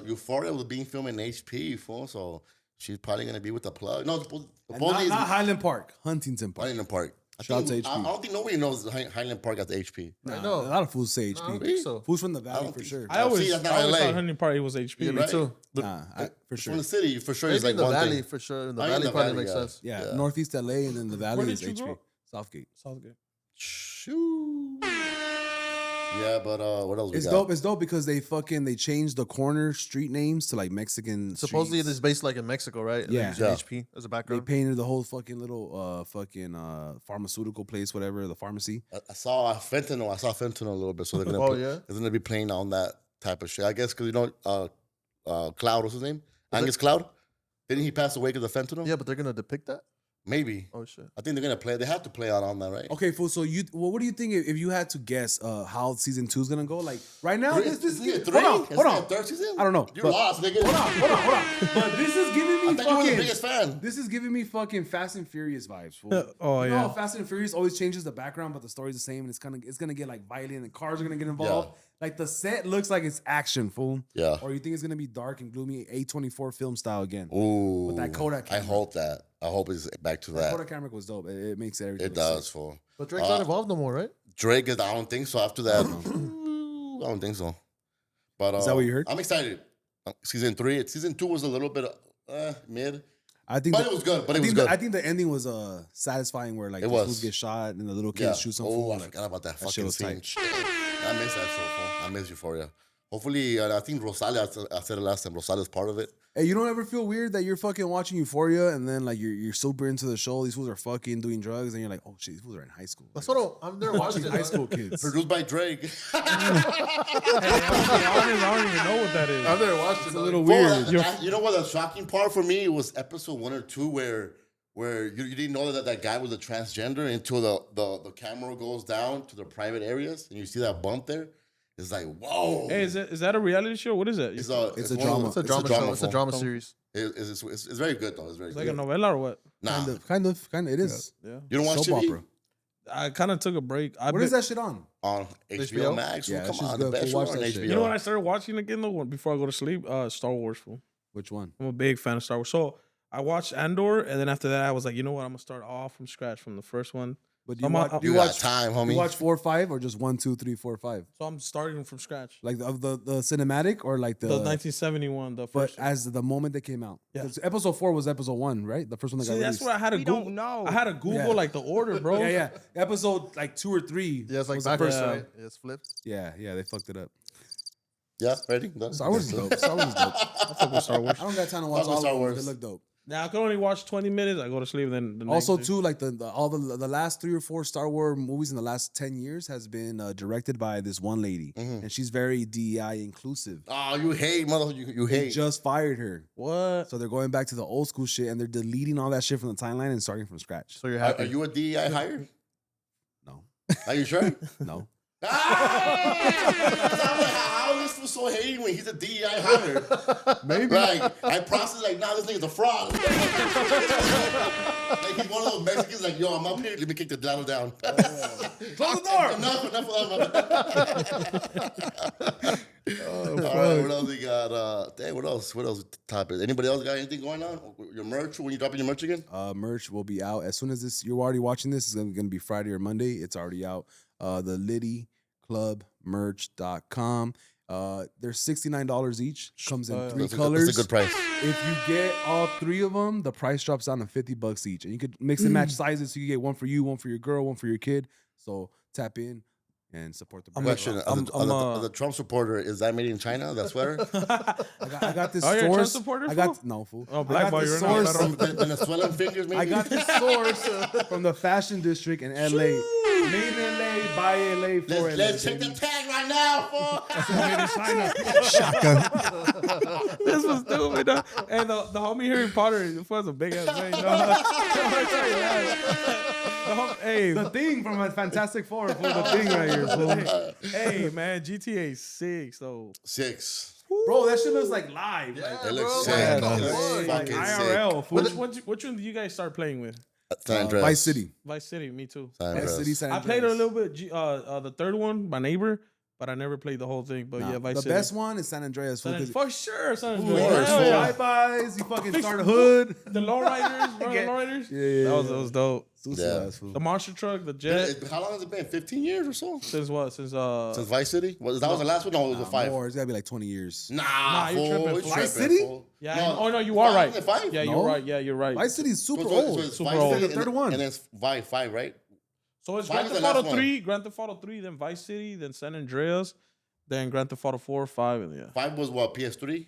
Euphoria was being filmed in HP, fool, so she's probably gonna be with the plug. No, the Not Highland Park, Huntington Park. Highland Park. Shout out to HP. I don't think nobody knows Highland Park at the HP. I A know. lot of fools say No, I HP. don't think so. Fools from the I valley don't for think- sure. I always, that's not I always LA. thought Hunting Party was HP. You're Me right. too. Nah, for sure. From the city, for sure, Maybe it's like in the one valley thing. for sure. In the Oh, in valley the probably valley, makes yeah. sense. Yeah, Northeast LA and then the valley did is you grow HP. up? Southgate. Sounds good. Shoo. Yeah, but what else It's we got? dope. It's dope because they changed the corner street names to like Mexican. Supposedly it streets. is based like in Mexico, right? And Yeah. they're using Yeah. HP as a They background. painted the whole fucking little pharmaceutical place, whatever, the pharmacy. I saw fentanyl. I saw fentanyl a little bit, so they're gonna. Oh, yeah? They're gonna be playing on that type of shit. I guess because Cloud, what's his name? Angus Cloud. Didn't he pass away because of fentanyl? Yeah, but they're gonna depict that. Maybe. Oh shit. I think they're gonna play. They have to play out on that, right? Okay, fool. So what do you think if you had to guess how season 2 is gonna go? Like right now, this Isn't it hold on, three? hold Isn't on. it third season? I don't know. You're but- lost, nigga. Hold on. But this is giving I me thought you were the fucking. biggest fan. This is giving me fucking Fast and Furious vibes, fool. Oh, You know yeah. how Fast and Furious always changes the background, but the story's the same, and it's gonna get like violent, and cars are gonna get involved. Yeah. Like the set looks like it's action, fool. Yeah. Or you think it's gonna be dark and gloomy, A24 film style again? Ooh. With that Kodak I camera. hope that. I hope it's back to That that. Kodak camera was dope. It makes everything. It look does, sick. fool. But Drake's not involved no more, right? Drake is. I don't think so. After that, I don't think so. But Is that what you heard? I'm excited. Season 3. Season 2 was a little bit mid, I think, but it was good. But it was I good. think the ending was satisfying, where like It the was. fools get shot and the little Yeah. kids shoot some Oh, fool. I Like, forgot about that that shit fucking was scene. tight. Shit. I miss that show, fool. I miss Euphoria. Hopefully, I think Rosalia. I said it last time. Rosalia's part of it. Hey, you don't ever feel weird that you're fucking watching Euphoria and then like you're super into the show. These fools are fucking doing drugs, and you're like, oh shit, these fools are in high school. That's what I've never watched it. High school kids. Produced by Drake. I don't even know what that is. I've never watched it. It's a little Well, weird. you know what? The shocking part for me was episode 1 or 2 where you didn't know that guy was a transgender until the camera goes down to the private areas and you see that bump there. It's like, whoa. Hey, is that a reality show? What is it? It's It's a one of drama. the- It's a drama show. It's a fool. drama series. It's very good though. It's very It's like good. a novella or what? Nah, Kind of. It is. Yeah. you don't watch Soap TV opera. I kind of took a break. What is that shit on? on HBO HBO? Max. Yeah, Well, that come shit's on, good. the best Go watch show on that HBO. shit. You know what I started watching again though before I go to sleep? Star Wars. Fool. Which one? I'm a big fan of Star Wars. So I watched Andor, and then after that, I was like, you know what? I'm gonna start all from scratch from the first one. But I'm watch, on- You you got watch time, homie. you watch 4, 5, or just 1, 2, 3, 4, 5? So I'm starting from scratch. Like the cinematic or like The 1971, the but first. one. as the moment they came out. Yeah. 'Cause episode 4 was episode 1, right? The first one that See, got that's released. where I had to We Google. don't know. I had to Google Yeah. like the order, bro. Yeah. Episode like 2 or 3. Yeah, it's like was the backwards, first- right? It's flipped. Yeah, they fucked it up. Yeah, ready? Done? Star Wars is dope. Star Wars is dope. I fuck with Star Wars. I don't got time to watch Fuck with all Star of them. Wars. They look dope. Now I can only watch 20 minutes. I go to sleep. Then the Also, next day. too, like the last 3 or 4 Star Wars movies in the last 10 years has been directed by this one lady, and she's very DEI inclusive. Oh, you hate, mother. You They hate. just fired her, What? so they're going back to the old school shit, and they're deleting all that shit from the timeline and starting from scratch. So you're Are happy. you a DEI hire? No, Are you sure? no. How is this fool so hating when he's a DEI hire? Maybe. Like, I process like, nah, this nigga's a fraud. Like, he's one of those Mexicans like, yo, I'm up here, let me kick the ladder down. Close the door. Enough of that. All right, what else we got? Hey, what else? What else topic? Anybody else got anything going on? Your merch? When you dropping your merch again? Merch will be out as soon as this. You're already watching this. It's going to be Friday or Monday. It's already out. The Liddy Club merch.com. They're $69 each. Comes in 3 colors. That's a good price. If you get all 3 of them, the price drops down to $50 each, and you could mix and match sizes. So you get one for you, one for your girl, one for your kid. So tap in, and support the I'm brand. Question: I'm- as a Trump supporter, is that made in China? That sweater? I got this Oh, you're a Trump source. supporter, I got fool? no fool. Oh, I black got boy, the you're not. source. From Venezuelan fingers, maybe. I got the source from the fashion district in LA. Made in LA, by LA, for LA. Let's check the baby. tag right now, fool. This was stupid. Though. And the homie Harry Potter was a big ass man. Hey, The thing from a Fantastic Four, fool. The thing right here, fool. hey, man, GTA 6. So 6. Bro, that shit looks like live. Like, It looks bro, sick. yeah, It no, looks like fucking IRL, fool. which one do you guys start playing with? sick. San Andreas. Vice City. Vice City, me too. San Vice Andreas. City, San I played a Andreas. little bit. The third one, my neighbor, but I never played the whole thing. But Nah, yeah, Vice the City. best one is San Andreas, fool. San 'cause For sure, San Ooh, Andreas. course, Hell yeah. drive-bys, you fucking start a hood. The lowriders, bro, the lowriders. Yeah. That was dope. Sucio Yeah. ass, fool. The monster truck, the jet. How long has it been? 15 years or so? Since what? Since Since Vice City? That was the last one? No, it was a 5. More, it's gotta be like 20 years. Nah, you're fool. tripping, You're fool. Vice tripping, City? fool. Yeah. No, Oh no, you are right. Isn't it 5? Yeah, No. you're right. Yeah, you're right. Vice City's super So old. it's Super Vice old. City The third one. And then it's 5, right? So it's 5 Grand is Theft the Auto last one. 3, Grand Theft Auto 3, then Vice City, then San Andreas, then Grand Theft Auto 4, 5, and yeah. 5 was what, PS3?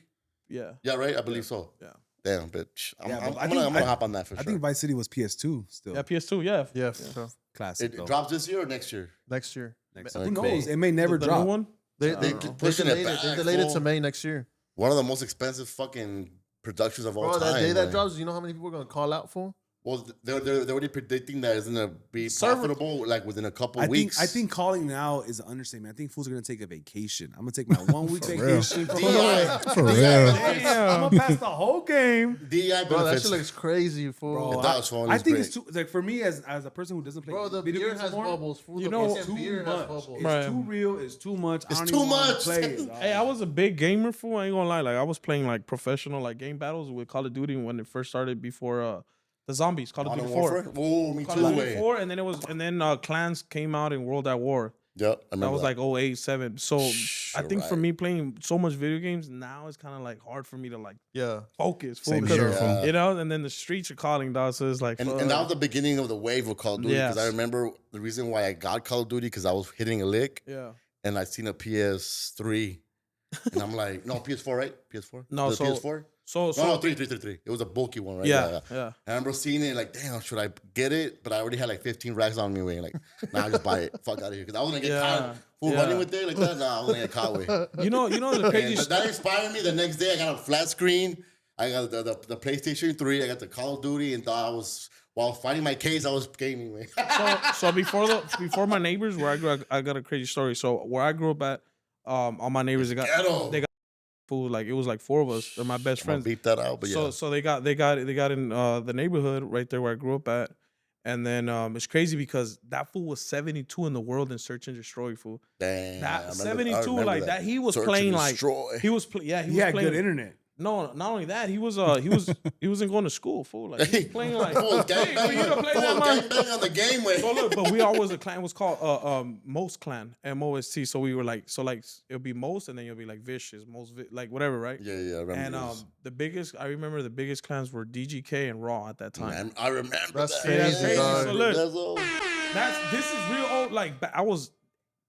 Yeah. Yeah, right? I believe so. Yeah. Damn, bitch. I'm, Yeah, I'm, but I'm gonna hop on that for I sure. think Vice City was PS2 still. Yeah, PS2, yeah. Yeah, so Classic. It though. drops this year or next year? next year. Next, Okay. who knows? It may never The drop. new one? They pushing it delayed back, They delayed it to fool. May next year. One of the most expensive fucking productions of all Bro, time. that day that man. drops, you know how many people are gonna call out for? Well, they're already predicting that it's gonna be Server- profitable like within a couple I weeks. think calling now is an understatement. I think fools are gonna take a vacation. I'm gonna take my 1 week real. vacation. From DI, For real. Damn, I'm gonna pass the whole game. DI Bro, that benefits. shit looks crazy, fool. Bro, It does, fool. I It's think great. it's too like for me as a person who doesn't play. Bro, the video beer games has anymore, bubbles. Fool. You The know, fucking too beer much. has bubbles. It's Right. too real. It's too much. It's I don't too even wanna much. Play it, dog. Hey, I was a big gamer fool. I ain't gonna lie. Like I was playing like professional like game battles with Call of Duty when it first started before the zombies, Call of Modern Duty 4. Warfare? Oh, me Call too. of Duty eh. 4, and then clans came out in World at War. Yep, I That remember was like 08, 7. So Shh, I think for right. me playing so much video games now it's kind of like hard for me to like Yeah. focus. Fool, Same because, here, fool. You know, and then the streets are calling, dog. So it's like, And fuck. that was the beginning of the wave of Call of Duty because I Yes. remember the reason why I got Call of Duty because I was hitting a lick yeah. and I seen a PS3 and I'm like, no, PS4, right? PS4? No, the so- PS4? So No, 3. It was a bulky one, right? yeah. And I remember seeing it like, damn, should I get it? But I already had like 15 racks on me. Way like, nah, just buy it. Fuck out of here. Because I was gonna get Yeah, caught. Full yeah. running with it like that. Nah, I was gonna get caught with. You know the And crazy. that inspired me. The next day, I got a flat screen. I got the PlayStation 3. I got the Call of Duty, and thought I was while fighting my case, I was gaming. Man. So before my neighbors, where I grew up, I got a crazy story. So where I grew up at, all my neighbors they got food. Like it was like 4 of us. They're my best I'm gonna friends. beep that out, but yeah. So they got in the neighborhood right there where I grew up at. And then it's crazy because that fool was 72 in the world in Search and Destroy, fool. Damn, I That remember- 72 I remember like that. He was Search playing and like Destroy. he was He was had playing good internet. No, not only that, he wasn't going to school, fool. Like he was playing like Full hey, for you to play that, man. gangbang on the game way. So look, but we always a clan. It was called Most Clan, MOST. So we were like, it'll be Most, and then you'll be like Vicious, like whatever, right? Yeah, I remember. And this. I remember the biggest clans were DGK and Raw at that time. Man, I remember That's that. crazy, Yeah, dog. so look, That's all. this is real old. Like I was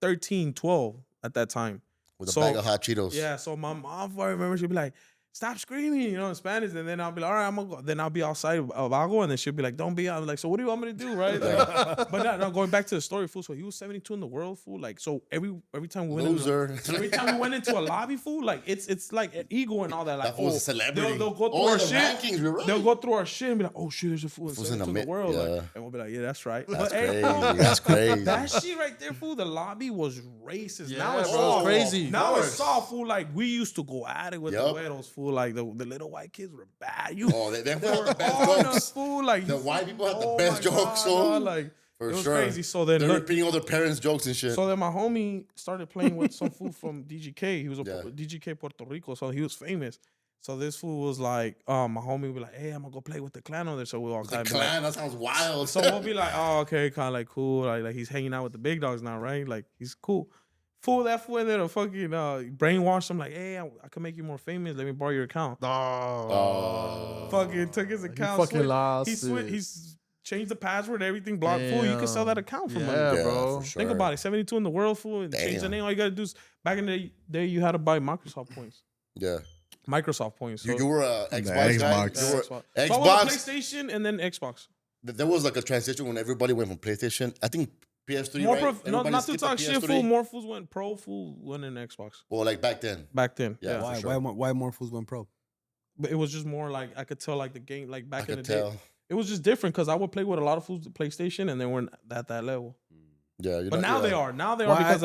13, 12 at that time. With a So- bag of hot Cheetos. Yeah, so my mom, I remember she'd be like, "Stop screaming," you know, in Spanish, and then I'll be like, "All right, I'm gonna go." Then I'll be outside of Agua, and then she'll be like, "Don't be out." I'm like, "So what do you want me to do, right?" Like, but no, going back to the story, fool. So he was 72 in the world, fool. Like, so every time we went Loser. every time we went into a lobby, fool, like it's like an ego and all that. Like, That fool's a celebrity. They'll go through Oh, our the shit. rankings, you're right. They'll go through our shit and be like, "Oh shit, there's a fool in Fool's in 72 in the the world," like, yeah. and we'll be like, "Yeah, that's right." That's But, hey, crazy. fool, That's crazy. that shit right there, fool. The lobby was racist. Yeah, Now it's bro, soft. crazy. Now it's soft, fool. Like we used to go at it with the Yup. widows, fool. Like the little white kids were bad. Oh, they They have were the best on jokes. us, fool. Like The white people have the oh best my jokes, God, fool. dog, like For it was sure. crazy. So then, They're look, repeating all their parents' jokes and shit. so then my homie started playing with some fool from DGK. He was a Yeah. DGK Puerto Rico, so he was famous. So this fool was like, my homie would be like, "Hey, I'm gonna go play with the clan on there." So we all the kind of be like, clan, that sounds wild. so we'll be like, "Oh, okay, kind of like cool." Like he's hanging out with the big dogs now, right? Like he's cool. Fool that fool in there to fucking brainwash him. Like, "Hey, I can make you more famous. Let me borrow your account." No. Fucking took his account. fucking lost He it. he's change the password, everything, block, fool. You can sell that account for money. Yeah, bro. for sure. Think about it. 72 in the world, fool, and change the Damn. name. All you gotta do is back in the day, you had to buy Microsoft points. Yeah. Microsoft points. So, You were a The Xbox guy. Xbox. You yeah, were Xbox. So I went Xbox. to PlayStation and then Xbox. There was like a transition when everybody went from PlayStation. I think PS3. More right? Everybody not to skipped talk the shit, PS3. fool. More fools went pro, fool went in Xbox. Well, like back then. Back then, Yeah, yeah. for sure. Why more fools went pro? But it was just more like I could tell like the game, like back I in the could day. tell. It was just different because I would play with a lot of fools at PlayStation and they weren't at that level. Yeah, But now they are. Now they are Well, because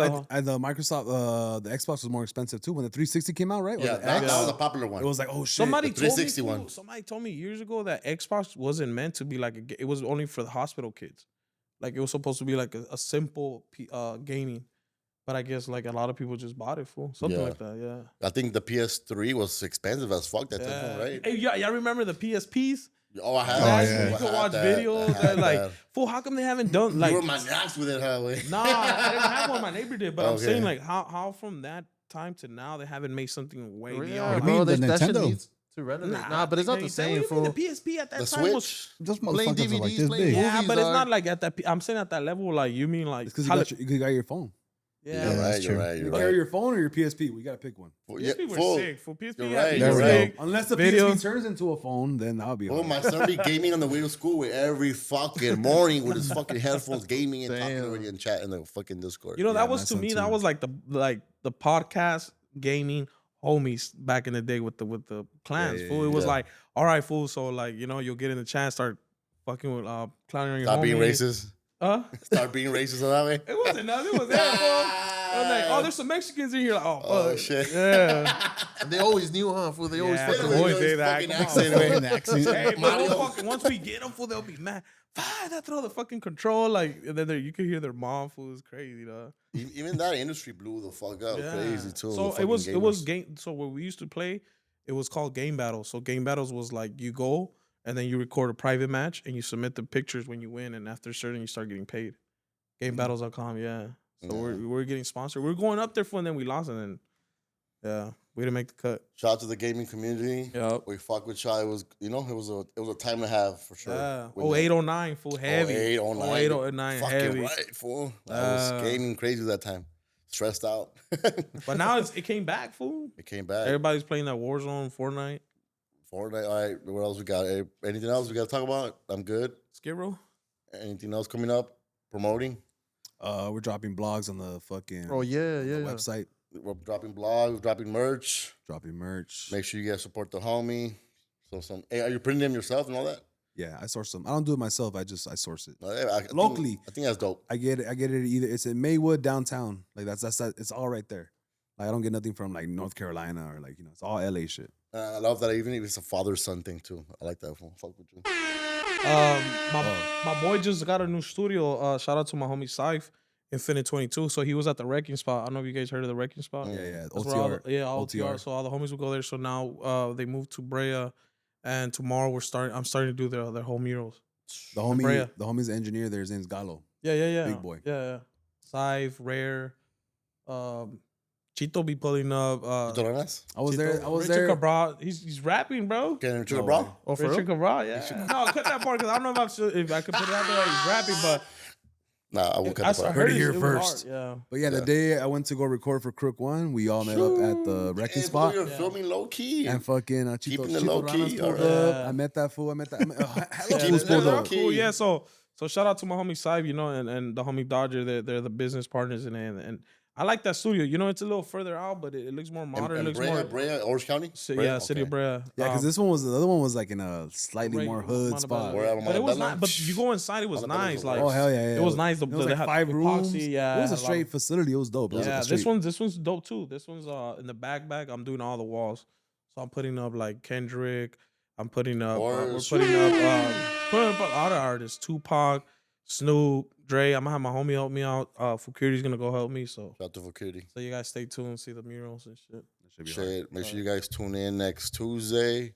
the Microsoft, the Xbox was more expensive too when the 360 came out, right? Or Yeah, the that X? was a popular one. It was like, oh shit. somebody the told me 360 one. fool, somebody told me years ago that Xbox wasn't meant to be like it was only for the hospital kids. Like it was supposed to be like a simple gaming. But I guess like a lot of people just bought it, fool. Something Yeah. like that, yeah. I think the PS3 was expensive as fuck that time, right? Hey, y'all remember the PSPs? Oh, I had Oh, that. yeah. You I could had watch that. videos I had that like, that. fool, how come they haven't done like you were my ass with it, how way? Nah, I didn't have one. My neighbor did, but I'm Okay. saying like how from that time to now they haven't made something way Yeah, beyond. mean, bro, the that shit Nintendo? needs to renovate. Nah, but it's not the What same, do you fool. mean? The PSP at that The time was Switch? Those Playing motherfuckers are like DVDs, this playing big. yeah, movies but it's are- not like at that. I'm saying at that level. Like you mean like It's because how you got your phone. yeah. Yeah, You're that's right, you're true. right, You you're carry right. your phone or your PSP. We gotta pick one. PSP were full. sick. For PSP, You're yeah, right, it you're was right. sick. Unless the Video. PSP turns into a phone, then that'll be Oh, hard. my son be gaming on the way to school with every fucking morning with his fucking headphones, gaming and talking Damn. already and chat in the fucking Discord. You know Yeah, that was my to son me. too. That was like the podcast gaming homies back in the day with the clans. yeah, Fool, it was yeah. like all right, fool. So like you'll get in the chat, start fucking with clowning on your Stop being homies. racist. Huh? Start being racist on that way. It wasn't nothing. It was that, fool. I was like, oh, there's some Mexicans in here. Like, oh, Oh, fuck. shit. Yeah. And they always knew, huh? Fool, they always Yeah, fucking the They boys always did that. fucking Come on, accent, fool. man. An accent. Hey, but Mario. they'll fucking, once we get them, fool, they'll be mad. That throw the fucking control, like, and then you can hear their mom, fool, is crazy, though. Even that industry blew the fuck up. Yeah. Crazy too. So the it was fucking gamers. game. So what we used to play, it was called game battles. So game battles was like you go and then you record a private match and you submit the pictures when you win, and after certain you start getting paid. Gamebattles.com, yeah. So Yeah. we're getting sponsored. We're going up there for, and then we lost, and then yeah, we didn't make the cut. Shout out to the gaming community. Yep. We fuck with y'all. It was it was a time to have for sure. Yeah. With Oh, that. 809 full heavy. 0809. 0809 Fucking heavy. right, fool. I was gaming crazy that time. Stressed out. But now it came back, fool. It came back. Everybody's playing that Warzone, Fortnite, Fortnite. All right. What else we got? Anything else we got to talk about? I'm good. Skid Row. Anything else coming up? Promoting? We're dropping blogs on the fucking Oh, yeah, the yeah. website, We're dropping blogs, dropping merch. dropping merch. Make sure you guys support the homie. So hey, are you printing them yourself and all that? Yeah, I source them. I don't do it myself. I source it. I think- Locally. I think that's dope. I get it either. It's in Maywood downtown. Like that's it's all right there. Like I don't get nothing from like North Carolina or like it's all LA shit. I love that even if it's a father-son thing too. I like that. Fool. Fuck with you. My boy just got a new studio. Shout out to my homie Saif, Infinite 22. So he was at the wrecking spot. I don't know if you guys heard of the wrecking spot. Yeah. That's where all OTR. the, OTR. So all the homies will go there. So now they moved to Brea, and tomorrow I'm starting to do their whole murals. The Brea. homie's engineer there. His name's Galo. Yeah. Big boy. Yeah. Saif, Rare, Chito be pulling up. Tory Lanez? I was there. I was Richard there. Cabral. He's rapping, bro. Getting into the No bra? way. Oh, for Richard real? Cabral, yeah. No, cut that part because I don't know if I could put it out there that he's rapping, but Nah, I won't cut I the part. Heard it it here was first. hard, yeah. But yeah, the day I went to go record for Crook One, we all met up at the wrecking Hey, spot. You're filming low key. And fucking Chito, Keeping it Chito low key, Rana's pulled alright. up. I met that fool. Hello, Keep fools it pulled low up. key. Cool, yeah. So shout out to my homie Saib, and the homie Dodger. They're the business partners in it, and I like that studio. It's a little further out, but it looks more modern. And it looks Brea, more. Brea, Orange County? Yeah, City of Brea. Yeah, because the other one was like in a slightly Right, more hood Montebello. spot. Where at But it was Montebello? not. But you go inside, it was Montebello's nice. the Like, Oh hell yeah! it was nice. It was like 5 rooms. Yeah, it was a had lot straight of- facility. It was dope. It was Yeah, like a straight- this one's dope too. This one's in the back. I'm doing all the walls, so I'm putting up like Kendrick. I'm putting up. We're Bars. putting up a lot of artists. Tupac, Snoop, Dre. I'm gonna have my homie help me out. Fukuri's gonna go help me. So Shout out to Vakudi. you guys stay tuned and see the murals and shit. That should be hard. Shit. Make sure you guys tune in next Tuesday.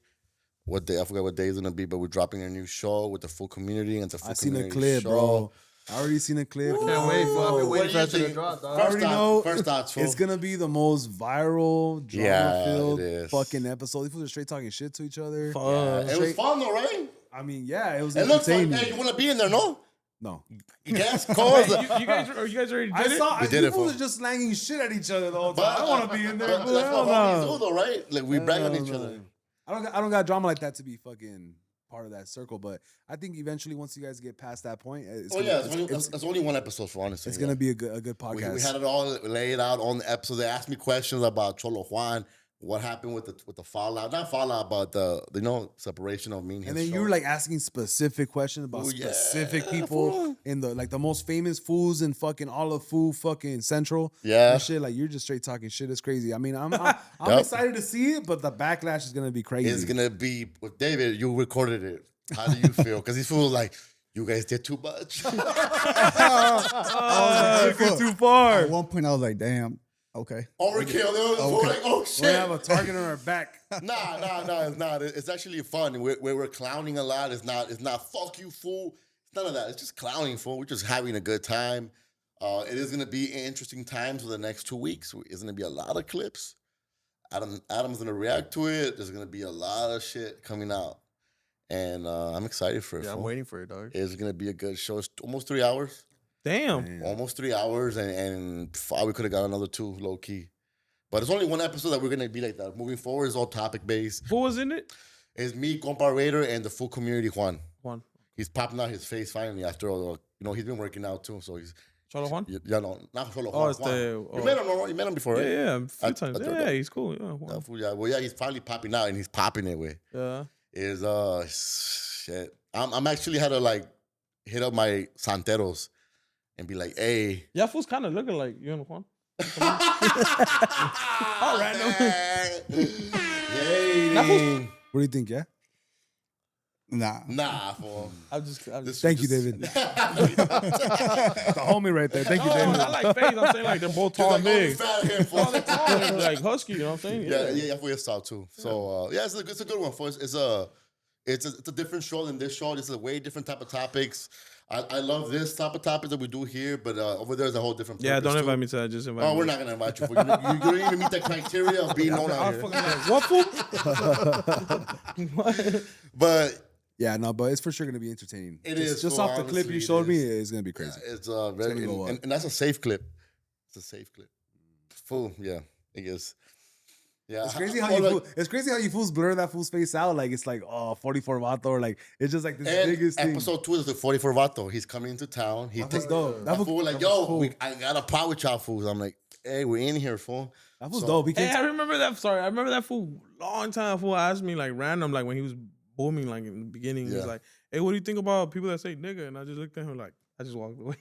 What day? I forgot what day it's gonna be, but we're dropping a new show with the full community and the full I seen a community clip, show. bro. I already seen a clip. Can't wait, fool. I've been What waiting do for you that shit to think? drop, dog. I already know First thoughts, fool. it's gonna be the most viral, Yeah, drama-filled it is. fucking episode. These fools are straight talking shit to each other. Yeah, it was Straight- fun though, right? I mean, yeah, it was It looks like, entertaining. hey, you want to be in there, no? No. You guys call us. you guys already did I it? saw We did you it, fools fool. are just slanging shit at each other the whole time. I don't want to be in there. But fool. that's Hell what homies no. do, though, right? Like, we brag on each Hell other. no. I don't got drama like that to be fucking part of that circle, but I think eventually once you guys get past that point, It's only one episode for honestly. it's gonna be a good podcast. We had it all laid out on the episode. They asked me questions about Cholo Juan, what happened with the fallout, not fallout, but the separation of me and his and then show. you were like asking specific questions about Oh, yeah, specific people in the most famous fools in fucking all of food fucking central. Yeah. And shit. Like you're just straight talking shit. It's crazy. I mean, I'm Yep. excited to see it, but the backlash is gonna be crazy. It's gonna be with David. You recorded it. How do you feel? Because he feels like you guys did too much. Took it too far. At one point, I was like, damn, okay. Overkill. We're like, oh shit. We have a target on our back. Nah, it's not. It's actually fun. We're clowning a lot. It's not fuck you, fool. It's none of that. It's just clowning, fool. We're just having a good time. It is gonna be interesting times for the next 2 weeks. It's gonna be a lot of clips. Adam's gonna react to it. There's gonna be a lot of shit coming out. And I'm excited for it. Yeah, I'm fool. waiting for it, dog. It's gonna be a good show. It's almost 3 hours. Damn. Almost 3 hours, and we could have got another 2 low key. But it's only one episode that we're gonna be like that. Moving forward is all topic based. Who was in it? It's me, Compa Raider, and the full community Juan. Juan. He's popping out his face finally after all. He's been working out too. So he's Cholo Juan? not solo Oh, Juan. it's Juan. the- You met him, no? You met him before, right? Yeah, a few I- times. I- Yeah, he's cool. Yeah, Juan. That fool, yeah. Well, yeah, he's finally popping out, and he's popping it with. Yeah. Is shit. I'm actually had to like hit up my santeros and be like, hey. Yeah, fool's kind of looking like you and Juan. All right, Hey. What do you think? Yeah. Nah, fool. I'm just Thank you, David. The homie right there. Thank you, No, David. I like face. I'm saying like they're both tall and big. Fat here, fool. Oh, they're tall and like husky. You know what I'm saying? Yeah, we saw too. So it's a good one for us. It's a different show than this show. This is a way different type of topics. I love this type of topics that we do here, but over there's a whole different. Yeah, purpose don't too. invite me to that. Just invite me. Oh, we're not gonna invite you. You don't even meet the criteria of being known out I'll here. fucking what fool? But Yeah, no, but it's for sure gonna be entertaining. It Just- is, just fool, off the clip honestly, you it showed me. is. It's gonna be crazy. it's very gonna go up. and that's a safe clip. It's a safe clip. Full, yeah, I guess. Yeah, It's crazy it's how you fools blur that fool's face out. Like it's like 44 vato, or like it's just like this biggest thing. episode 2 is the 44 Vato. He's coming into town. He That takes was dope. That That fool was like, cool. I got a pot with y'all fools. I'm like, hey, we're in here, fool. That was So- dope. He Hey, came I remember that. Sorry, I remember that fool. Long time fool asked me like random, like when he was booming, like in the beginning. He was Yeah. like, "Hey, what do you think about people that say nigga?" And I just looked at him like, I just walked away.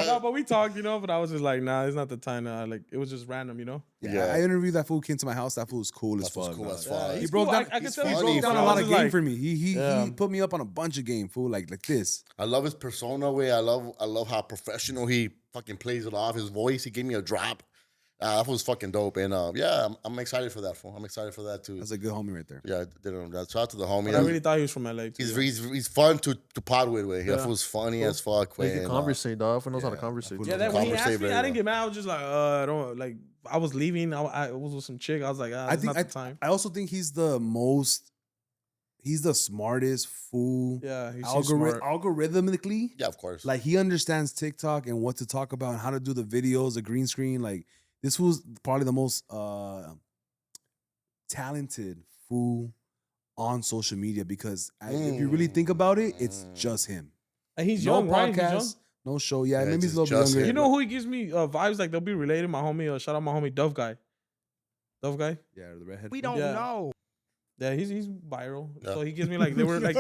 No, but we talked, but I was just like, nah, it's not the time. Like it was just random, Yeah, I interviewed that fool. Came to my house. That fool was cool as That fool's fuck. cool dog. as fuck. He He's broke cool. down. I can tell he's he funny, broke down a I lot was of just game like, for me. He Yeah. put me up on a bunch of game, fool. Like this. I love his persona way. I love how professional he fucking plays it off. His voice, he gave me a drop. That was fucking dope. And I'm excited for that fool. I'm excited for that too. That's a good homie right there. Yeah, shout out to the homie. But I really thought he was from LA too. He's fun to pod with. That Yeah. fool's funny as fuck. He can and, conversate, dog. He knows how to yeah, conversate. that Yeah, that when he asked me, Conversate I didn't very get mad. I was just like, I don't like. I was leaving. I was with some chick. I was like, I it's think not the time. I also think he's the smartest fool. Yeah, he seems smart. Algorithmically. yeah, of course. Like he understands TikTok and what to talk about and how to do the videos, the green screen. Like this was probably the most talented fool on social media because if you really think about it, it's just him. And he's No young, right? He's young. podcast, no show. Yeah, Yeah, maybe he's a it's little bit just younger. him. You know who he gives me vibes like they'll be related. My homie, shout out my homie Dove Guy. Dove Guy. Yeah, the redhead. We fool. don't Yeah. know. Yeah, he's viral. Yeah. So he gives me like they were like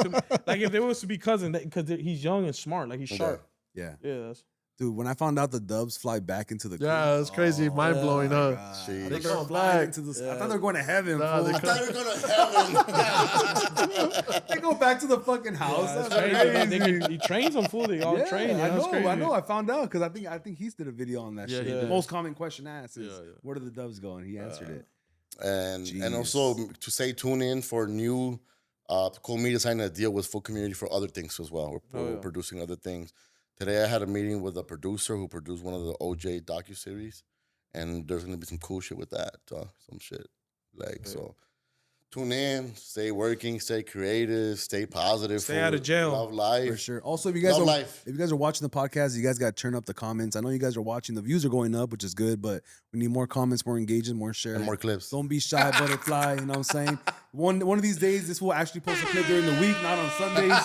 like if they was to be cousin because he's young and smart, like he's sharp. Yeah, Yeah, that's, dude. When I found out the Dubs fly back into the Yeah, it's crazy. Mind blowing up. Shit. They're They go going black. back into the. I thought they were going to heaven. Nah, fool. they I thought you were going to heaven. They go back to the fucking house. yeah, That's it's crazy. crazy. He trains them full. They all Yeah, train. Yeah, I that's know. crazy. I know. I found out because I think he did a video on that Yeah, shit. he The did. most common question asked is, Yeah, yeah. "Where do the Dubs go?" And he answered it. And Jeez. also to say tune in for new Cool Media signing a deal with Full Community for other things as well. We're producing other things. Today I had a meeting with a producer who produced one of the OJ docuseries, and there's gonna be some cool shit with that. Some shit. So tune in, stay working, stay creative, stay positive. Stay out of jail. Love life. For sure. Also, if you guys Love are life. if you guys are watching the podcast, you guys got to turn up the comments. I know you guys are watching. The views are going up, which is good, but we need more comments, more engagement, more share, And more clips. Don't be shy, butterfly. You know what I'm saying? One of these days, this will actually post a clip during the week, not on Sundays.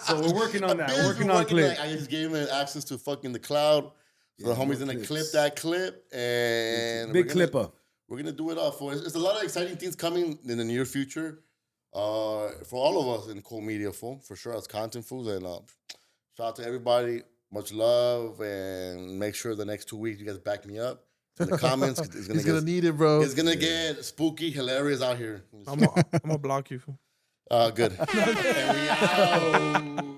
So we're working on that. We're working on clips. I just gave him access to fucking the cloud. So the homie's gonna clip that clip and Big clipper. We're gonna do it all for us. There's a lot of exciting things coming in the near future. For all of us in cool media, for sure, as content fools. And shout out to everybody. Much love, and make sure the next 2 weeks you guys back me up in the comments. It's He's gonna need it, bro. It's gonna get spooky, hilarious out here. I'm gonna block you. Good. And we out.